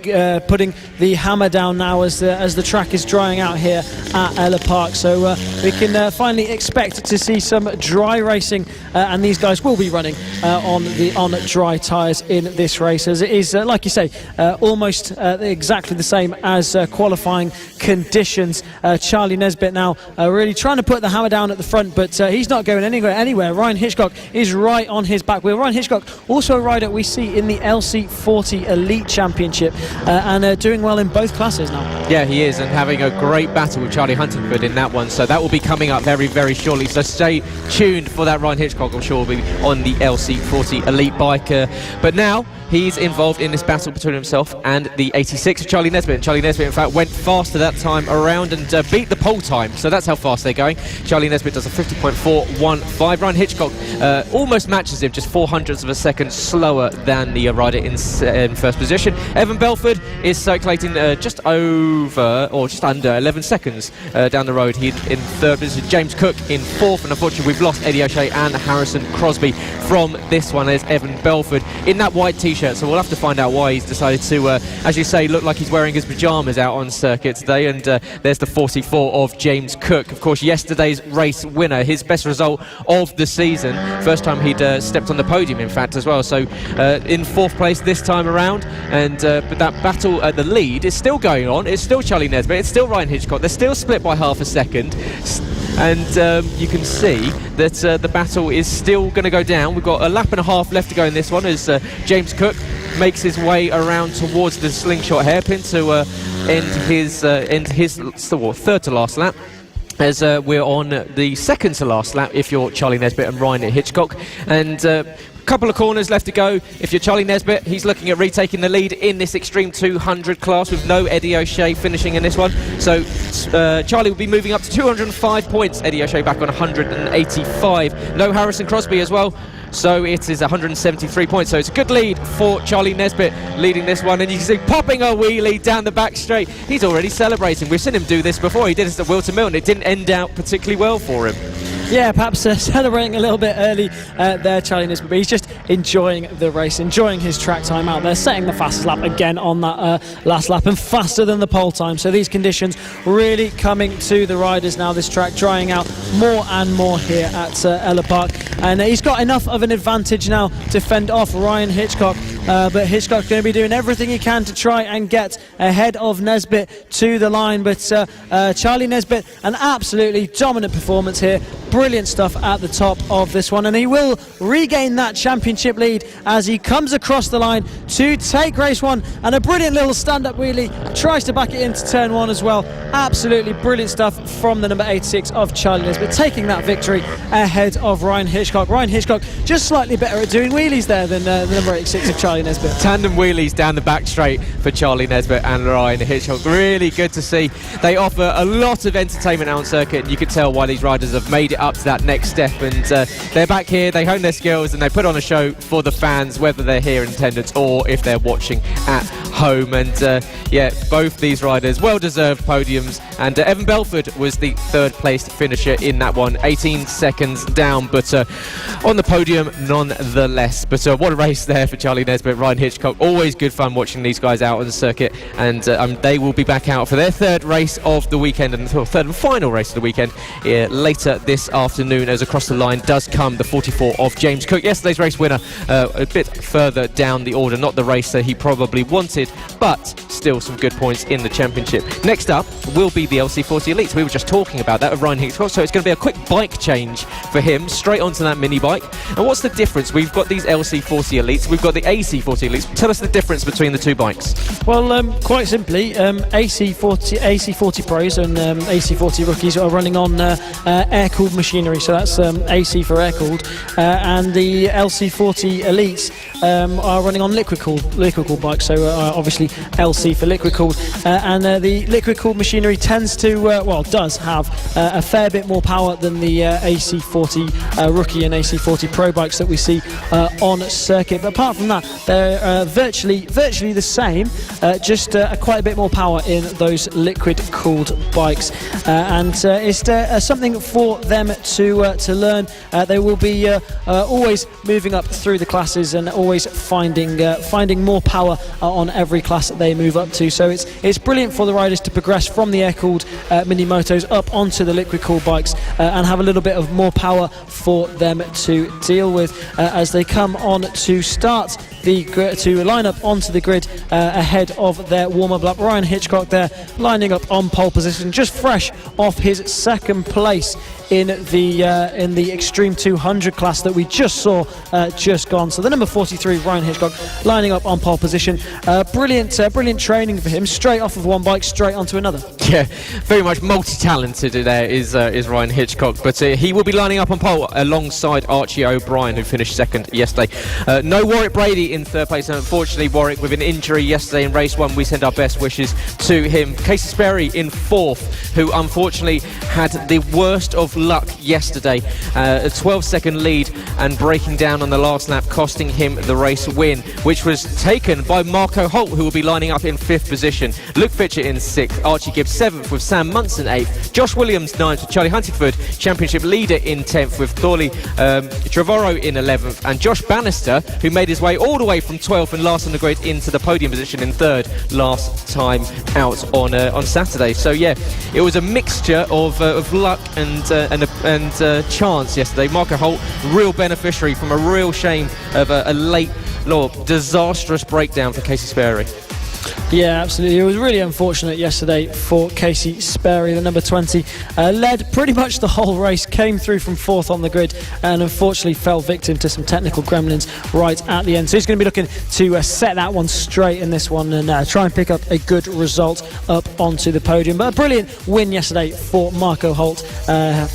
the hammer down now as the track is drying out here at Ellough Park. So we can finally expect to see some dry racing, and these guys will be running on dry tyres in this race, as it is, like you say, almost exactly the same as qualifying conditions. Charlie Nesbitt now really trying to put the hammer down at the front, but he's not going anywhere. Ryan Hitchcock is right on his back wheel. Ryan Hitchcock, also a rider we see in the LC40 Elite Championship, and doing well in both classes now. Yeah, he is, and having a great battle with Charlie Huntingford in that one. So that will be coming up very, very shortly. So stay tuned for that. Ryan Hitchcock, I'm sure, will be on the LC40 Elite bike. But now he's involved in this battle between himself and the 86 of Charlie Nesbitt. And Charlie Nesbitt, in fact, went faster that time around and beat the pole time. So that's how fast they're going. Charlie Nesbitt does a 50.415. Ryan Hitchcock almost matches him, just 0.04 of a second slower than the rider in first position. Evan Belford is circulating just over, or just under 11 seconds down the road. He in third position. James Cook in fourth, and unfortunately we've lost Eddie O'Shea and Harrison Crosby from this one. There's Evan Belford in that white t-shirt, so we'll have to find out why he's decided to, as you say, look like he's wearing his pyjamas out on circuit today. And there's the 44 of James Cook, of course, yesterday's race winner, his best result of the season, first time he'd stepped on the podium, in fact, as well. So in fourth place this time around, and but that battle at the lead is still going on. It's still Charlie Nesbitt, it's still Ryan Hitchcock. They're still split by half a second, and you can see that the battle is still going to go down. We've got a lap and a half left to go in this one, as James Cook makes his way around towards the slingshot hairpin to end his third to last lap, as we're on the second to last lap if you're Charlie Nesbitt and Ryan Hitchcock. And couple of corners left to go. If you're Charlie Nesbitt, he's looking at retaking the lead in this Extreme 200 class, with no Eddie O'Shea finishing in this one. So Charlie will be moving up to 205 points. Eddie O'Shea back on 185. No Harrison Crosby as well. So it is 173 points. So it's a good lead for Charlie Nesbitt leading this one. And you can see popping a wheelie down the back straight. He's already celebrating. We've seen him do this before. He did this at Wilton Milton. It didn't end out particularly well for him. Yeah, perhaps celebrating a little bit early there, Charlie Nesbitt, but he's just enjoying the race, enjoying his track time out there, setting the fastest lap again on that last lap, and faster than the pole time. So these conditions really coming to the riders now, this track drying out more and more here at Ellough Park. And he's got enough of an advantage now to fend off Ryan Hitchcock, but Hitchcock's going to be doing everything he can to try and get ahead of Nesbitt to the line. But Charlie Nesbitt, an absolutely dominant performance here. Brilliant stuff at the top of this one, and he will regain that championship lead as he comes across the line to take race one. And a brilliant little stand-up wheelie, tries to back it into turn one as well. Absolutely brilliant stuff from the number 86 of Charlie Nesbitt, taking that victory ahead of Ryan Hitchcock. Ryan Hitchcock just slightly better at doing wheelies there than the number 86 of Charlie Nesbitt. Tandem wheelies down the back straight for Charlie Nesbitt and Ryan Hitchcock. Really good to see. They offer a lot of entertainment out on circuit, and you can tell why these riders have made it up to that next step. And they're back here, they hone their skills, and they put on a show for the fans, whether they're here in attendance or if they're watching at home. And yeah, both these riders well-deserved podiums. And Evan Belford was the third place finisher in that one, 18 seconds down, but on the podium nonetheless. But what a race there for Charlie Nesbitt, Ryan Hitchcock. Always good fun watching these guys out on the circuit, and they will be back out for their third race of the weekend, and the third and final race of the weekend later this afternoon, as across the line does come the 44 of James Cook, yesterday's race winner, a bit further down the order, not the race that he probably wanted limited, but still some good points in the championship. Next up will be the LC40 Elites. We were just talking about that of Ryan Hitchcock, so it's going to be a quick bike change for him, straight onto that mini bike. And what's the difference? We've got these LC40 Elites, we've got the AC40 Elites. Tell us the difference between the two bikes. Well, quite simply, AC40 Pros and AC40 Rookies are running on air-cooled machinery, so that's AC for air-cooled, and the LC40 Elites are running on liquid-cooled bikes, so obviously LC for liquid-cooled, and the liquid-cooled machinery tends to, does have a fair bit more power than the AC40 Rookie and AC40 Pro bikes that we see on circuit. But apart from that, they're virtually the same, just quite a bit more power in those liquid-cooled bikes, and it's something for them to learn. They will be always moving up through the classes and always finding more power on every class that they move up to. So it's brilliant for the riders to progress from the air-cooled mini motos up onto the liquid-cooled bikes and have a little bit of more power for them to deal with as they come on to start to line up onto the grid ahead of their warm-up lap. Ryan Hitchcock there lining up on pole position, just fresh off his second place in the Extreme 200 class that we just saw just gone. So the number 43, Ryan Hitchcock, lining up on pole position. Brilliant training for him, straight off of one bike, straight onto another. Yeah, very much multi-talented there is Ryan Hitchcock, but he will be lining up on pole alongside Archie O'Brien, who finished second yesterday. No Warwick Brady in third place, and unfortunately Warwick with an injury yesterday in race one. We send our best wishes to him. Casey Sperry in fourth, who unfortunately had the worst of luck yesterday. A 12-second lead and breaking down on the last lap, costing him the race win, which was taken by Marco Holt, who will be lining up in fifth position. Luke Fitcher in sixth, Archie Gibbs seventh with Sam Munson eighth, Josh Williams ninth with Charlie Huntingford, championship leader in 10th with Thorley Trevorrow in 11th, and Josh Bannister, who made his way all the way from 12th and last on the grid into the podium position in third last time out on Saturday. So yeah, it was a mixture of luck and chance yesterday. Marco Holt, real beneficiary from a real shame of a late, disastrous breakdown for Casey Sperry. Yeah, absolutely. It was really unfortunate yesterday for Casey Sperry, the number 20. Led pretty much the whole race, came through from fourth on the grid, and unfortunately fell victim to some technical gremlins right at the end. So he's going to be looking to set that one straight in this one and try and pick up a good result up onto the podium. But a brilliant win yesterday for Marco Holt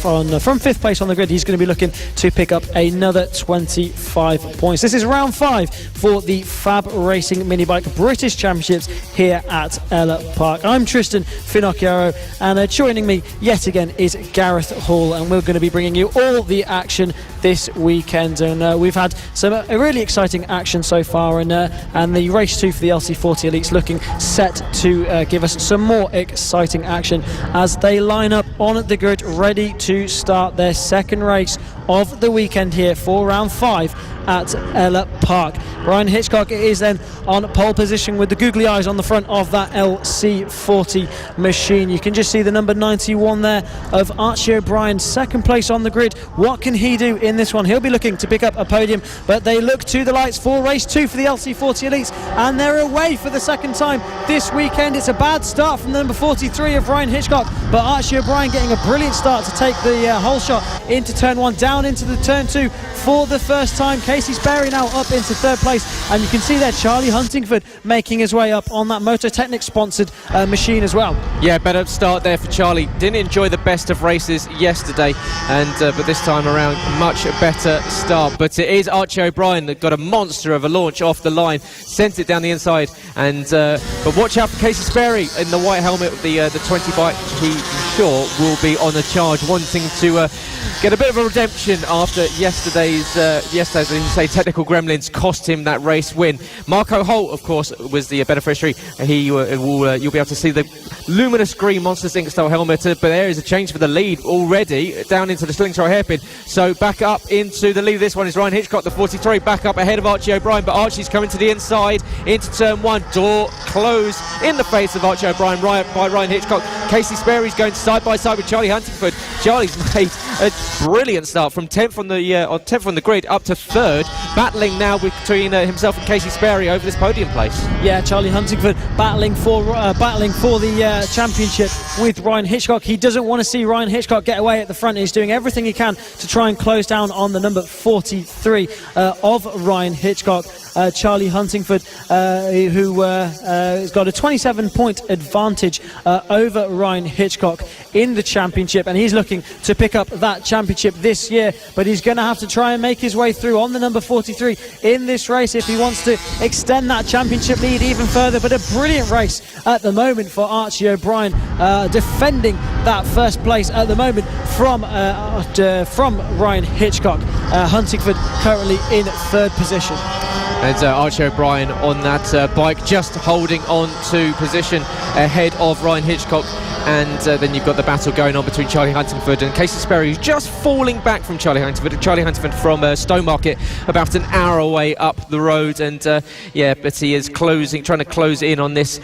from fifth place on the grid. He's going to be looking to pick up another 25 points. This is round 5 for the FAB-Racing Minibike British Championships here at Ellough Park. I'm Trystan Finocchiaro, and joining me yet again is Gareth Hall, and we're going to be bringing you all the action this weekend. And we've had some really exciting action so far, and the race 2 for the LC40 Elites looking set to give us some more exciting action as they line up on the grid ready to start their second race of the weekend here for round 5 at Ellough Park. Ryan Hitchcock is then on pole position with the googly eyes on the front of that LC40 machine. You can just see the number 91 there of Archie O'Brien, second place on the grid. What can he do in this one? He'll be looking to pick up a podium, but they look to the lights for race 2 for the LC40 Elites, and they're away for the second time this weekend. It's a bad start from the number 43 of Ryan Hitchcock, but Archie O'Brien getting a brilliant start to take the whole shot into turn 1, down into the turn 2 for the first time. Casey Sperry now up into third place, and you can see there Charlie Huntingford making his way up on that Moto Technic sponsored machine as well. Yeah, better start there for Charlie. Didn't enjoy the best of races yesterday, and but this time around much better start. But it is Archie O'Brien that got a monster of a launch off the line, sent it down the inside, and but watch out for Casey Sperry in the white helmet with the 20 bike. He sure will be on the charge, wanting to get a bit of a redemption after yesterday's as you say, technical gremlins cost him that race win. Marco Holt, of course, was the beneficiary. He will you'll be able to see the luminous green Monsters Inc. style helmet, but there is a change for the lead already, down into the Slingshot hairpin. So back up into the lead. This one is Ryan Hitchcock, the 43, back up ahead of Archie O'Brien, but Archie's coming to the inside into turn 1. Door closed in the face of Archie O'Brien by Ryan Hitchcock. Casey Sperry's going side by side with Charlie Huntingford. Charlie's made a brilliant start from 10th on the grid up to 3rd, battling now between himself and Casey Sperry over this podium place. Yeah, Charlie Huntingford battling for the championship with Ryan Hitchcock. He doesn't want to see Ryan Hitchcock get away at the front. He's doing everything he can to try and close down on the number 43 of Ryan Hitchcock. Charlie Huntingford, who has got a 27-point advantage over Ryan Hitchcock in the championship, and he's looking to pick up that championship this year, but he's going to have to try and make his way through on the number 43 in this race if he wants to extend that championship lead even further. But a brilliant race at the moment for Archie O'Brien, defending that first place at the moment from Ryan Hitchcock. Huntingford currently in 3rd position. And Archie O'Brien on that bike, just holding on to position ahead of Ryan Hitchcock. And then you've got the battle going on between Charlie Huntingford and Casey Sperry, who's just falling back from Charlie Huntingford. Charlie Huntingford from Stowmarket, about an hour away up the road. And but he is trying to close in on this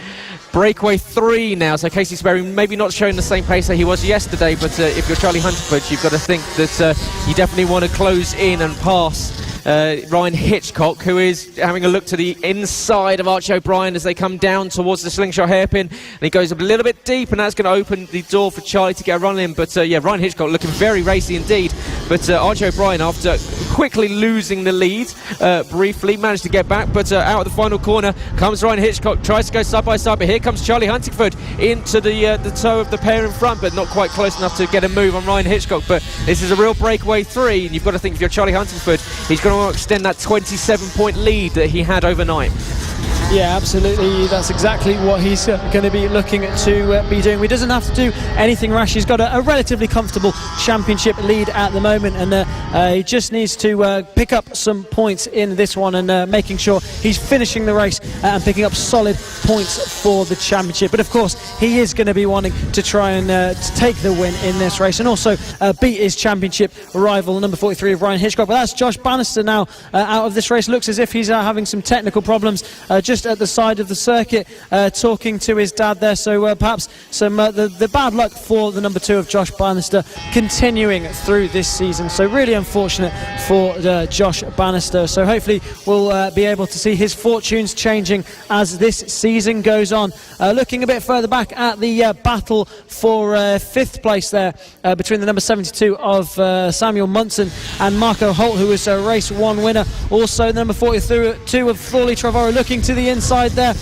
breakaway 3 now. So Casey Sperry maybe not showing the same pace that he was yesterday, but if you're Charlie Huntingford, you've got to think that you definitely want to close in and pass Ryan Hitchcock, who is having a look to the inside of Archie O'Brien as they come down towards the slingshot hairpin, and he goes a little bit deep, and that's going to open the door for Charlie to get a run in. But Ryan Hitchcock looking very racy indeed, but Archie O'Brien, after quickly losing the lead briefly, managed to get back, but out of the final corner comes Ryan Hitchcock, tries to go side by side, but here comes Charlie Huntingford into the toe of the pair in front, but not quite close enough to get a move on Ryan Hitchcock. But this is a real breakaway 3, and you've got to think if you're Charlie Huntingford, he's going to extend that 27-point lead that he had overnight. Yeah, absolutely. That's exactly what he's going to be looking to be doing. He doesn't have to do anything rash. He's got a relatively comfortable championship lead at the moment, and he just needs to pick up some points in this one, and making sure he's finishing the race and picking up solid points for the championship. But of course, he is going to be wanting to try and to take the win in this race, and also beat his championship rival, number 43 of Ryan Hitchcock. But that's Josh Bannister now out of this race. Looks as if he's having some technical problems just at the side of the circuit, talking to his dad there. So perhaps some the bad luck for the number 2 of Josh Bannister continuing through this season. So really unfortunate for Josh Bannister. So hopefully we'll be able to see his fortunes changing as this season goes on. Looking a bit further back at the battle for 5th place there between the number 72 of Samuel Munson and Marco Holt, who was a race 1 winner. Also the number 42 of Thorley Trevorrow, looking to the inside there,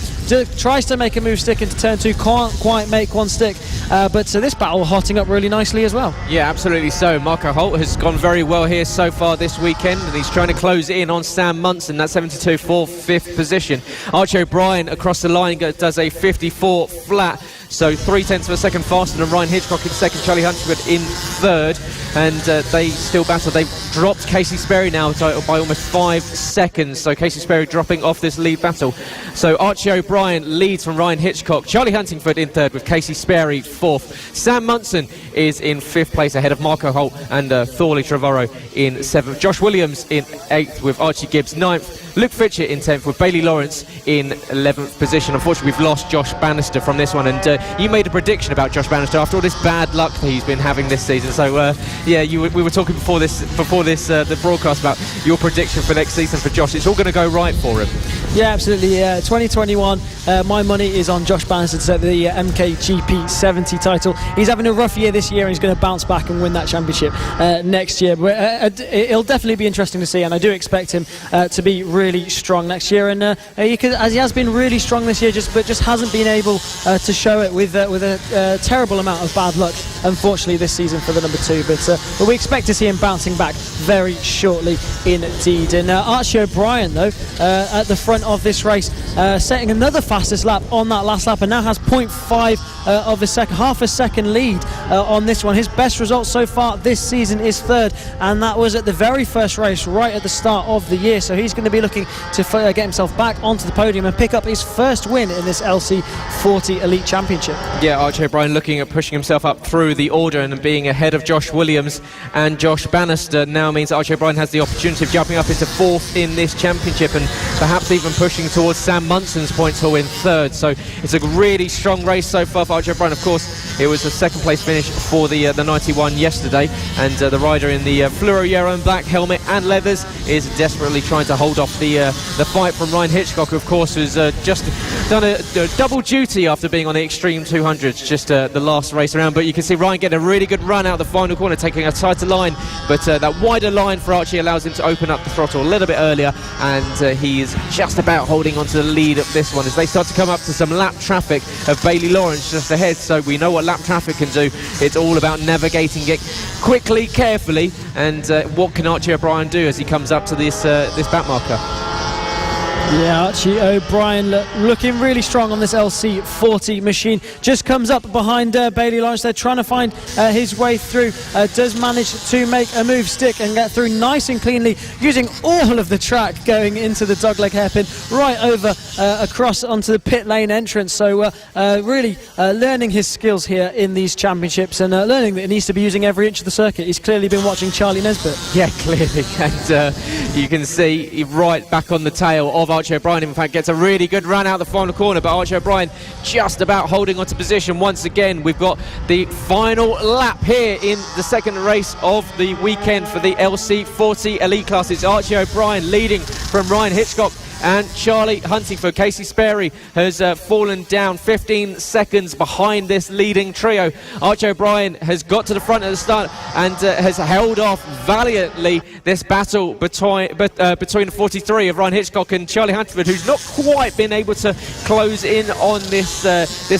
tries to make a move stick into turn 2, can't quite make one stick, but this battle hotting up really nicely as well. Yeah, absolutely so. Marco Holt has gone very well here so far this weekend, and he's trying to close in on Sam Munson, that 72 for 5th position. Archie O'Brien across the line does a 54 flat, so 0.3 of a second faster than Ryan Hitchcock in 2nd, Charlie Huntingford in 3rd, and they still battle. They've dropped Casey Sperry now by almost 5 seconds, so Casey Sperry dropping off this lead battle. So Archie O'Brien leads from Ryan Hitchcock, Charlie Huntingford in 3rd with Casey Sperry 4th. Sam Munson is in 5th place ahead of Marco Holt and Thorley Trevorrow in 7th. Josh Williams in 8th with Archie Gibbs 9th. Luke Fitcher in 10th with Bailey Lawrence in 11th position. Unfortunately, we've lost Josh Bannister from this one, and you made a prediction about Josh Bannister after all this bad luck that he's been having this season. So we were talking before the broadcast about your prediction for next season for Josh. It's all going to go right for him. Yeah, absolutely. 2021, my money is on Josh Bannister to set the Mkgp 70 title. He's having a rough year this year, and he's going to bounce back and win that championship next year. But it'll definitely be interesting to see, and I do expect him to be really strong next year. And as he has been really strong this year, but just hasn't been able to show it with a terrible amount of bad luck, unfortunately, this season for the number 2. But we expect to see him bouncing back very shortly indeed. And Archie O'Brien, though, at the front of this race, setting another fastest lap on that last lap, and now has 0.5 of a second, half a second lead on this one. His best result so far this season is 3rd, and that was at the very first race right at the start of the year. So he's going to be looking to get himself back onto the podium and pick up his first win in this LC40 Elite Championship. Yeah, Archie O'Brien looking at pushing himself up through the order and being ahead of Josh Williams and Josh Bannister now means that Archie O'Brien has the opportunity of jumping up into 4th in this championship, and perhaps even pushing towards Sam Munson's points haul in third. So it's a really strong race so far for Archie O'Brien. Of course, it was a second place finish for the 91 yesterday, and the rider in the fluoro yellow and black helmet and leathers is desperately trying to hold off the fight from Ryan Hitchcock, who of course has just done a double duty after being on the Extreme 200s just the last race around. But you can see Ryan getting a really good run out the final corner, taking a tighter line, but that wider line for Archie allows him to open up the throttle a little bit earlier, and he is just about holding on to the lead of this one as they start to come up to some lap traffic of Bailey Lawrence just ahead. So we know what lap traffic can do. It's all about navigating it quickly, carefully, and what can Archie O'Brien do as he comes up to this back marker. Yeah, Archie O'Brien looking really strong on this LC40 machine. Just comes up behind Bailey Lawrence. They're trying to find his way through. Does manage to make a move stick and get through nice and cleanly, using all of the track going into the dogleg hairpin, right over across onto the pit lane entrance. So really learning his skills here in these championships, and learning that he needs to be using every inch of the circuit. He's clearly been watching Charlie Nesbitt. Yeah, clearly. And you can see right back on the tail of Archie O'Brien. In fact, gets a really good run out the final corner, but Archie O'Brien just about holding onto position once again. We've got the final lap here in the second race of the weekend for the LC40 Elite class. It's Archie O'Brien leading from Ryan Hitchcock and Charlie Huntingford. Casey Sperry has fallen down 15 seconds behind this leading trio. Archie O'Brien has got to the front at the start and has held off valiantly this battle between the 43 of Ryan Hitchcock and Charlie Huntingford, who's not quite been able to close in on this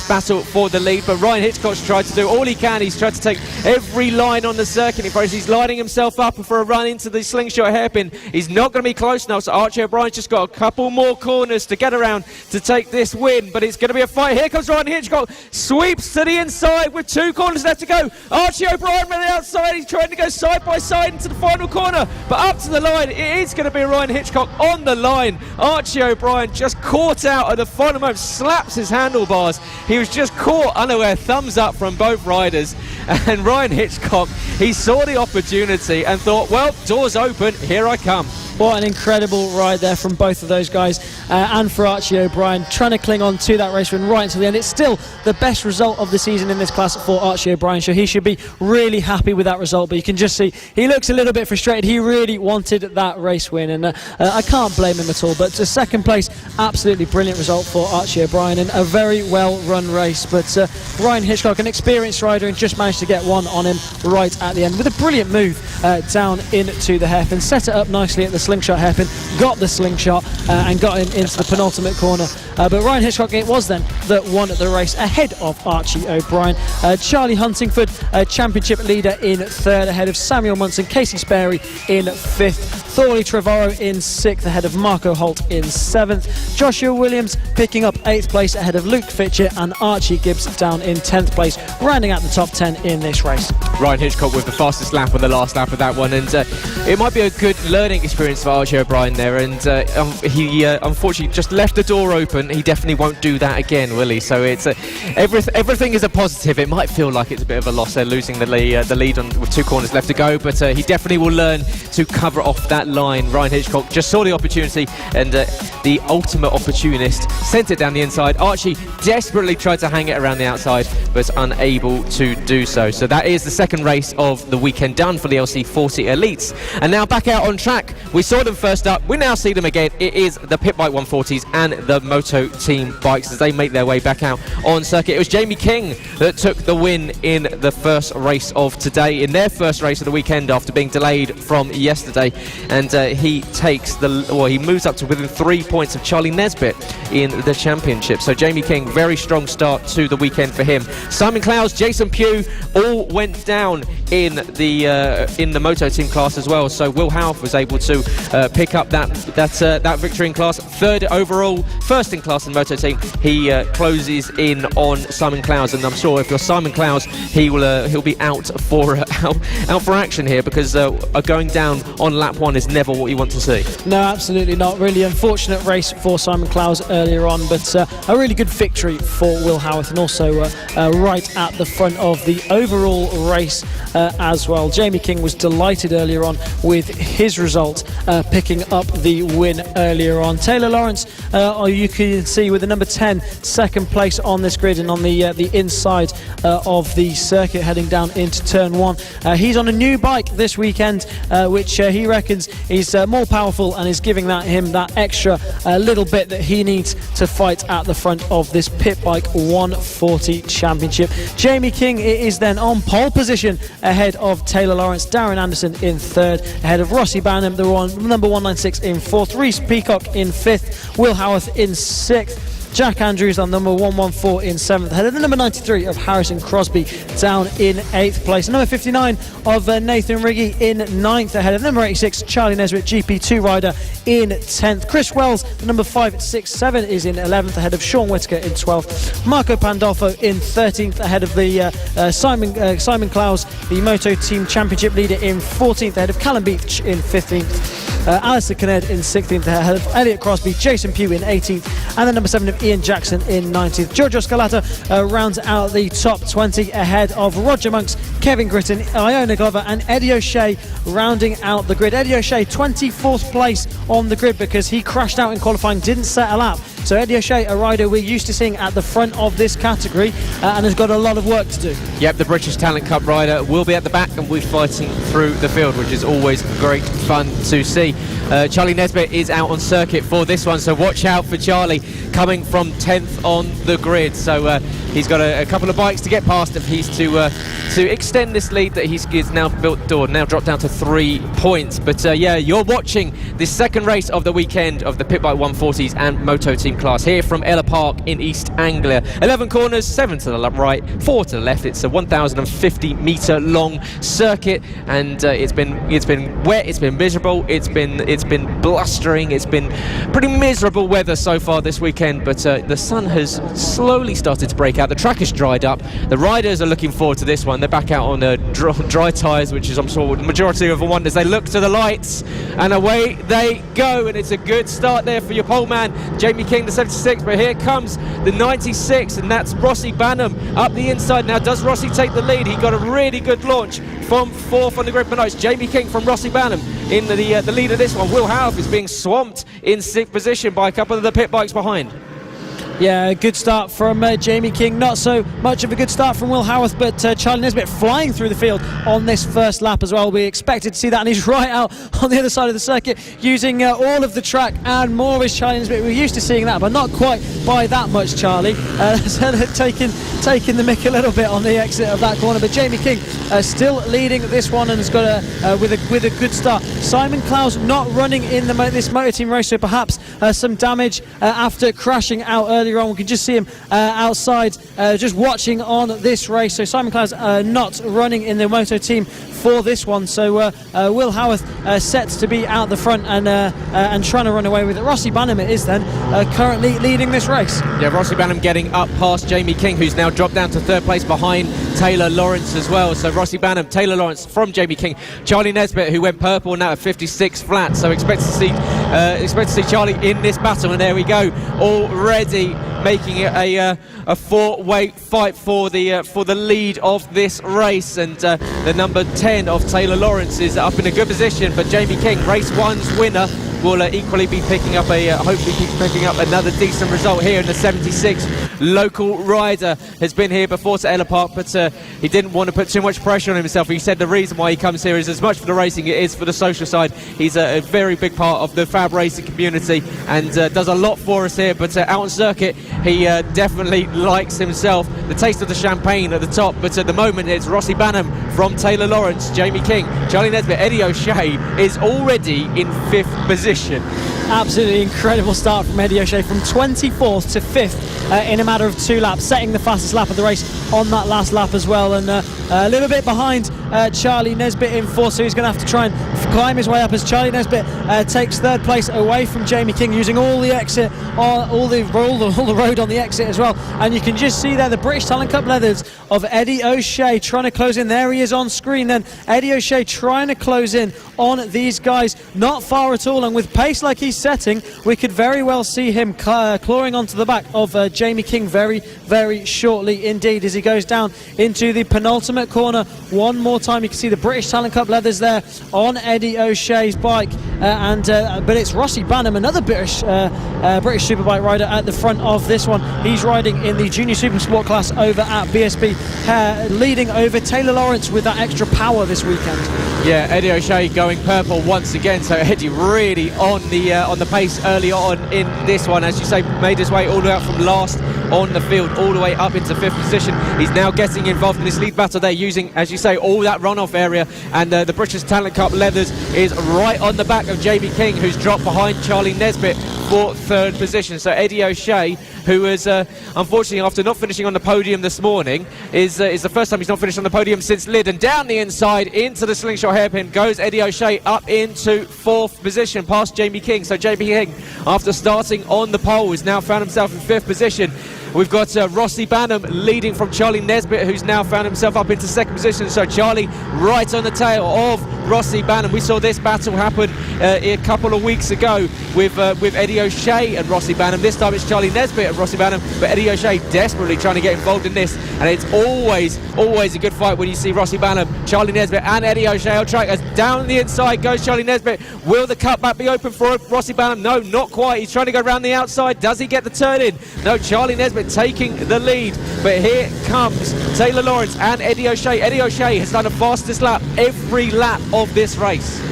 battle for the lead. But Ryan Hitchcock's tried to do all he can. He's tried to take every line on the circuit. He's lining himself up for a run into the slingshot hairpin. He's not going to be close now, so Archie O'Brien's just got a couple more corners to get around to take this win, but it's going to be a fight. Here comes Ryan Hitchcock, sweeps to the inside with 2 corners left to go. Archie O'Brien on the outside. He's trying to go side by side into the final corner, but up to the line it is going to be Ryan Hitchcock on the line. Archie O'Brien just caught out at the final moment, slaps his handlebars. He was just caught unaware. Thumbs up from both riders, and Ryan Hitchcock, he saw the opportunity and thought, well, doors open, here I come. What an incredible ride there from both of those guys, and for Archie O'Brien, trying to cling on to that race win right until the end. It's still the best result of the season in this class for Archie O'Brien, so he should be really happy with that result. But you can just see he looks a little bit frustrated. He really wanted that race win, and I can't blame him at all. But to second place, absolutely brilliant result for Archie O'Brien, and a very well run race. But Ryan Hitchcock, an experienced rider, and just managed to get one on him right at the end with a brilliant move down into the hairpin, set it up nicely at the slingshot hairpin, got the slingshot and got him into the penultimate corner. But Ryan Hitchcock, it was then that won the race ahead of Archie O'Brien. Charlie Huntingford, championship leader, in third ahead of Samuel Munson. Casey Sperry in fifth. Thorley Trevorrow in sixth ahead of Marco Holt in seventh. Joshua Williams picking up 8th place ahead of Luke Fitcher, and Archie Gibbs down in 10th place, rounding out the top 10 in this race. Ryan Hitchcock with the fastest lap on the last lap of that one, and it might be a good learning experience for Archie O'Brien there, and he unfortunately just left the door open. He definitely won't do that again, will he? So it's everything is a positive. It might feel like it's a bit of a loss there, losing the lead with 2 corners left to go, but he definitely will learn to cover off that line. Ryan Hitchcock just saw the opportunity, and the ultimate opportunist sent it down the inside. Archie desperately tried to hang it around the outside, but unable to do so. So that is the second race of the weekend done for the LC40 Elites. And now back out on track. We saw them first up, we now see them again. It is the Pit Bike 140s and the Moto team bikes as they make their way back out on circuit. It was Jamie King that took the win in the first race of today, in their first race of the weekend after being delayed from yesterday, and he moves up to within 3 points of Charlie Nesbitt in the championship. So Jamie King, very strong start to the weekend for him. Simon Clowes, Jason Pugh all went down in the Moto team class as well. So Will Howarth was able to pick up that victory in class, third overall, first in class in the Moto team. He closes in on Simon Clowes, and I'm sure if you're Simon Clowes, he'll be out for action here, because going down on lap 1 is never what you want to see. No, absolutely not. Really unfortunate race for Simon Clowes earlier on, but a really good victory for Will Howarth, and also right at the front of the overall race race as well. Jamie King was delighted earlier on with his result, picking up the win earlier on. Taylor Lawrence, you can see with the number 10, second place on this grid and on the inside of the circuit heading down into turn 1. He's on a new bike this weekend, which he reckons is more powerful and is giving him that extra little bit that he needs to fight at the front of this Pit Bike 140 Championship. Jamie King is then on pole position ahead of Taylor Lawrence, Darren Anderson in third, ahead of Rossi Banham, the number 196 in fourth, Reece Peacock in fifth, Will Howarth in sixth, Jack Andrews on number 114 in 7th, ahead of the number 93 of Harrison Crosby down in 8th place. Number 59 of Nathan Riggy in 9th, ahead of number 86 Charlie Nesbitt, GP2 rider, in 10th. Chris Wells, the number 567, is in 11th, ahead of Sean Whittaker in 12th. Marco Pandolfo in 13th, ahead of the Simon Clowes, the Moto Team Championship leader, in 14th, ahead of Callum Beach in 15th. Alistair Kinnaird in 16th, ahead of Elliot Crosby, Jason Pugh in 18th, and the number 7 of Ian Jackson in 19th. Giorgio Scalata rounds out the top 20 ahead of Roger Monks, Kevin Gritton, Iona Glover and Eddie O'Shea rounding out the grid. Eddie O'Shea 24th place on the grid because he crashed out in qualifying, didn't set a lap. So Eddie O'Shea, a rider we're used to seeing at the front of this category and has got a lot of work to do. Yep, the British Talent Cup rider will be at the back and we're fighting through the field, which is always great fun to see. Charlie Nesbitt is out on circuit for this one, so watch out for Charlie coming from 10th on the grid. So he's got a couple of bikes to get past if he's to extend this lead that he's now dropped down to 3 points. But yeah, you're watching the second race of the weekend of the Pit Bike 140s and Moto Team class here from Ellough Park in East Anglia. 11 corners, 7 to the right, 4 to the left. It's a 1,050 metre long circuit, and it's been wet, it's been miserable, it's been blustering, it's been pretty miserable weather so far this weekend, but the sun has slowly started to break out. The track has dried up. The riders are looking forward to this one. They're back out on dry tyres, which is, I'm sure, the majority of them want as they look to the lights, and away they go. And it's a good start there for your pole man, Jamie King, the 76, but here comes the 96, and that's Rossi Banham up the inside now. Does Rossi take the lead? He got a really good launch from 4th on the grid, but no, it's Jamie King from Rossi Banham in the lead of this one. Will Howarth is being swamped in 6th position by a couple of the pit bikes behind. Yeah, good start from Jamie King. Not so much of a good start from Will Howarth, but Charlie Nesbitt flying through the field on this first lap as well. We expected to see that, and he's right out on the other side of the circuit using all of the track and more is Charlie Nesbitt. We're used to seeing that, but not quite by that much, Charlie. Taking the mick a little bit on the exit of that corner, but Jamie King still leading this one and has got with a good start. Simon Clowes not running in this Moto Team race, so perhaps some damage after crashing out earlier on. We can just see him outside just watching on this race. So Simon Clowes not running in the Moto Team for this one, so Will Howarth set to be out the front and trying to run away with it. Rossi Banham it is then currently leading this race. Yeah, Rossi Banham getting up past Jamie King, who's now dropped down to 3rd place behind Taylor Lawrence as well. So Rossi Banham, Taylor Lawrence from Jamie King, Charlie Nesbitt, who went purple now at 56 flat. So expect to see Charlie in this battle, and there we go, already making it a 4-way fight for the lead of this race. And the number 10 of Taylor Lawrence is up in a good position, but Jamie King, race 1's winner, will equally be picking up another decent result here in the 76. Local rider has been here before to Ellough Park, but he didn't want to put too much pressure on himself. He said the reason why he comes here is as much for the racing it is for the social side. He's a very big part of the FAB-Racing community and does a lot for us here, but out on circuit he definitely likes himself the taste of the champagne at the top. But at the moment it's Rossi Banham from Taylor Lawrence, Jamie King, Charlie Nesbitt, Eddie O'Shea is already in 5th position. Absolutely incredible start from Eddie O'Shea, from 24th to 5th in a matter of 2 laps, setting the fastest lap of the race on that last lap as well, and a little bit behind Charlie Nesbitt in fourth, so he's going to have to try and climb his way up as Charlie Nesbitt takes third place away from Jamie King, using all the exit, all the road on the exit as well. And you can just see there the British Talent Cup leathers of Eddie O'Shea trying to close in. There he is on screen then. Eddie O'Shea trying to close in on these guys, not far at all, and with pace like he's setting, we could very well see him clawing onto the back of Jamie King very, very shortly indeed as he goes down into the penultimate corner. One more time, you can see the British Talent Cup leathers there on Eddie O'Shea's bike, but it's Rossi Banham, another British Superbike rider at the front of this one. He's riding in the Junior Super Sport class over at BSB, leading over Taylor Lawrence with that extra power this weekend. Yeah, Eddie O'Shea going purple once again, so Eddie really on the pace early on in this one, as you say, made his way all the way up from last on the field all the way up into fifth position. He's now getting involved in this lead battle. They're using, as you say, all that runoff area, and the British Talent Cup leathers is right on the back of Jamie King, who's dropped behind Charlie Nesbitt for third position. So Eddie O'Shea, who is unfortunately, after not finishing on the podium this morning, is the first time he's not finished on the podium since Lydd. And down the inside into the slingshot hairpin goes Eddie O'Shea up into fourth position past Jamie King. So Jamie King, after starting on the pole, has now found himself in fifth position. We've got Rossi Banham leading from Charlie Nesbitt, who's now found himself up into second position. So Charlie right on the tail of Rossi Banham. We saw this battle happen a couple of weeks ago with Eddie O'Shea and Rossi Banham. This time it's Charlie Nesbitt and Rossi Banham, but Eddie O'Shea desperately trying to get involved in this. And it's always a good fight when you see Rossi Banham, Charlie Nesbitt and Eddie O'Shea on track. As down the inside goes Charlie Nesbitt. Will the cutback be open for Rossi Banham? No, not quite. He's trying to go around the outside. Does he get the turn in? No, Charlie Nesbitt taking the lead, but here comes Taylor Lawrence and Eddie O'Shea. Eddie O'Shea has done the fastest lap every lap of this race.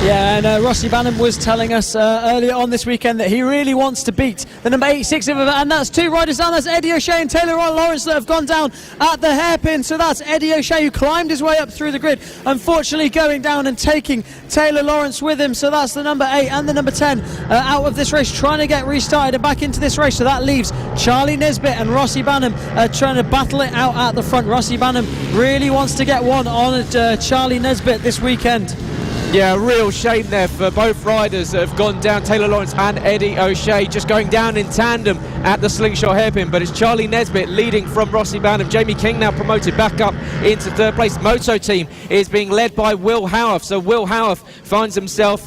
Yeah, and Rossi Banham was telling us earlier on this weekend that he really wants to beat the number 86 of it, and that's two riders down. That's Eddie O'Shea and Taylor Lawrence that have gone down at the hairpin. So that's Eddie O'Shea, who climbed his way up through the grid, unfortunately going down and taking Taylor Lawrence with him. So that's the number 8 and the number 10 out of this race, trying to get restarted and back into this race. So that leaves Charlie Nesbitt and Rossi Banham trying to battle it out at the front. Rossi Banham really wants to get one on Charlie Nesbitt this weekend. Yeah, real shame there for both riders that have gone down, Taylor Lawrence and Eddie O'Shea, just going down in tandem at the slingshot hairpin. But it's Charlie Nesbitt leading from Rossi Banham. Jamie King now promoted back up into third place. Moto team is being led by Will Howarth. So Will Howarth finds himself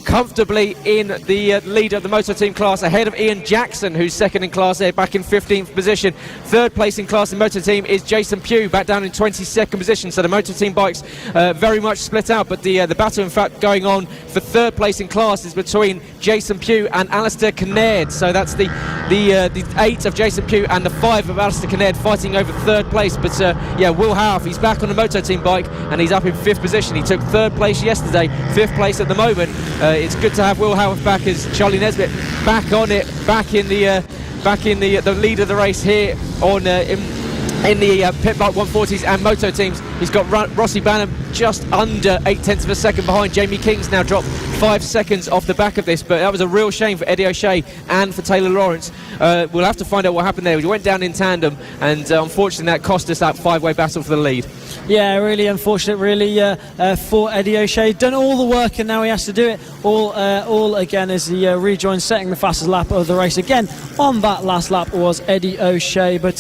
comfortably in the lead of the Moto team class, ahead of Ian Jackson, who's second in class there, back in 15th position. Third place in class in Moto team is Jason Pugh, back down in 22nd position. So the Moto team bikes very much split out, but the battle in fact going on for third place in class is between Jason Pugh and Alistair Kinnaird. So that's the 8 of Jason Pugh and the 5 of Alistair Kinnaird fighting over third place. But yeah, Will Howarth, he's back on the Moto team bike and he's up in 5th position. He took third place yesterday, 5th place at the moment. It's good to have Will Howarth back, as Charlie Nesbitt back on it, back in the lead of the race here on in the pit bike 140s and Moto teams. He's got Rossi Banham just under 0.8 of a second behind. Jamie King's now dropped 5 seconds off the back of this, but that was a real shame for Eddie O'Shea and for Taylor Lawrence. We'll have to find out what happened there. We went down in tandem, and unfortunately that cost us that 5-way battle for the lead. Yeah, really unfortunate, really, for Eddie O'Shea. Done all the work and now he has to do it all again as he rejoins, setting the fastest lap of the race. Again, on that last lap was Eddie O'Shea. But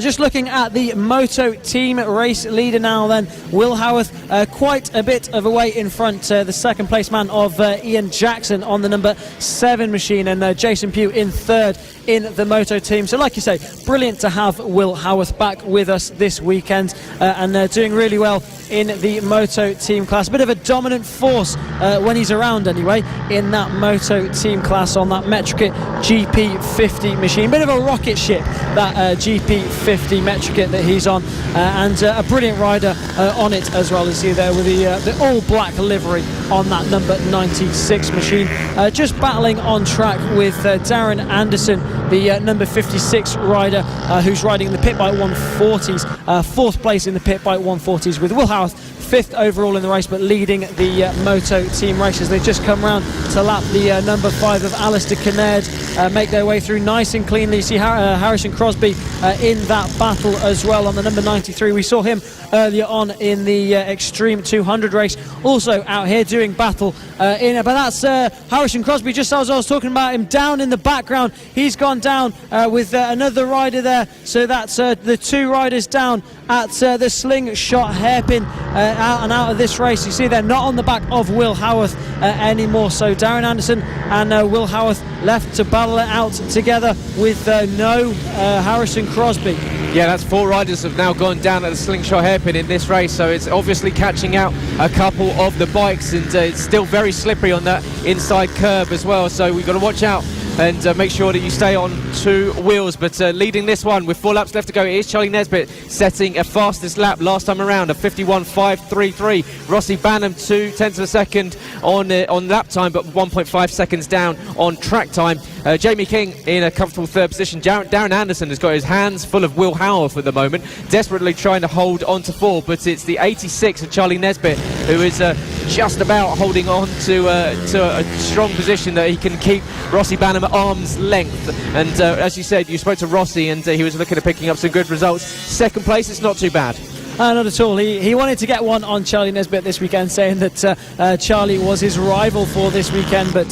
just looking at the Moto team race leader now then, Will Howarth quite a bit of a way in front, the second place man of Ian Jackson on the number 7 machine, and Jason Pugh in third in the Moto team. So like you say, brilliant to have Will Howarth back with us this weekend, and doing really well in the Moto team class. A bit of a dominant force when he's around anyway in that Moto team class on that Mkgp GP50 machine. Bit of a rocket ship, that GP50 Mkgp that he's on, and a brilliant rider on it as well. You see there with the all black livery on that number 96 machine. Just battling on track with Darren Anderson, the number 56 rider, who's riding in the pit bike 140s, 4th place in the pit bike 140s, with Will Howarth 5th overall in the race, but leading the Moto team races. They've just come round to lap the number 5 of Alistair Kinnaird, make their way through nice and cleanly. You see Harrison Crosby in that battle as well on the number 93. We saw him earlier on in the Extreme 200 race, also out here doing battle but that's Harrison Crosby, just as I was talking about him, down in the background. He's gone down with another rider there, so that's the 2 riders down at the slingshot hairpin out of this race. You see they're not on the back of Will Howarth anymore, so Darren Anderson and Will Howarth left to battle it out together with no Harrison Crosby. Yeah, that's 4 riders have now gone down at the slingshot hairpin in this race, so it's obviously catching out a couple of the bikes, and it's still very slippery on that inside curb as well, so we've got to watch out and make sure that you stay on 2 wheels. But leading this one with 4 laps left to go, it is Charlie Nesbitt, setting a fastest lap last time around, a 51.533. Rossi Banham 2/10 of a second on lap time, but 1.5 seconds down on track time. Jamie King in a comfortable 3rd position. Darren Anderson has got his hands full of Will Howarth at the moment, desperately trying to hold on to 4, but it's the 86 of Charlie Nesbitt who is just about holding on to a strong position that he can keep Rossi Banham at arm's length. And as you said, you spoke to Rossi and he was looking at picking up some good results. 2nd place, it's not too bad. Not at all. He wanted to get one on Charlie Nesbitt this weekend, saying that Charlie was his rival for this weekend, but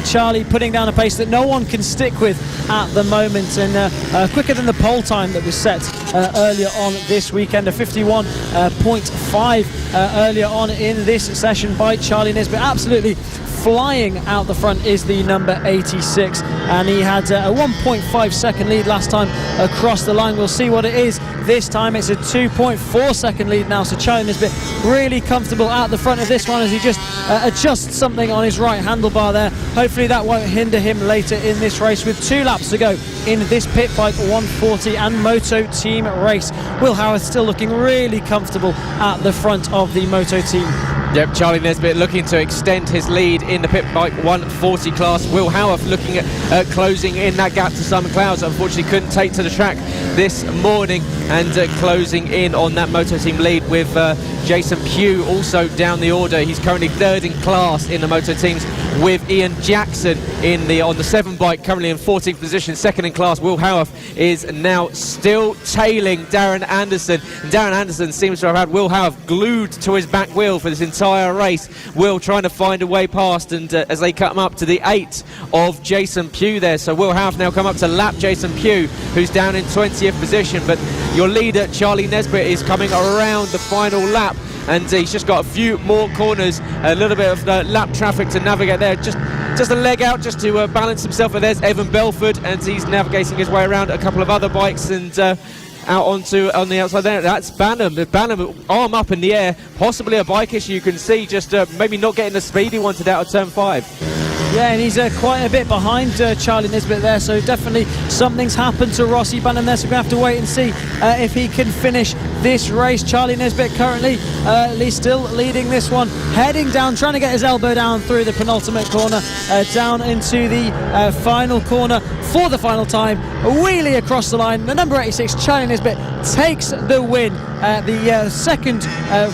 Charlie putting down a pace that no one can stick with at the moment, and quicker than the pole time that was set earlier on this weekend, a 51.5 earlier on in this session by Charlie Nesbitt. Absolutely flying out the front is the number 86, and he had a 1.5 second lead last time across the line. We'll see what it is this time. It's a 2.4 second lead now, so Charlie Nesbitt really comfortable at the front of this one as he just adjusts something on his right handlebar there. Hopefully that won't hinder him later in this race, with 2 laps to go in this pit bike 140 and Moto team race. Will Howarth still looking really comfortable at the front of the Moto team. Yep, Charlie Nesbitt looking to extend his lead in the pit bike 140 class. Will Howarth looking at closing in that gap to Simon Clouds. Unfortunately couldn't take to the track this morning, and closing in on that Moto team lead with Jason Pugh also down the order. He's currently 3rd in class in the Moto teams, with Ian Jackson on the 7 bike currently in 14th position. 2nd in class, Will Howarth is now still tailing Darren Anderson. And Darren Anderson seems to have had Will Howarth glued to his back wheel for this entire race. Will trying to find a way past, and as they cut him up to the 8 of Jason Pugh there. So Will Howarth now come up to lap Jason Pugh, who's down in 20th position. But your leader, Charlie Nesbitt, is coming around the final lap, and he's just got a few more corners, a little bit of lap traffic to navigate there. Just a leg out just to balance himself. And there's Evan Belford, and he's navigating his way around a couple of other bikes, and out on the outside there. That's Banham. Banham arm up in the air, possibly a bike issue. You can see just maybe not getting the speed he wanted out of turn 5. Yeah, and he's quite a bit behind Charlie Nesbitt there, so definitely something's happened to Rossi Banham there, so we're going to have to wait and see if he can finish this race. Charlie Nesbitt currently still leading this one, heading down, trying to get his elbow down through the penultimate corner, down into the final corner for the final time, a wheelie across the line. The number 86, Charlie Nesbitt, takes the win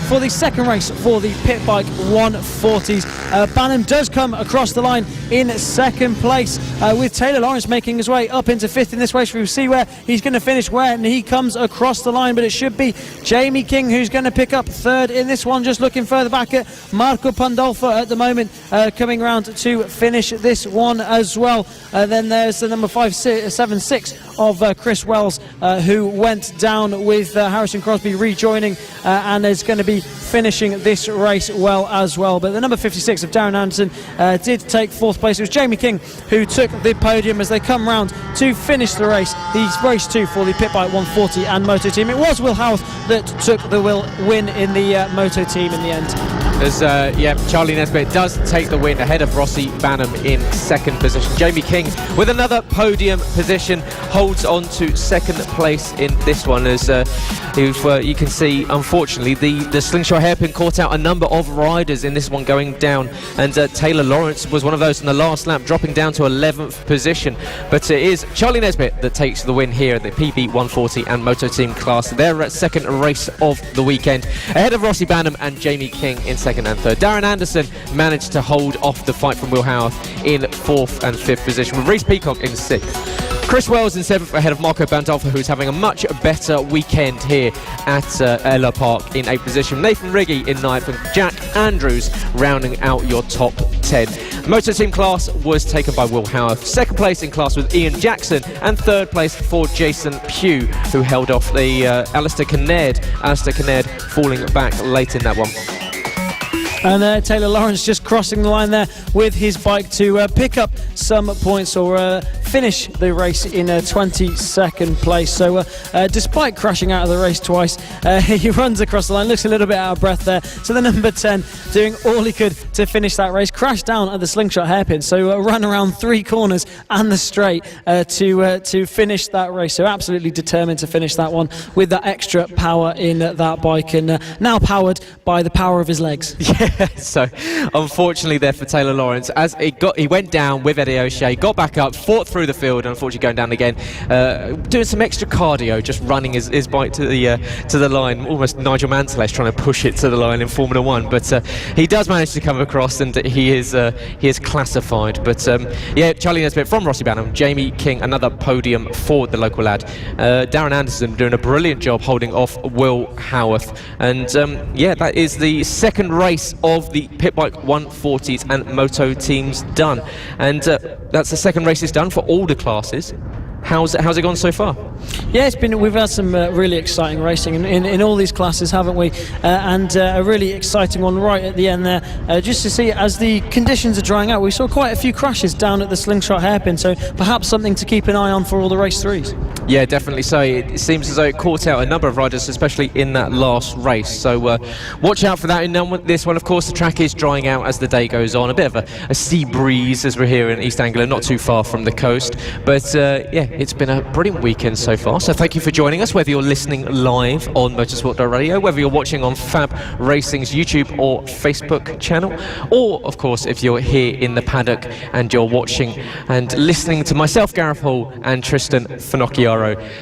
for the second race for the pit bike 140s. Banham does come across the line in 2nd place, with Taylor Lawrence making his way up into 5th in this race. We'll see where he's going to finish when he comes across the line, but it should be Jamie King who's going to pick up 3rd in this one. Just looking further back at Marco Pandolfo at the moment, coming round to finish this one as well. Then there's the number 576 of Chris Wells, who went down with Harrison Crosby rejoining, and is going to be finishing this race well as well. But the number 56 of Darren Anderson did take 4th place. It was Jamie King who took the podium as they come round to finish the race. He's race 2 for the pit bike 140 and Moto team. It was Will Howarth that took the win in the Moto team in the end. As Charlie Nesbitt does take the win ahead of Rossi Banham in 2nd position. Jamie King with another podium position holds on to 2nd place in this one, as you can see, unfortunately, the slingshot hairpin caught out a number of riders in this one going down, and Taylor Lawrence was one of those in the last lap, dropping down to 11th position. But it is Charlie Nesbitt that takes the win here at the PB 140 and Moto Team class. Their second race of the weekend, ahead of Rossi Banham and Jamie King in second and third. Darren Anderson managed to hold off the fight from Will Howarth in 4th and 5th position, with Reece Peacock in 6th. Chris Wells in 7th, ahead of Marco Bandolfo, who's having a much better weekend here at Ellough Park in 8th position. Nathan Riggy in 9th, and Jack Andrews rounding out your top 10. Moto Team class was taken by Will Howarth. 2nd place in class was Ian Jackson, and 3rd place for Jason Pugh, who held off the Alistair Kinnaird. Alistair Kinnaird falling back late in that one. And Taylor Lawrence just crossing the line there with his bike to pick up some points, or finish the race in 22nd place. So despite crashing out of the race twice, he runs across the line, looks a little bit out of breath there. So the number 10 doing all he could to finish that race, crashed down at the slingshot hairpin, so ran around 3 corners and the straight to finish that race. So absolutely determined to finish that one with that extra power in that bike, and now powered by the power of his legs. Yeah, so unfortunately there for Taylor Lawrence, as he went down with Eddie O'Shea, got back up, fought through the field, and unfortunately going down again, doing some extra cardio, just running his bike to the line, almost Nigel Mansell trying to push it to the line in Formula 1, but he does manage to come across, and he is classified. But yeah, Charlie Nesbitt from Rossi Banham, Jamie King, another podium for the local lad. Darren Anderson doing a brilliant job holding off Will Howarth, and yeah, that is the second race of the Pit Bike 140s and Moto teams done, and that's the second race it's done for all the classes. How's it gone so far? Yeah, we've had some really exciting racing in all these classes, haven't we? And a really exciting one right at the end there. Just to see, as the conditions are drying out, we saw quite a few crashes down at the slingshot hairpin, so perhaps something to keep an eye on for all the race 3s. Yeah, definitely so. It seems as though it caught out a number of riders, especially in that last race. So watch out for that in this one. Of course, the track is drying out as the day goes on. A bit of a sea breeze as we're here in East Anglia, not too far from the coast. But yeah, it's been a brilliant weekend so far. So thank you for joining us, whether you're listening live on Motorsport.radio, whether you're watching on FAB-Racing's YouTube or Facebook channel, or of course if you're here in the paddock and you're watching and listening to myself, Gareth Hall, and Trystan Finocchiaro.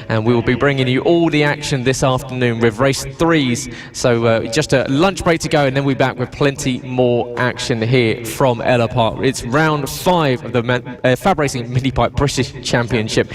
And we will be bringing you all the action this afternoon with race 3s. So just a lunch break to go, and then we'll be back with plenty more action here from Ellough Park. It's round 5 of the FAB-Racing Mini Bike British Championship.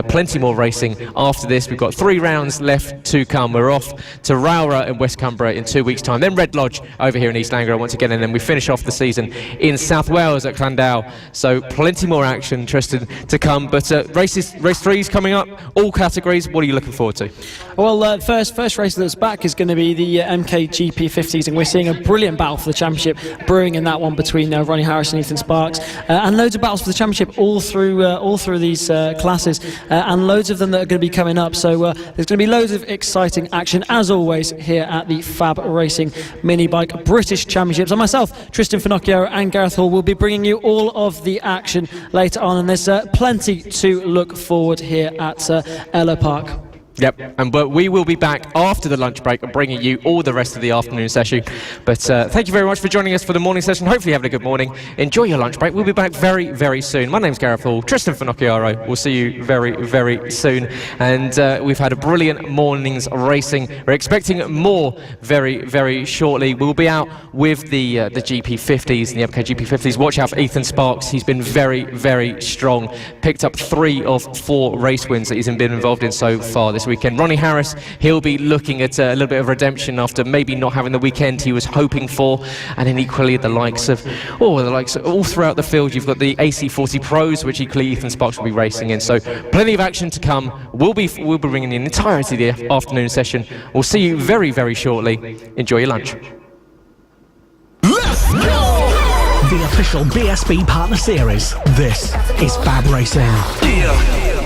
Plenty more racing after this. We've got 3 rounds left to come. We're off to Rowra in West Cumbria in 2 weeks' time. Then Red Lodge over here in East Anglia once again, and then we finish off the season in South Wales at Llandow. So plenty more action, Trystan, to come. But race 3's coming up. All categories. What are you looking forward to? Well, first race that's back is going to be the Mkgp 50s, and we're seeing a brilliant battle for the championship brewing in that one between Ronnie Harris and Ethan Sparks, and loads of battles for the championship all through these classes, and loads of them that are going to be coming up. So there's going to be loads of exciting action as always here at the FAB-Racing Mini Bike British Championships. And myself, Trystan Finocchiaro, and Gareth Hall will be bringing you all of the action later on, and there's plenty to look forward here at Ellough Park. Yep, but we will be back after the lunch break and bringing you all the rest of the afternoon session. But thank you very much for joining us for the morning session. Hopefully having a good morning. Enjoy your lunch break. We'll be back very, very soon. My name's Gareth Hall, Trystan Finocchiaro. We'll see you very, very soon. And we've had a brilliant morning's racing. We're expecting more very, very shortly. We'll be out with the GP50s and the Mkgp 50s. Watch out for Ethan Sparks. He's been very, very strong. Picked up 3 of 4 race wins that he's been involved in so far this weekend. Ronnie Harris, he'll be looking at a little bit of redemption after maybe not having the weekend he was hoping for. And then equally the likes of all throughout the field, you've got the AC40 Pros, which equally Ethan Sparks will be racing in. So plenty of action to come. We'll be bringing the entirety of the afternoon session. We'll see you very, very shortly. Enjoy your lunch. Let's go! The official BSB Partner Series. This is FAB-Racing. Yeah.